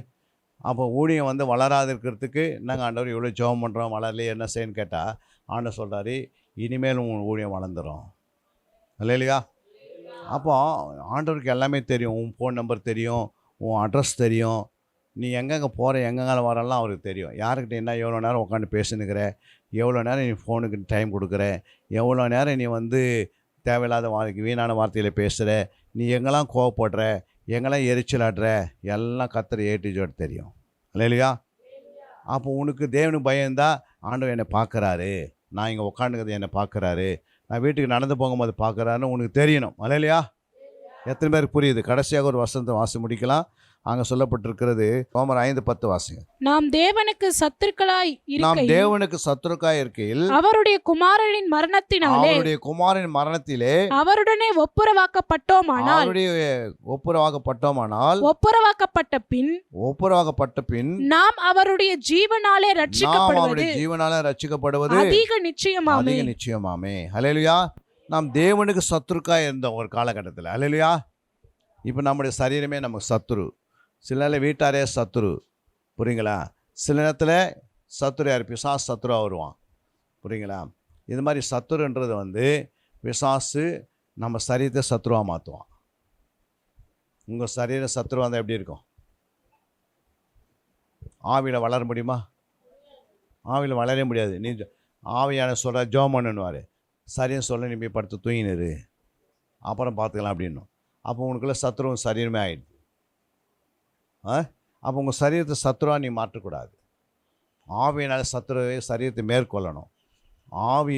அப்போ ஊழியம் வந்து வளராது இருக்கிறதுக்கு நாங்கள் ஆண்டவர் இவ்வளோ ஜெபம் பண்ணுறோம், வளரலையே என்ன செய்யன்னு கேட்டால் ஆண்டவர் சொல்கிறாரு, இனிமேல் உன் ஊழியம் வளர்ந்துடும். இல்லையா? அப்போ ஆண்டவருக்கு எல்லாமே தெரியும். உன் ஃபோன் நம்பர் தெரியும், உன் அட்ரஸ் தெரியும், நீ எங்கெங்கே போகிற எங்கெங்கே வரலாம் அவருக்கு தெரியும். யாருக்கிட்ட என்ன எவ்வளோ நேரம் உட்காந்து பேசினுக்கிற, எவ்வளோ நேரம் நீ ஃபோனுக்கு டைம் கொடுக்குற, எவ்வளோ நேரம் நீ வந்து தேவையில்லாத வீணான வார்த்தையில் பேசுகிற, நீ எங்கெல்லாம் கோவப்படுற, எங்கெல்லாம் எரிச்சலாடுற, எல்லாம் கர்த்தர் ஏடிஜோடு தெரியும். இல்லையா? அப்போ உனக்கு தேவனுக்கு பயந்தா ஆண்டவர் என்னை பார்க்குறாரு, நான் இங்கே உட்காந்துக்கிறது என்னை பார்க்குறாரு, நான் வீட்டுக்கு நடந்து போகும்போது பார்க்குறாருன்னு உனக்கு தெரியணும். இல்லையா? எத்தனை பேருக்கு புரியுது? கடைசியாக ஒரு வசனத்தை வாசி முடிக்கலாம். அங்கே சொல்லப்பட்டிருக்கிறது ரோமர் 5:10 வாசிங்க. நாம் தேவனுக்கு சத்துருக்களாய் நாம் இருக்கையில் தேவனுக்கு சத்துருக்காய் இருக்கையில் அவருடைய குமாரனின் மரணத்தினாலே அவருடைய குமாரின் மரணத்திலே அவருடனே ஒப்புரவாக்கப்பட்டோமானால் ஒப்புரவாக்கப்பட்ட பின் நாம் அவருடைய ஜீவனாலே ரட்சிக்கப்படுவது அதிக நிச்சயமாமே. ஹல்லேலூயா. நாம் தேவனுக்கு சத்துருக்காய் இருந்தோம் ஒரு காலகட்டத்தில். ஹல்லேலூயா. இப்போ நம்முடைய சரீரமே நமக்கு சத்துரு. சில நேரம் வீட்டாரே சத்துரு, புரியுங்களா? சில நேரத்தில் சத்துரு யார்? பிசாசு சத்துருவாக வருவான், புரியுங்களா? இது மாதிரி சத்துருன்றது வந்து பிசாசு நம்ம சரீரத்தை சத்துருவாக மாற்றுவான். உங்கள் சரீரம் சத்துருவாக இருந்தால் எப்படி இருக்கும்? ஆவியில் வளர முடியுமா? ஆவியில் வளர முடியாது. நீ ஆவியான சொல்கிற ஜோமன்னுவார், சரீரம் சொல்ல நீ போய் படுத்து தூங்கினரு, அப்புறம் பார்த்துக்கலாம் அப்படின்னும். அப்போ உனக்குள்ள சத்துருவும் சரீரமே ஆகிடுது. அப்போ உங்கள் சரீரத்தை சத்துருவாக நீ மாற்றக்கூடாது. ஆவியினால் சத்துருவை சரீரத்தை மேற்கொள்ளணும். ஆவி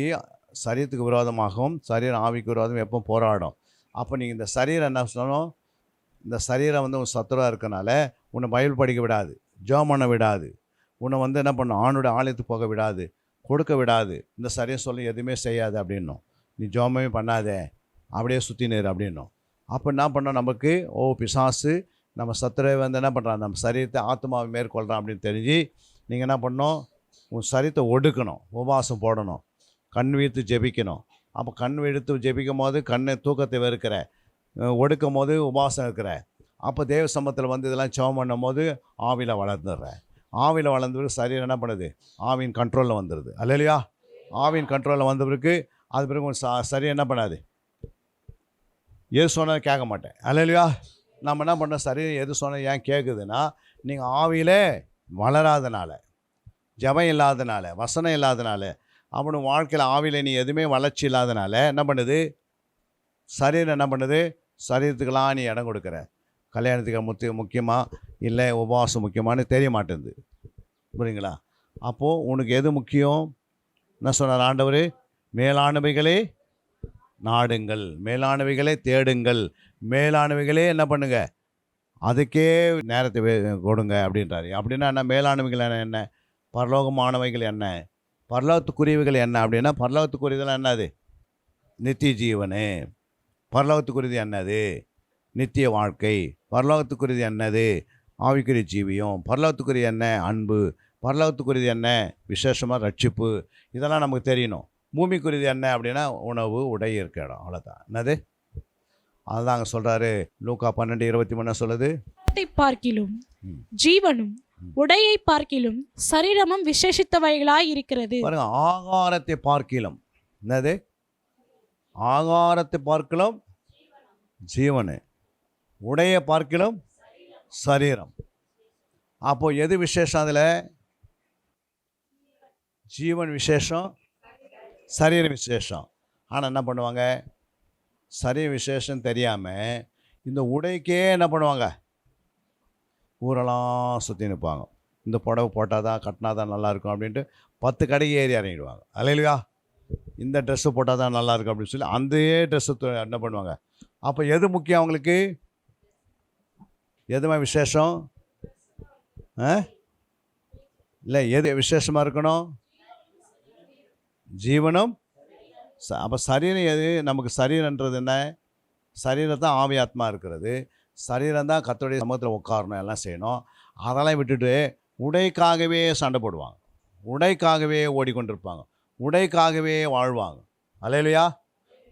சரீரத்துக்கு விரோதமாகவும் சரீரம் ஆவிக்கு விரோதம் எப்போ போராடும். அப்போ நீங்கள் இந்த சரீரம் என்ன சொல்லணும்? இந்த சரீரம் வந்து உன் சத்துருவாக இருக்கனால உன்னை பைபிள் படிக்க விடாது, ஜெபம் பண்ண விடாது, உன்னை வந்து என்ன பண்ணணும்? ஆணுடைய ஆலயத்துக்கு போக விடாது, கொடுக்க விடாது. இந்த சரீரம் சொல்லி எதுவுமே செய்யாது அப்படின்னும். நீ ஜெபமே பண்ணாதே, அப்படியே சுற்றினேரு அப்படின்னும். அப்போ என்ன பண்ணோம்? நமக்கு பிசாசு நம்ம சத்துரை வந்து என்ன பண்ணுறான்? நம்ம சரீரத்தை ஆத்மாவை மேற்கொள்கிறான் அப்படின்னு தெரிஞ்சு நீங்கள் என்ன பண்ணணும்? உன் சரீரத்தை ஒடுக்கணும், உபவாசம் போடணும், கண் வீழ்த்து ஜெபிக்கணும். அப்போ கண் வீழ்த்து ஜெபிக்கும் போது கண்ணை தூக்கத்தை வெறுக்கிற, ஒடுக்கும் போது உபவாசம் இருக்கிற. அப்போ தேவ சமத்தில் வந்து இதெல்லாம் ஜெபம் பண்ணும் போது ஆவியில் வளர்ந்துடுற. ஆவியில் வளர்ந்தவருக்கு சரீரம் என்ன பண்ணுது? ஆவியின் கண்ட்ரோலில் வந்துடுது. அல்லையா? ஆவியின் கண்ட்ரோலில் வந்தவருக்கு அது பிறகு உன் சரீரம் என்ன பண்ணாது? எது சொன்னதை கேட்க மாட்டேன். அல்லையா? நம்ம என்ன பண்ணோம்? சரீரம் எது சொன்னால் ஏன் கேட்குதுன்னா, நீங்கள் ஆவியிலே வளராதனால, ஜபம் இல்லாதனால, வசனம் இல்லாதனால, அப்படி வாழ்க்கையில் ஆவியில் நீ எதுவுமே வளர்ச்சி இல்லாதனால என்ன பண்ணுது? சரீரம் என்ன பண்ணுது? சரீரத்துக்கெல்லாம் நீ இடம் கொடுக்குற. கல்யாணத்துக்கு முக்கியமாக இல்லை உபவாசம் முக்கியமானு தெரிய மாட்டேங்குது, புரியுங்களா? அப்போது உனக்கு எது முக்கியம்? என்ன சொன்னார் ஆண்டவர்? மேலானவைகளே நாடுங்கள், மேலானவைகளே தேடுங்கள், மேலானவைகளே என்ன பண்ணுங்க? அதுக்கே நேரத்தை கொடுங்க அப்படின்றாரு. அப்படின்னா என்ன? மேலானவைகள் என்ன? பரலோகமானவைகள் என்ன? பரலோகத்துக்குரியவைகள் என்ன அப்படின்னா, பரலோகத்துக்குரியதெல்லாம் என்னது? நித்திய ஜீவனு. பரலோகத்துக்குரியது என்னது? நித்திய வாழ்க்கை. பரலோகத்துக்குரியது என்னது? ஆவிக்குரிய ஜீவியம். பரலோகத்துக்குரிய என்ன? அன்பு. பரலோகத்துக்குரியது என்ன? விசேஷமாக ரட்சிப்பு. இதெல்லாம் நமக்கு தெரியணும். பூமிக்குரியது என்ன அப்படின்னா உணவு, உடை, இருக்க இடம். அவ்வளோதான். என்னது? அதுதான் அங்கே சொல்கிறாரு. லூக்கா 12:23 சொல்லுது, பார்க்கிலும் ஜீவனும் உடையை பார்க்கிலும் சரீரமும் விசேஷித்தவைகளாய் இருக்கிறது. பாருங்க, ஆகாரத்தை பார்க்கிலும் என்னது? ஆகாரத்தை பார்க்கிலும் ஜீவனு, உடையை பார்க்கிலும் சரீரம். அப்போ எது விசேஷம்? அதில் ஜீவன் விசேஷம், சரீரம் விசேஷம். ஆனால் என்ன பண்ணுவாங்க? சரீர விசேஷம் தெரியாமல் இந்த உடைக்கே என்ன பண்ணுவாங்க? ஊரெல்லாம் சுற்றி நிற்பாங்க. இந்த புடவை போட்டால் தான், கட்டினா தான் நல்லாயிருக்கும் அப்படின்ட்டு 10 கடைக்கு ஏறி இறங்கிடுவாங்க. அல்லையா? இந்த ட்ரெஸ்ஸு போட்டால் தான் நல்லாயிருக்கும் அப்படின்னு சொல்லி அந்த ட்ரெஸ்ஸு என்ன பண்ணுவாங்க? அப்போ எது முக்கியம் அவங்களுக்கு? எதுவுமே விசேஷம் இல்லை. எது விசேஷமாக இருக்கணும்? ஜீவனும். அப்போ சரீரம் எது? நமக்கு சரீரன்றது என்ன? சரீரம் தான் ஆவி ஆத்மா இருக்கிறது. சரீரம் தான் கர்த்தருடைய சமூகத்தில் உட்காரணும், எல்லாம் செய்யணும். அதெல்லாம் விட்டுட்டு உடைக்காகவே சண்டை போடுவாங்க, உடைக்காகவே ஓடிக்கொண்டிருப்பாங்க, உடைக்காகவே வாழ்வாங்க. அல்லேலூயா.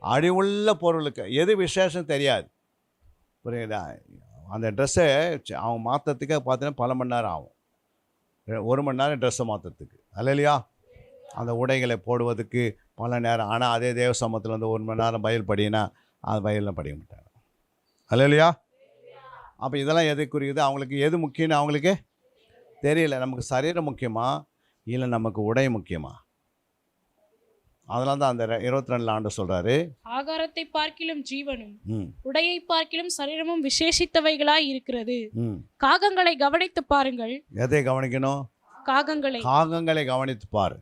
அழிவுள்ள பொருளுக்கு எது விசேஷம் தெரியாது, புரியுதா? அந்த ட்ரெஸ்ஸை அவங்க மாற்றத்துக்கு பார்த்தீங்கன்னா பல மணி நேரம் ஆகும். 1 மணி நேரம் ட்ரெஸ்ஸை மாற்றத்துக்கு. அல்லேலூயா. அந்த உடைகளை போடுவதுக்கு பல நேரம். ஆனால் அதே தேவ சமூகத்தில் வந்து 1 மணி நேரம் பைபிள் படினா அது பைபிள்லாம் படிக்க மாட்டாங்க. அல்லேலூயா. அப்போ இதெல்லாம் எதுக்குரியது? அவங்களுக்கு எது முக்கியம்னு அவங்களுக்கு தெரியல. நமக்கு சரீரம் முக்கியமா இல்லை நமக்கு உடை முக்கியமா? அதனால தான் அந்த 22 ஆண்டு சொல்கிறாரு, ஆகாரத்தை பார்க்கிலும் ஜீவனும் உடையை பார்க்கிலும் சரீரமும் விசேஷித்தவைகளாய் இருக்கிறது. காகங்களை கவனித்து பாருங்கள். எதை கவனிக்கணும்? காகங்களை. காகங்களை கவனித்து பாரு.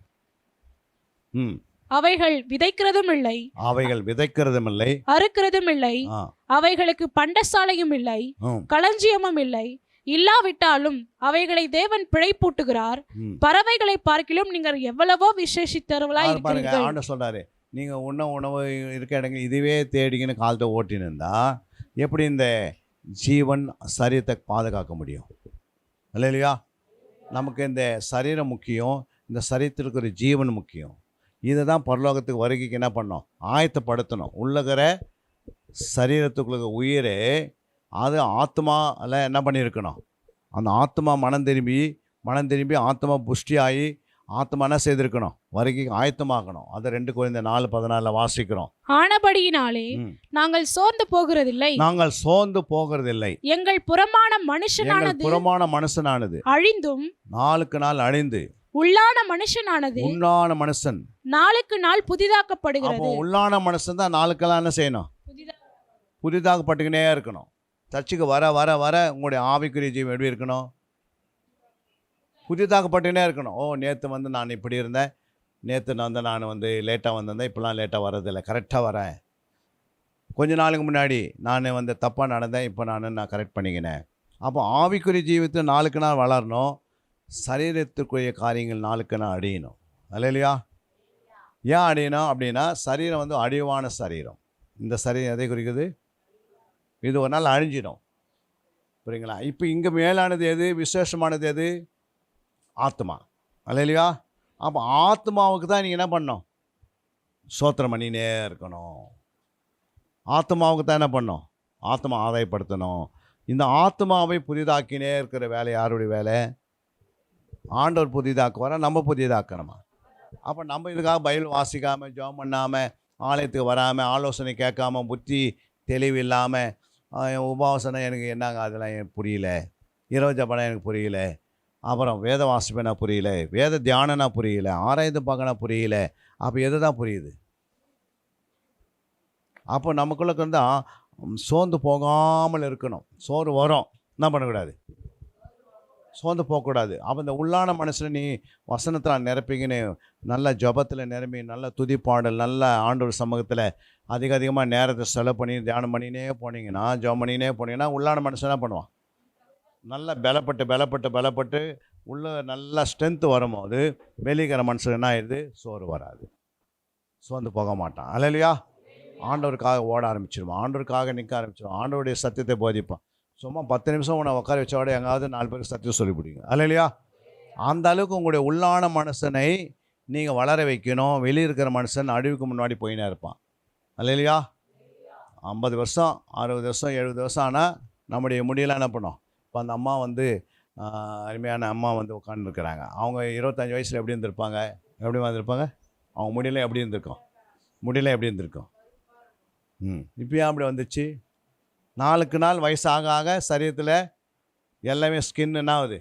அவைகள் விதைக்கிறதும் இல்லை, அவைகள் விதைக்கிறதும் இல்லை, அறுக்கிறதும் இல்லை, ஆ, அவைகளுக்கு பண்டசாலையும் இல்லை, ம், களஞ்சியமும் இல்லை. இல்லாவிட்டாலும் அவைகளை தேவன் பிழைப்பூட்டுகிறார். ம். பறவைகளை பார்க்கிலும் நீங்கள் எவ்வளவோ விசேஷித்தவர்களாய் பாருங்க, இருக்கிறீர்கள். ஆண்டவர் சொல்றாரு, நீங்க உணவு இருக்க இடங்கள் இதுவே தேடிங்கன்னு காலத்தை ஓட்டின்னு இருந்தா எப்படி இந்த ஜீவன் சரீரத்தை பாதுகாக்க முடியும்? இல்லையா? நமக்கு இந்த சரீரம் முக்கியம், இந்த சரீரத்திற்கு ஒரு ஜீவன் முக்கியம். இதை தான் பரலோகத்துக்கு வருகைக்கு என்ன பண்ணோம்? ஆயத்தப்படுத்தணும். உள்ளகிற சரீரத்துக்குள்ள உயிரே அது ஆத்மாவில் என்ன பண்ணியிருக்கணும்? அந்த ஆத்மா மனம் திரும்பி ஆத்மா புஷ்டியாகி ஆத்மா என்ன செய்திருக்கணும்? வருகைக்கு ஆயத்தமாக்கணும். அதை 2 Corinthians 4:14 வாசிக்கிறோம். ஆனபடியினாலே ம். நாங்கள் சோர்ந்து போகிறதில்லை. நாங்கள் சோர்ந்து போகிறதில்லை. எங்கள் புறமான எங்கள் மனுஷனானது புறமான மனுஷனானது அழிந்தும் நாளுக்கு நாள் அழிந்து உள்ளான மனுஷனானது உண்ணான மனுஷன். நாளுக்கு நாள் அப்போ புதிதாக்கப்படுகிறது. உள்ளான மனுஷன் தான் நாளுக்கெல்லாம் என்ன செய்யணும்? புதிதாகப்பட்டுக்கினே இருக்கணும். சர்ச்சுக்கு வர வர வர உங்களுடைய ஆவிக்குரிய ஜீவன் எப்படி இருக்கணும்? புதிதாகப்பட்டுக்கினே இருக்கணும். நேற்று வந்து நான் இப்படி இருந்தேன், நேற்று நான் வந்து லேட்டாக வந்திருந்தேன், இப்போலாம் லேட்டாக வர்றதில்லை, கரெக்டாக வரேன். கொஞ்ச நாளுக்கு முன்னாடி நான் வந்து தப்பாக நடந்தேன், இப்போ நான் கரெக்ட் பண்ணிக்கினேன். அப்போ ஆவிக்குரிய ஜீவித்தை நாளுக்கு நாள் வளரணும், சரீரத்துக்குரிய காரியங்கள் நாளுக்கு நாள் அழியணும். இல்லையா? ஏன் அழியணும் அப்படின்னா, சரீரம் வந்து அழிவான சரீரம். இந்த சரீரம் எதை குறிக்குது? இது ஒரு நாள் அழிஞ்சிடும். புரியுங்களா? இப்போ இங்கே மேலானது எது? விசேஷமானது எது? ஆத்மா. இல்லையா? அப்போ ஆத்மாவுக்கு தான் நீங்கள் என்ன பண்ணணும்? ஸ்தோத்திரம் பண்ணினே இருக்கணும். ஆத்மாவுக்கு தான் என்ன பண்ணணும்? ஆத்மா ஆதாயப்படுத்தணும். இந்த ஆத்மாவை புதிதாக்கினே இருக்கிற வேலை யாருடைய வேலை? ஆண்டவர் புதிதாக்குவாரா, நம்ம புதிதாக்கணுமா? அப்போ நம்ம இதுக்காக பைபிள் வாசிக்காமல், ஜெபம் பண்ணாமல், ஆலயத்துக்கு வராமல், ஆலோசனை கேட்காம, புத்தி தெளிவு இல்லாமல், உபாசனை எனக்கு என்னங்க அதெல்லாம் எனக்கு புரியல, இரவு ஜபனா எனக்கு புரியல, அப்புறம் வேத வாசிப்பேனா புரியல, வேத தியானனா புரியல, ஆராய்ந்து பார்க்கனா புரியல. அப்போ எது தான் புரியுது? அப்போ நமக்குள்ளே இருந்தால் சோர்ந்து போகாமல் இருக்கணும். சோறு வரும், என்ன பண்ணக்கூடாது? சோர்ந்து போகக்கூடாது. அப்போ இந்த உள்ளான மனசில் நீ வசனத்தில் நிரப்பிங்கன்னு நல்ல ஜபத்தில் நிரம்பி, நல்ல துதிப்பாடல், நல்ல ஆண்டவர் சமூகத்தில் அதிகமாக நேரத்தை செலவு பண்ணி தியானம் பண்ணினே போனீங்கன்னா, ஜபம் பண்ணினே போனீங்கன்னா, உள்ளான மனுஷன் என்ன பண்ணுவான்? நல்லா பலப்பட்டு உள்ள நல்லா ஸ்ட்ரென்த்து வரும்போது வெளிக்கிற மனுஷன் என்ன ஆயிடுது? சோறு வராது, சோர்ந்து போக மாட்டான். அல்லையா? ஆண்டவருக்காக ஓட ஆரம்பிச்சிருவான், ஆண்டவருக்காக நிற்க ஆரம்பிச்சிருவான், ஆண்டவருடைய சத்தியத்தை போதிப்பான். சும்மா 10 நிமிஷம் உன்னை உட்கார வச்சோட எங்காவது 4 பேருக்கு சத்தியம் சொல்லி பிடிங்க. அல்லையா? அந்த அளவுக்கு உங்களுடைய உள்ளான மனுஷனை நீங்கள் வளர வைக்கணும். வெளியே இருக்கிற மனுஷன் அழிவுக்கு முன்னாடி போயினே இருப்பான். அல்லையா? 50 வருஷம் 60 வருஷம் 70 வருஷம் ஆனால் நம்முடைய முடியெல்லாம் என்ன பண்ணோம்? இப்போ அந்த அம்மா வந்து அருமையான அம்மா வந்து உட்காந்துருக்குறாங்க. அவங்க 25 வயசில் எப்படி இருந்திருப்பாங்க? எப்படி வந்திருப்பாங்க? அவங்க முடியல எப்படி இருந்திருக்கும்? இப்போ ஏன் அப்படி வந்துச்சு? நாளுக்கு நாள் வயசு ஆக ஆக சரீரத்தில் எல்லாமே ஸ்கின் என்ன ஆகுது?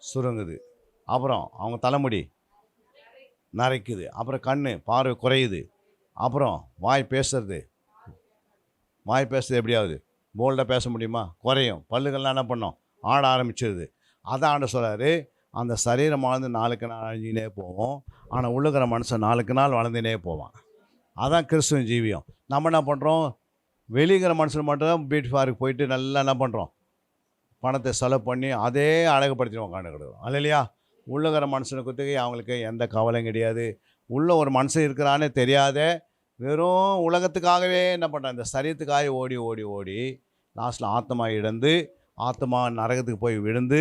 சுருங்குது. அப்புறம் அவங்க தலைமுடி நரைக்குது. அப்புறம் கண் பார்வை குறையுது. அப்புறம் வாய் பேசுறது எப்படி ஆகுது? போல்டாக பேச முடியுமா? குறையும். பல்லுகள்லாம் என்ன பண்ணோம்? ஆட ஆரம்பிச்சிருது. அதான் ஆண்ட சொல்கிறாரு, அந்த சரீரம் வாழ்ந்து நாளுக்கு நாள் அழிஞ்சினே போவோம், ஆனால் உள்ளுக்கிற மனுஷன் நாளுக்கு நாள் வளர்ந்துனே போவான். அதான் கிறிஸ்துவின் ஜீவியம். நம்ம என்ன பண்ணுறோம்? வெளிங்கிற மனுஷன் மட்டும்தான் பியூட்டி பார்க்கு போயிட்டு நல்லா என்ன பண்ணுறோம்? பணத்தை செலவு பண்ணி அதே அழகுப்படுத்தி உட்காந்து கிடக்கிறோம். இல்லையா? உள்ளுக்கிற மனுஷனை குத்துக்கு அவங்களுக்கு எந்த கவலையும் கிடையாது. உள்ள ஒரு மனுஷன் இருக்கிறானே தெரியாத வெறும் உலகத்துக்காகவே என்ன பண்ணுறான்? இந்த சரீரத்துக்காக ஓடி ஓடி ஓடி லாஸ்ட்டில் ஆத்மா இழந்து, ஆத்மா நரகத்துக்கு போய் விழுந்து,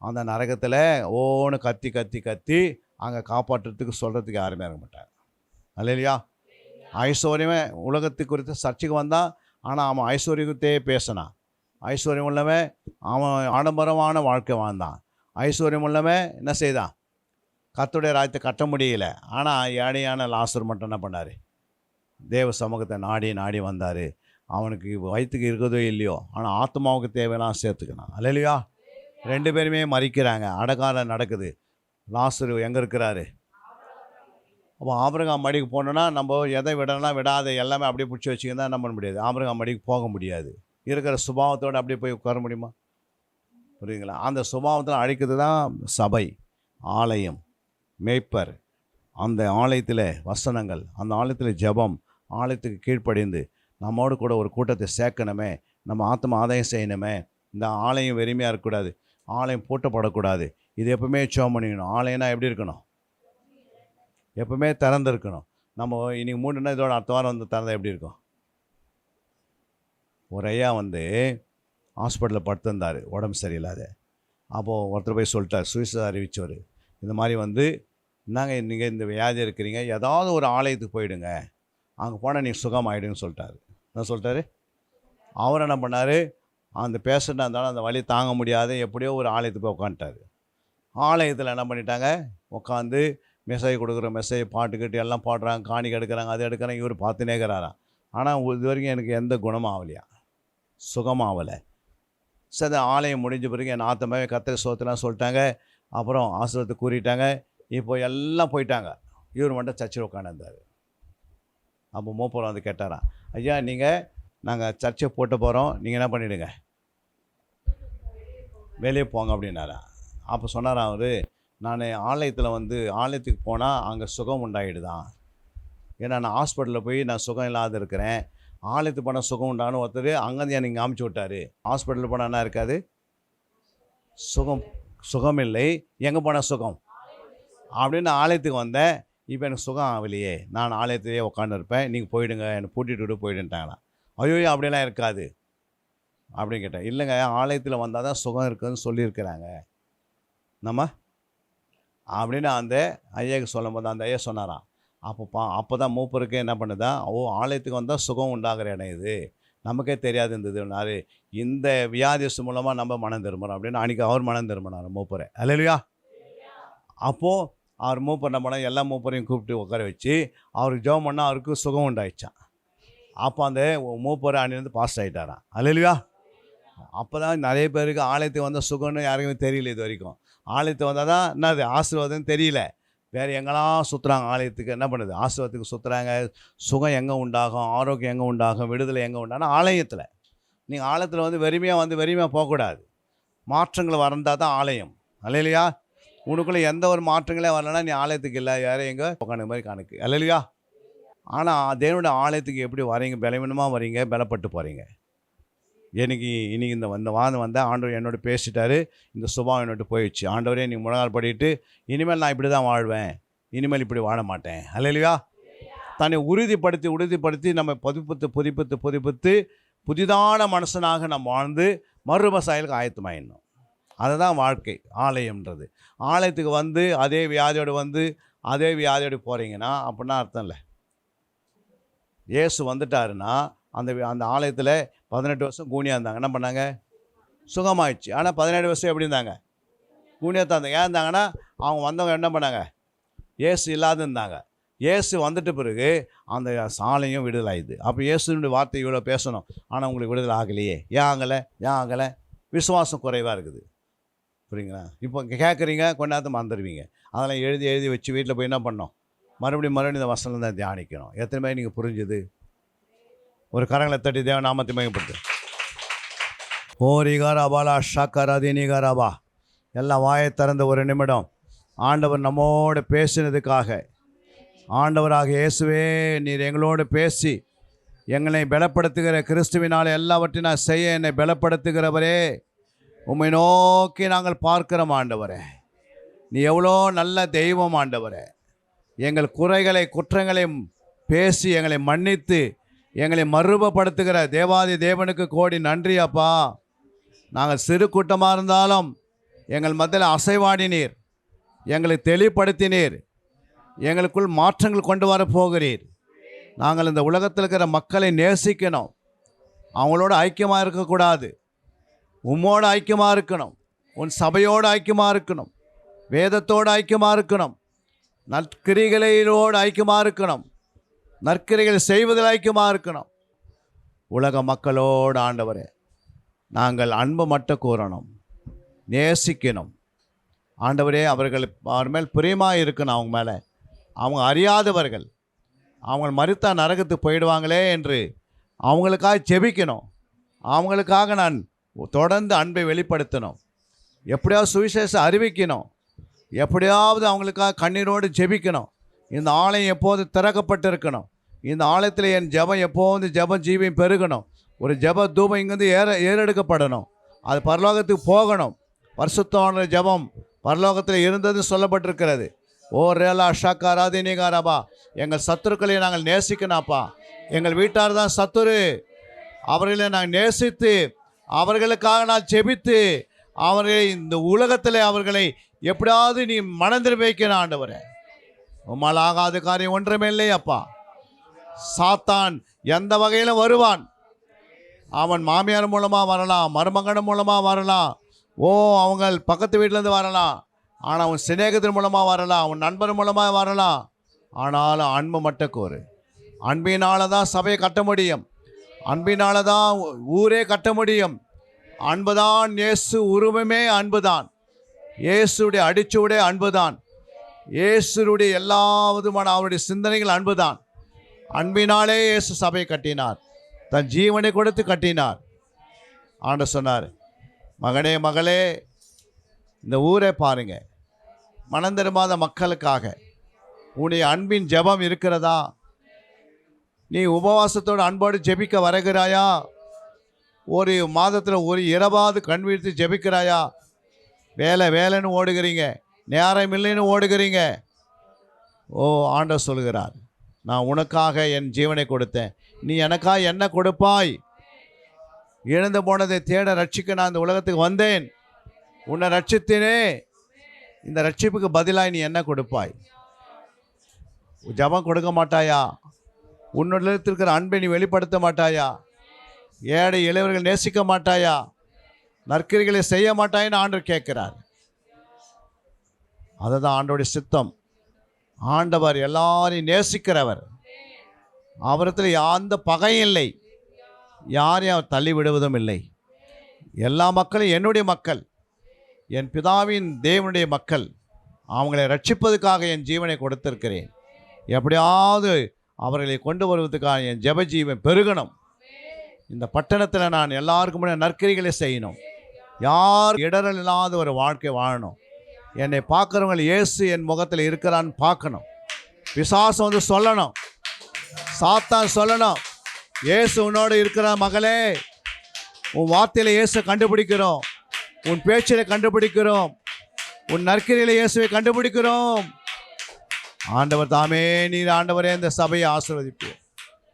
அந்த நரகத்தில் ஓன்னு கத்தி அங்கே காப்பாற்றுறதுக்கு சொல்கிறதுக்கு யாருமே இருக்க மாட்டாங்க. இல்லையா? ஐஸ்வர்யமே உலகத்துக்கு குறித்து சர்ச்சைக்கு வந்தான், ஆனால் அவன் ஐஸ்வர்யத்தையே பேசினான். ஐஸ்வர்யம் உள்ளவன் அவன் ஆடம்பரமான வாழ்க்கை வாழ்ந்தான். ஐஸ்வர்யம் உள்ளவன் என்ன செய்தான்? கர்த்தருடைய ராஜ்யத்தை கட்ட முடியல. ஆனால் ஏழையான லாசர் மட்டும் என்ன பண்ணார்? தேவ சமூகத்தை நாடி வந்தார். அவனுக்கு வயிற்றுக்கு இருக்கிறதோ இல்லையோ, ஆனால் ஆத்மாவுக்கு தேவையெல்லாம் சேர்த்துக்கணும். இல்லையா? 2 பேருமே மறிக்கிறாங்க. அடக்காலம் நடக்குது. லாசர் எங்கே இருக்கிறாரு? அப்போ ஆபிரகாம் மடிக்கு போனோன்னா நம்ம எதை விடலாம் விடாத எல்லாமே அப்படியே பிடிச்சி வச்சுக்கின்னு தான் என்ன பண்ண முடியாது? ஆபிரகாம் மடிக்கு போக முடியாது. இருக்கிற சுபாவத்தோடு அப்படியே போய் உட்கார முடியுமா? புரியுங்களா? அந்த சுபாவத்தில் அழிக்கிறது தான் சபை, ஆலயம், மேய்ப்பர், அந்த ஆலயத்தில் வசனங்கள், அந்த ஆலயத்தில் ஜெபம், ஆலயத்துக்கு கீழ்ப்படிந்து நம்மோடு கூட ஒரு கூட்டத்தை சேர்க்கணுமே, நம்ம ஆத்ம ஆதாயம் செய்யணுமே. இந்த ஆலயம் வெறுமையாக இருக்கக்கூடாது, ஆலயம் பூட்டப்படக்கூடாது. இது எப்பவுமே ஜெபம் பண்ணிக்கணும். ஆலயம்னா எப்படி இருக்கணும்? எப்பவுமே திறந்துருக்கணும். நம்ம இன்றைக்கி மூணுன்னா இதோட அடுத்த வாரம் வந்து திறந்தா எப்படி இருக்கும்? ஒரு ஐயா வந்து ஹாஸ்பிட்டலில் படுத்திருந்தார், உடம்பு சரியில்லாத. அப்போது ஒருத்தர் போய் சொல்லிட்டார், சுவிசேஷம் அறிவிச்சவர், இந்த மாதிரி வந்து என்னங்க நீங்கள் இந்த வியாதி இருக்கிறீங்க, ஏதாவது ஒரு ஆலயத்துக்கு போயிடுங்க, அங்கே போனால் நீங்கள் சுகம் ஆகிடுன்னு சொல்லிட்டாரு. என்ன சொல்லிட்டாரு? அவர் என்ன பண்ணார், அந்த பேஷண்ட்டாக இருந்தாலும் அந்த வலி தாங்க முடியாத எப்படியோ ஒரு ஆலயத்துக்கு போய் உட்காந்துட்டார். ஆலயத்தில் என்ன பண்ணிட்டாங்க, உட்காந்து மெசேஜ் கொடுக்குற மெசேஜ் பாட்டுக்கிட்டு எல்லாம் பாடுறாங்க, காணிக்கை எடுக்கிறாங்க, அது எடுக்கிறாங்க. இவர் பார்த்துனே இருக்கிறாராம். ஆனால் இது வரைக்கும் எனக்கு எந்த குணமும் ஆகலையா, சுகமாகலை. சரி, ஆலயம் முடிஞ்ச பிறகு என் ஆத்தமாவே கத்திர சோத்தெல்லாம் சொல்லிட்டாங்க. அப்புறம் ஆசிரியத்தை கூறிட்டாங்க. இப்போ எல்லாம் போயிட்டாங்க. இவர் மட்டும் சர்ச்சில் உட்காந்துருந்தார். அப்போ மூப்பர் வந்து கேட்டாராம், ஐயா நாங்கள் சர்ச்சை போட்டு போகிறோம், நீங்கள் என்ன பண்ணிவிடுங்க, வெளியே போங்க அப்படின்னாரா. அப்போ சொன்னாராம் அவர், நான் ஆலயத்துக்கு போனால் அங்கே சுகம் உண்டாயிடுதான். ஏன்னா நான் ஹாஸ்பிட்டலில் போய் நான் சுகம் இல்லாத இருக்கிறேன், ஆலயத்துக்கு போனால் சுகம் உண்டான்னு ஒருத்தர் அங்கேருந்து எனக்கு காமிச்சு விட்டார். ஹாஸ்பிட்டலில் போனால் என்ன இருக்காது, சுகம் இல்லை, எங்கே போனால் சுகம் அப்படின்னு ஆலயத்துக்கு வந்தேன். இப்போ எனக்கு சுகம் ஆகலையே, நான் ஆலயத்திலேயே உட்காந்துருப்பேன், நீங்கள் போயிடுங்க, என்னை கூட்டிகிட்டு விட்டு போயிடுன்ட்டாங்களாம். ஐயோ அப்படிலாம் இருக்காது அப்படின்னு கேட்டேன். இல்லைங்க, ஆலயத்தில் வந்தால் தான் சுகம் இருக்குதுன்னு சொல்லியிருக்கிறாங்க நம்ம அப்படின்னு அந்த ஐயாவுக்கு சொல்லும் போது அந்த ஐயா சொன்னாராம். அப்போ தான் மூப்பருக்கு என்ன பண்ணுதான், ஆலயத்துக்கு வந்தால் சுகம் உண்டாகிற இடம் இது, நமக்கே தெரியாது இருந்ததுன்னாரு. இந்த வியாதிஸ் மூலமாக நம்ம மனம் திரும்புகிறோம் அப்படின்னு அன்றைக்கி அவர் மனம் திரும்பினார் மூப்பரை. அல்லேலூயா. அப்போது அவர் மூப்பர் என்ன பண்ணால் எல்லா மூப்பரையும் கூப்பிட்டு உட்கார வச்சு அவருக்கு ஜெபம் பண்ணால் அவருக்கு சுகம் உண்டாயிடுச்சான். அப்போ அந்த மூப்பரை அன்னிலேருந்து பாஸ் ஆகிட்டாரான். அல்லேலூயா. அப்போ தான் நிறைய பேருக்கு ஆலயத்துக்கு வந்தால் சுகம்னு யாருக்குமே தெரியல. இது வரைக்கும் ஆலயத்துக்கு வந்தால் தான் என்னது ஆசீர்வாதம்னு தெரியல. வேறு எங்கெல்லாம் சுற்றுறாங்க, ஆலயத்துக்கு என்ன பண்ணுது, ஆசீர்வாதத்துக்கு சுற்றுறாங்க. சுகம் எங்கே உண்டாகும், ஆரோக்கியம் எங்கே உண்டாகும், விடுதலை எங்கே உண்டாகும், ஆலயத்தில். நீங்கள் ஆலயத்தில் வந்து வெறுமையாக போகக்கூடாது. மாற்றங்கள் வந்தால் தான் ஆலயம். அல்லேலூயா. உனக்குள்ளே எந்த ஒரு மாற்றங்களே வரலன்னா நீ ஆலயத்துக்கு இல்லை, யாரும் எங்கே உட்காந்து மாதிரி கணக்கு. அல்லேலூயா. ஆனால் தேவனுடைய ஆலயத்துக்கு எப்படி வரீங்க, பலவீனமாக வரீங்க, பலப்பட்டு போகிறீங்க. இன்னைக்கு இந்த வாதம் வந்தால் ஆண்டவர் என்னோட பேசிட்டாரு, இந்த சுபாவம் என்னோட போயிடுச்சு. ஆண்டவரே நீ முழங்கால் படிட்டு இனிமேல் நான் இப்படி தான் வாழ்வேன், இனிமேல் இப்படி வாழ மாட்டேன். அல்லேலூயா. தன்னை உறுதிப்படுத்தி நம்ம புதுப்பித்து புதிதான மனுஷனாக நம்ம வாழ்ந்து மறுபசாயலுக்கு ஆயத்தமாயிடணும். அதுதான் வாழ்க்கை. ஆலயம்ன்றது. ஆலயத்துக்கு வந்து அதே வியாதியோடு போகிறீங்கன்னா அப்படின்னா அர்த்தம் இல்லை. இயேசு வந்துட்டாருன்னா அந்த ஆலயத்தில் 18 வருஷம் கூனியாக இருந்தாங்க. என்ன பண்ணாங்க, சுகமாயிடுச்சு. ஆனால் 17 வருஷம் எப்படி இருந்தாங்க, கூனியாக தான் இருந்தாங்க. ஏன் இருந்தாங்கன்னா அவங்க வந்தவங்க என்ன பண்ணாங்க, இயேசு இல்லாத இருந்தாங்க. இயேசு வந்துட்ட பிறகு அந்த சாலையும் விடுதலை ஆகுது. அப்போ இயேசுனுடைய வார்த்தை இவ்வளோ பேசணும், ஆனால் உங்களுக்கு விடுதலை ஆகலையே. ஏன் ஆகலை? விசுவாசம் குறைவாக இருக்குது. புரியுங்களா? இப்போ கேட்குறீங்க, கொண்டாந்து மறந்துடுவீங்க. அதெல்லாம் எழுதி வச்சு வீட்டில் போய் என்ன பண்ணோம், மறுபடியும் இந்த வசனம் தான் தியானிக்கணும். எத்தனை பேர் நீங்கள் புரிஞ்சுது? ஒரு கரங்களை தட்டி தேவ நாமத்தை மகிமைப்படுத்து. ஓரிகாராபாலா ஷாக்கராதினிகாராபா. எல்லாம் வாயை திறந்த ஒரு நிமிடம் ஆண்டவர் நம்மோடு பேசினதுக்காக, ஆண்டவராக இயேசுவே நீர் எங்களோடு பேசி எங்களை பலப்படுத்துகிற கிறிஸ்துவினால் எல்லாவற்றையும் நான் செய்ய என்னை பலப்படுத்துகிறவரே, உம்மை நோக்கி நாங்கள் பார்க்கிறோம் ஆண்டவரே. நீ எவ்வளோ நல்ல தெய்வம் ஆண்டவரே. எங்கள் குற்றங்களை பேசி எங்களை மன்னித்து எங்களை மறுபப்படுத்துகிற தேவாதி தேவனுக்கு கோடி நன்றி அப்பா. நாங்கள் சிறு கூட்டமாக இருந்தாலும் எங்கள் மத்தியில் அசைவாடினீர், எங்களை தெளிவுபடுத்தினீர், எங்களுக்குள் மாற்றங்கள் கொண்டு வர போகிறீர். நாங்கள் இந்த உலகத்தில் இருக்கிற மக்களை நேசிக்கணும், அவங்களோட ஐக்கியமாக இருக்கக்கூடாது, உம்மோடு ஐக்கியமாக இருக்கணும், உன் சபையோடு ஐக்கியமாக இருக்கணும், வேதத்தோடு ஐக்கியமாக இருக்கணும், நற்கிரிகளோடு ஐக்கியமாக இருக்கணும், நற்கிரிகள் செய்வதில் ஐக்கியமாக இருக்கணும். உலக மக்களோடு ஆண்டவரே நாங்கள் அன்பு மட்டும் கூறணும், நேசிக்கணும் ஆண்டவரே. அவர் மேல் பிரியமாக இருக்கணும். அவங்க மேலே அவங்க அறியாதவர்கள், அவங்க மரித்தா நரகத்துக்கு போயிடுவாங்களே என்று அவங்களுக்காக ஜெபிக்கணும். அவங்களுக்காக நான் தொடர்ந்து அன்பை வெளிப்படுத்தணும். எப்படியாவது சுவிசேஷம் அறிவிக்கணும். எப்படியாவது அவங்களுக்காக கண்ணீரோடு ஜெபிக்கணும். இந்த ஆலயம் எப்போது திறக்கப்பட்டிருக்கணும். இந்த ஆலயத்தில் என் ஜெபம் எப்போது ஜெப ஜீவியம் பெருகணும். ஒரு ஜெப தூபம் இங்கேருந்து ஏறெடுக்கப்படணும். அது பரலோகத்துக்கு போகணும். பரிசுத்தமான ஜெபம் பரலோகத்தில் இருந்தது சொல்லப்பட்டிருக்கிறது. ஓ ரேலா ஷாக்கா ராதினிகாராபா, எங்கள் சத்துருக்களை நாங்கள் நேசிக்கணாப்பா. எங்கள் வீட்டார் தான் சத்துரு, அவர்களை நாங்கள் நேசித்து அவர்களுக்காக நான் ஜெபித்து அவர்களை இந்த உலகத்தில் அவர்களை எப்படியாவது நீ மனதில் வைக்கணும் ஆண்டவரே. உம்மால் ஆகாத காரியம் ஒன்றுமே இல்லை அப்பா. சாத்தான் எந்த வகையிலும் வருவான். அவன் மாமியார் மூலமாக வரலாம், மருமகன் மூலமாக வரலாம், அவங்க பக்கத்து வீட்டிலேருந்து வரலாம், ஆனால் அவன் சிநேகத்தின் மூலமாக வரலாம், அவன் நண்பர் மூலமாக வரலாம். ஆனாலும் அன்பு மட்டுக்கோரு. அன்பினால தான் சபையை கட்ட முடியும். அன்பினால தான் ஊரே கட்ட முடியும். அன்புதான் இயேசு உருவமே அன்புதான். இயேசுடைய அடிச்சுவடே அன்புதான். இயேசுடைய எல்லா விதமான அவருடைய சிந்தனைகள் அன்புதான். அன்பினாலே இயேசு சபையை கட்டினார், தன் ஜீவனை கொடுத்து கட்டினார். ஆண்டவர் சொன்னார், மகனே மகளே, இந்த ஊரை பாருங்க, மனம் திரும்பாத மக்களுக்காக உன்னுடைய அன்பின் ஜெபம் இருக்கிறதா? நீ உபவாசத்தோடு அன்போடு ஜெபிக்க வருகிறாயா? ஒரு மாதத்தில் ஒரு இரவாவது கண் வீழ்த்தி ஜெபிக்கிறாயா? வேலைன்னு ஓடுகிறீங்க, நேரம் இல்லைன்னு ஓடுகிறீங்க. ஆண்டவர் சொல்கிறார், நான் உனக்காக என் ஜீவனை கொடுத்தேன், நீ எனக்காக என்ன கொடுப்பாய்? இழந்து போனதை தேட ரட்சிக்க நான் இந்த உலகத்துக்கு வந்தேன், உன்னை ரட்சித்தேனே, இந்த ரட்சிப்புக்கு பதிலாக நீ என்ன கொடுப்பாய்? ஜபம் கொடுக்க மாட்டாயா? உன்னிடத்தில் இருக்கிற அன்பை நீ வெளிப்படுத்த மாட்டாயா? ஏழை இளைவர்கள் நேசிக்க மாட்டாயா? நற்கிரிகளை செய்ய மாட்டாயின்னு ஆண்டவர் கேட்கிறார். அதுதான் ஆண்டோடைய சித்தம். ஆண்டவர் எல்லாரையும் நேசிக்கிறவர். அவரத்தில் அந்த பகையும் இல்லை, யாரையும் அவர் தள்ளி விடுவதும் இல்லை. எல்லா மக்களும் என்னுடைய மக்கள், என் பிதாவின் தேவனுடைய மக்கள். அவங்களை ரட்சிப்பதுக்காக என் ஜீவனை கொடுத்திருக்கிறேன். எப்படியாவது அவர்களை கொண்டு வருவதற்காக என் ஜெப ஜீவன் பெருகணும். இந்த பட்டணத்தில் நான் எல்லாருக்கும் முன்னாடி நற்கிரிகளை செய்யணும். யார் இடரல் இல்லாத ஒரு வாழ்க்கை வாழணும். என்னை பார்க்குறவங்க இயேசு என் முகத்தில் இருக்கிறான்னு பார்க்கணும். பிசாசம் வந்து சொல்லணும், சாத்தான் சொல்லணும், இயேசு உன்னோடு இருக்கிற மகளே, உன் வார்த்தையில் இயேசு கண்டுபிடிக்கிறோம், உன் பேச்சில் கண்டுபிடிக்கிறோம், உன் நற்கிரியில் இயேசுவை கண்டுபிடிக்கிறோம். ஆண்டவர் தாமே நீர் ஆண்டவரே இந்த சபையை ஆசீர்வதிப்பீர்.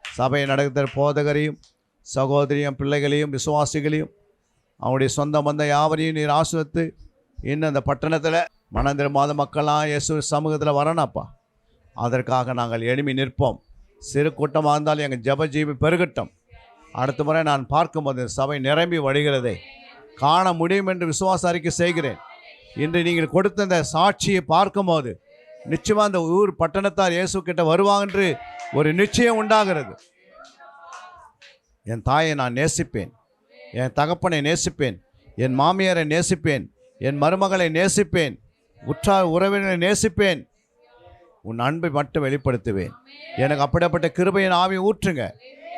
சபையை நடத்துகிற போதகரையும் சகோதரியும் பிள்ளைகளையும் விசுவாசிகளையும் அவங்களுடைய சொந்த பந்த யாவரையும் நீர் ஆசீர்வதித்து இன்னும் இந்த பட்டணத்தில் மனம் திரும்பாத மக்கள்லாம் இயேசு சமூகத்தில் வரணும்ப்பா. அதற்காக நாங்கள் எழுப்பி நிற்போம். சிறு கூட்டமாக இருந்தாலும் எங்கள் ஜெப ஜீவி பெருகட்டும். அடுத்த முறை நான் பார்க்கும்போது சபை நிரம்பி வழிகிறதை காண முடியும் என்று விசுவாச அறிக்கை செய்கிறேன். இன்று நீங்கள் கொடுத்த இந்த சாட்சியை பார்க்கும்போது நிச்சயமாக அந்த ஊர் பட்டணத்தார் இயேசு கிட்ட வருவாங்க என்று ஒரு நிச்சயம் உண்டாகிறது. என் தாயை நான் நேசிப்பேன், என் தகப்பனை நேசிப்பேன், என் மாமியாரை நேசிப்பேன், என் மருமகளை நேசிப்பேன், உற்றார் உறவினரை நேசிப்பேன். உன் அன்பை மட்டும் வெளிப்படுத்துவேன். எனக்கு அப்படிப்பட்ட கிருபையின் ஆவி ஊற்றுங்க.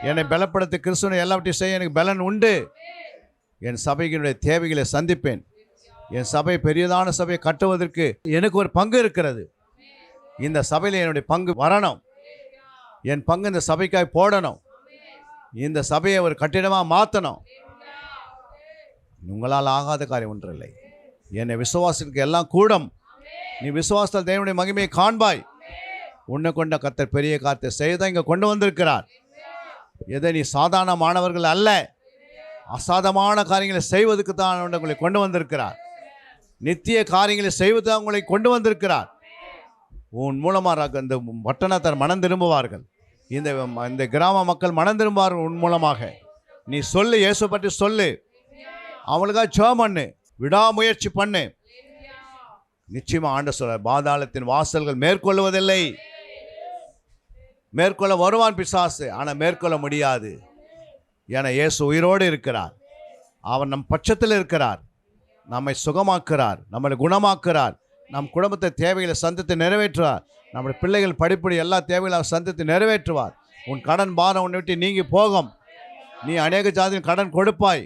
என்னை பலப்படுத்த கிறிஸ்துவனை எல்லாவற்றையும் செய்ய எனக்கு பலன் உண்டு. என் சபைகளுடைய தேவைகளை சந்திப்பேன். என் சபை பெரியதான சபையை கட்டுவதற்கு எனக்கு ஒரு பங்கு இருக்கிறது. இந்த சபையில் என்னுடைய பங்கு வரணும். என் பங்கு இந்த சபைக்காய் போடணும். இந்த சபையை ஒரு கட்டிடமாக மாற்றணும். உங்களால் ஆகாத காரியம் ஒன்றில்லை. என்னை விசுவாசத்துக்கு எல்லாம் கூடும். நீ விசுவாசத்தால் தேவனுடைய மகிமையை காண்பாய். உன்னை கொண்ட கர்த்தர் பெரிய காரியத்தை செய்த இங்கே கொண்டு வந்திருக்கிறார். எதை நீ சாதாரணமானவர்கள் அல்ல, அசாதமான காரியங்களை செய்வதற்கு தான் உங்களை கொண்டு வந்திருக்கிறார். நித்திய காரியங்களை செய்வதாக உங்களை கொண்டு வந்திருக்கிறார். உன் மூலமாக இந்த பட்டணத்தார் மனம் திரும்புவார்கள். இந்த கிராம மக்கள் மனம் திரும்புவார்கள் உன் மூலமாக. நீ சொல்லு, இயேசு பற்றி சொல்லு, அவங்களுக்காக ஜெபம் பண்ணு, விடாமுயற்சி பண்ணு. நிச்சயமாக ஆண்டவர் சொல்றார், பாதாளத்தின் வாசல்கள் மேற்கொள்வதில்லை. மேற்கொள்ள வருவான் பிசாசு, ஆனால் மேற்கொள்ள முடியாது. ஏன்னா இயேசு உயிரோடு இருக்கிறார். அவர் நம் பட்சத்தில் இருக்கிறார். நம்மை சுகமாக்குறார், நம்மளை குணமாக்குறார், நம் குடும்பத்தை தேவைகளை சந்தித்து நிறைவேற்றுவார். நம்முடைய பிள்ளைகள் படிப்படி எல்லா தேவைகளை சந்தித்து நிறைவேற்றுவார். உன் கடன் பாரம் உன்னை விட்டு நீங்கி போகும். நீ அநேக ஜாதியின் கடன் கொடுப்பாய்,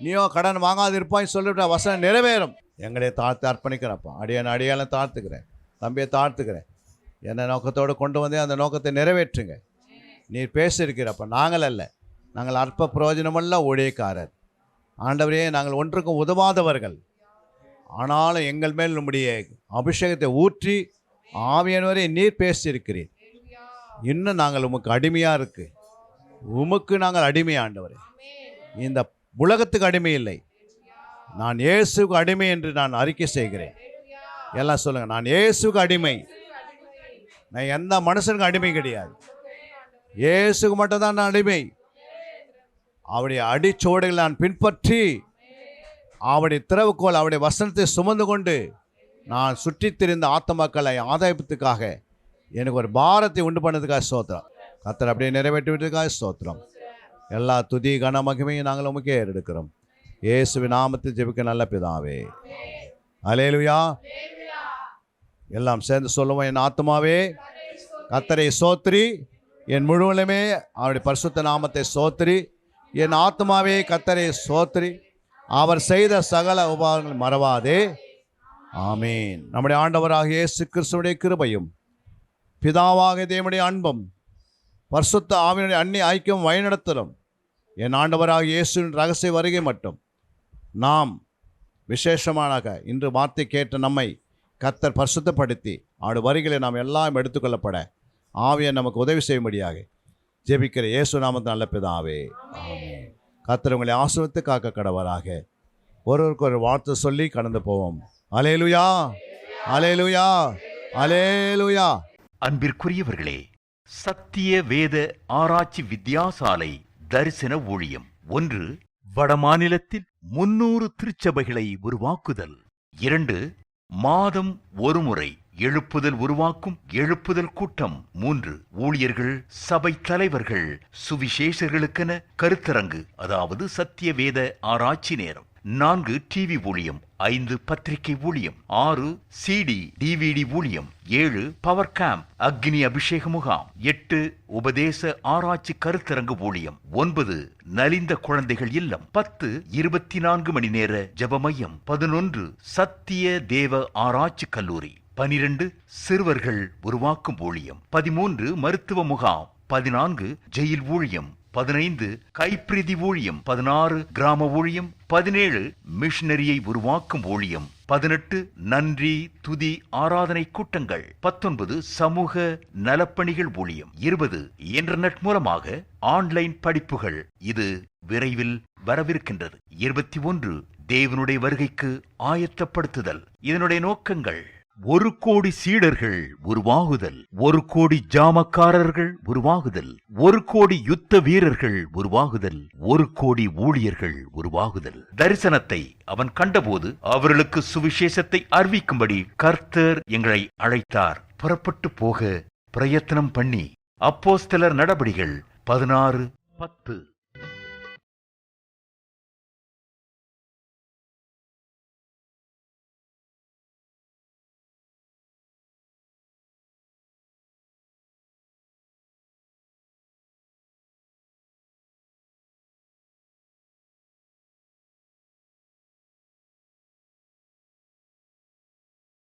நீயோ கடன் வாங்காது இருப்பாய் சொல்லிவிட்ட வசனம் நிறைவேறும். எங்களை தாழ்த்து அர்ப்பணிக்கிறப்பா. அடியாலும் தாழ்த்துக்கிறேன், தம்பியை தாழ்த்துக்கிறேன். என்ன நோக்கத்தோடு கொண்டு வந்தே அந்த நோக்கத்தை நிறைவேற்றுங்க. நீர் பேசியிருக்கிறப்ப நாங்கள் அல்ல, நாங்கள் அற்ப பிரயோஜனமல்ல ஊழியக்காரர். ஆண்டவரே, நாங்கள் ஒன்றுக்கும் உதவாதவர்கள். ஆனாலும் எங்கள் மேல் நம்முடைய அபிஷேகத்தை ஊற்றி ஆவியானவரே நீர் பேசியிருக்கிறீர். இன்னும் நாங்கள் உமக்கு அடிமையாக இருக்கு. உமக்கு நாங்கள் அடிமை ஆண்டவரே. இந்த உலகத்துக்கு அடிமை இல்லை, நான் இயேசுக்கு அடிமை என்று நான் அறிக்கை செய்கிறேன். எல்லாம் சொல்லுங்கள், நான் இயேசுக்கு அடிமை. நான் எந்த மனுஷனுக்கு அடிமை கிடையாது, இயேசுக்கு மட்டும்தான் நான் அடிமை. அவருடைய அடிச்சோடுகளை நான் பின்பற்றி அவருடைய திறவுகோல் அவருடைய வசனத்தை சுமந்து கொண்டு நான் சுற்றித் திரிந்த ஆத்மாக்களை ஆதாயத்துக்காக எனக்கு ஒரு பாரத்தை உண்டு பண்ணதுக்காக ஸ்தோத்திரம். கர்த்தர் அப்படியே நிறைவேற்றி விட்டதுக்காக ஸ்தோத்திரம். எல்லா துதி கன மகிமையும் நாங்கள் உமக்கே எடுக்கிறோம். இயேசுவின் நாமத்தில் ஜெபிக்க நல்ல பிதாவே, அல்லேலூயா. எல்லாம் சேர்ந்து சொல்லுவோம். என் ஆத்மாவே கர்த்தரை சோத்திரி, என் முழுவலுமே அவருடைய பரிசுத்த நாமத்தை சோத்திரி. என் ஆத்மாவே கர்த்தரை சோத்திரி, அவர் செய்த சகல உபகாரங்களை மறவாதே. ஆமீன். நம்முடைய ஆண்டவராகிய இயேசு கிறிஸ்துவுடைய கிருபையும் பிதாவாகிய தேவனுடைய அன்பும் பரிசுத்த ஆவியினுடைய அந்நிய ஐக்கியம் வழிநடத்தலும் என் ஆண்டவராகிய இயேசுவின் ரகசிய வருகை மட்டும் நாம் விசேஷமாக இன்று வார்த்தை கேட்ட நம்மை கர்த்தர் பரிசுத்தப்படுத்தி அவருடைய வருகையை நாம் எல்லாம் எடுத்துக்கொள்ளப்பட ஆவியை நமக்கு உதவி செய்யும்படியாக ஜெபிக்கிற இயேசு நாமத்தில் நல்ல பிதாவே, ஆமென். கர்த்தர் உங்களை ஆசீர்வதித்து காக்க கடவராக. ஒருவருக்கு ஒரு வார்த்தை சொல்லி கடந்து போவோம். அல்லேலூயா, அல்லேலூயா, அல்லேலூயா. அன்பிற்குரியவர்களே, சத்திய வேத ஆராய்ச்சி வித்தியாசாலை தரிசன ஊழியம் 1. வடமாநிலத்தில் 300 திருச்சபைகளை உருவாக்குதல். 2. மாதம் ஒருமுறை எழுப்புதல் உருவாக்கும் எழுப்புதல் கூட்டம். 3. ஊழியர்கள், சபை தலைவர்கள், சுவிசேஷர்களுக்கென கருத்தரங்கு, அதாவது சத்திய வேத ஆராய்ச்சி நேரம். 4. டிவி ஊழியம். 5. பத்திரிகை ஊழியம். 6. சிடி டிவிடி ஊழியம். 7. பவர் கேம்ப் அக்னி அபிஷேக முகாம். 8. உபதேச ஆராய்ச்சி கருத்தரங்கு ஊழியம். 9. நலிந்த குழந்தைகள் இல்லம். 10. 24 மணி நேர ஜெப மையம். 11. சத்திய தேவ ஆராய்ச்சி கல்லூரி. 12. சிறுவர்கள் உருவாக்கும் ஊழியம். 13. மருத்துவ முகாம். 14. ஜெயில் ஊழியம். 15. கைப்பிரதி ஊழியம். 16. கிராம ஊழியம். 17. மிஷனரியை உருவாக்கும் ஊழியம். 18. நன்றி துதி ஆராதனை கூட்டங்கள். 19. சமூக நலப்பணிகள் ஊழியம். 20. இன்டர்நெட் மூலமாக ஆன்லைன் படிப்புகள். இது விரைவில் வரவிருக்கின்றது. 21. தேவனுடைய வருகைக்கு ஆயத்தப்படுத்துதல். இதனுடைய நோக்கங்கள்: 1 கோடி சீடர்கள் உருவாகுதல், 1 கோடி ஜாமக்காரர்கள் உருவாகுதல், 1 கோடி யுத்த வீரர்கள் உருவாகுதல், 1 கோடி ஊழியர்கள் உருவாகுதல். தரிசனத்தை அவன் கண்டபோது அவர்களுக்கு சுவிசேஷத்தை அறிவிக்கும்படி கர்த்தர் எங்களை அழைத்தார். புறப்பட்டு போக பிரயத்தனம் பண்ணி. அப்போஸ்தலர் நடபடிகள் 16:10.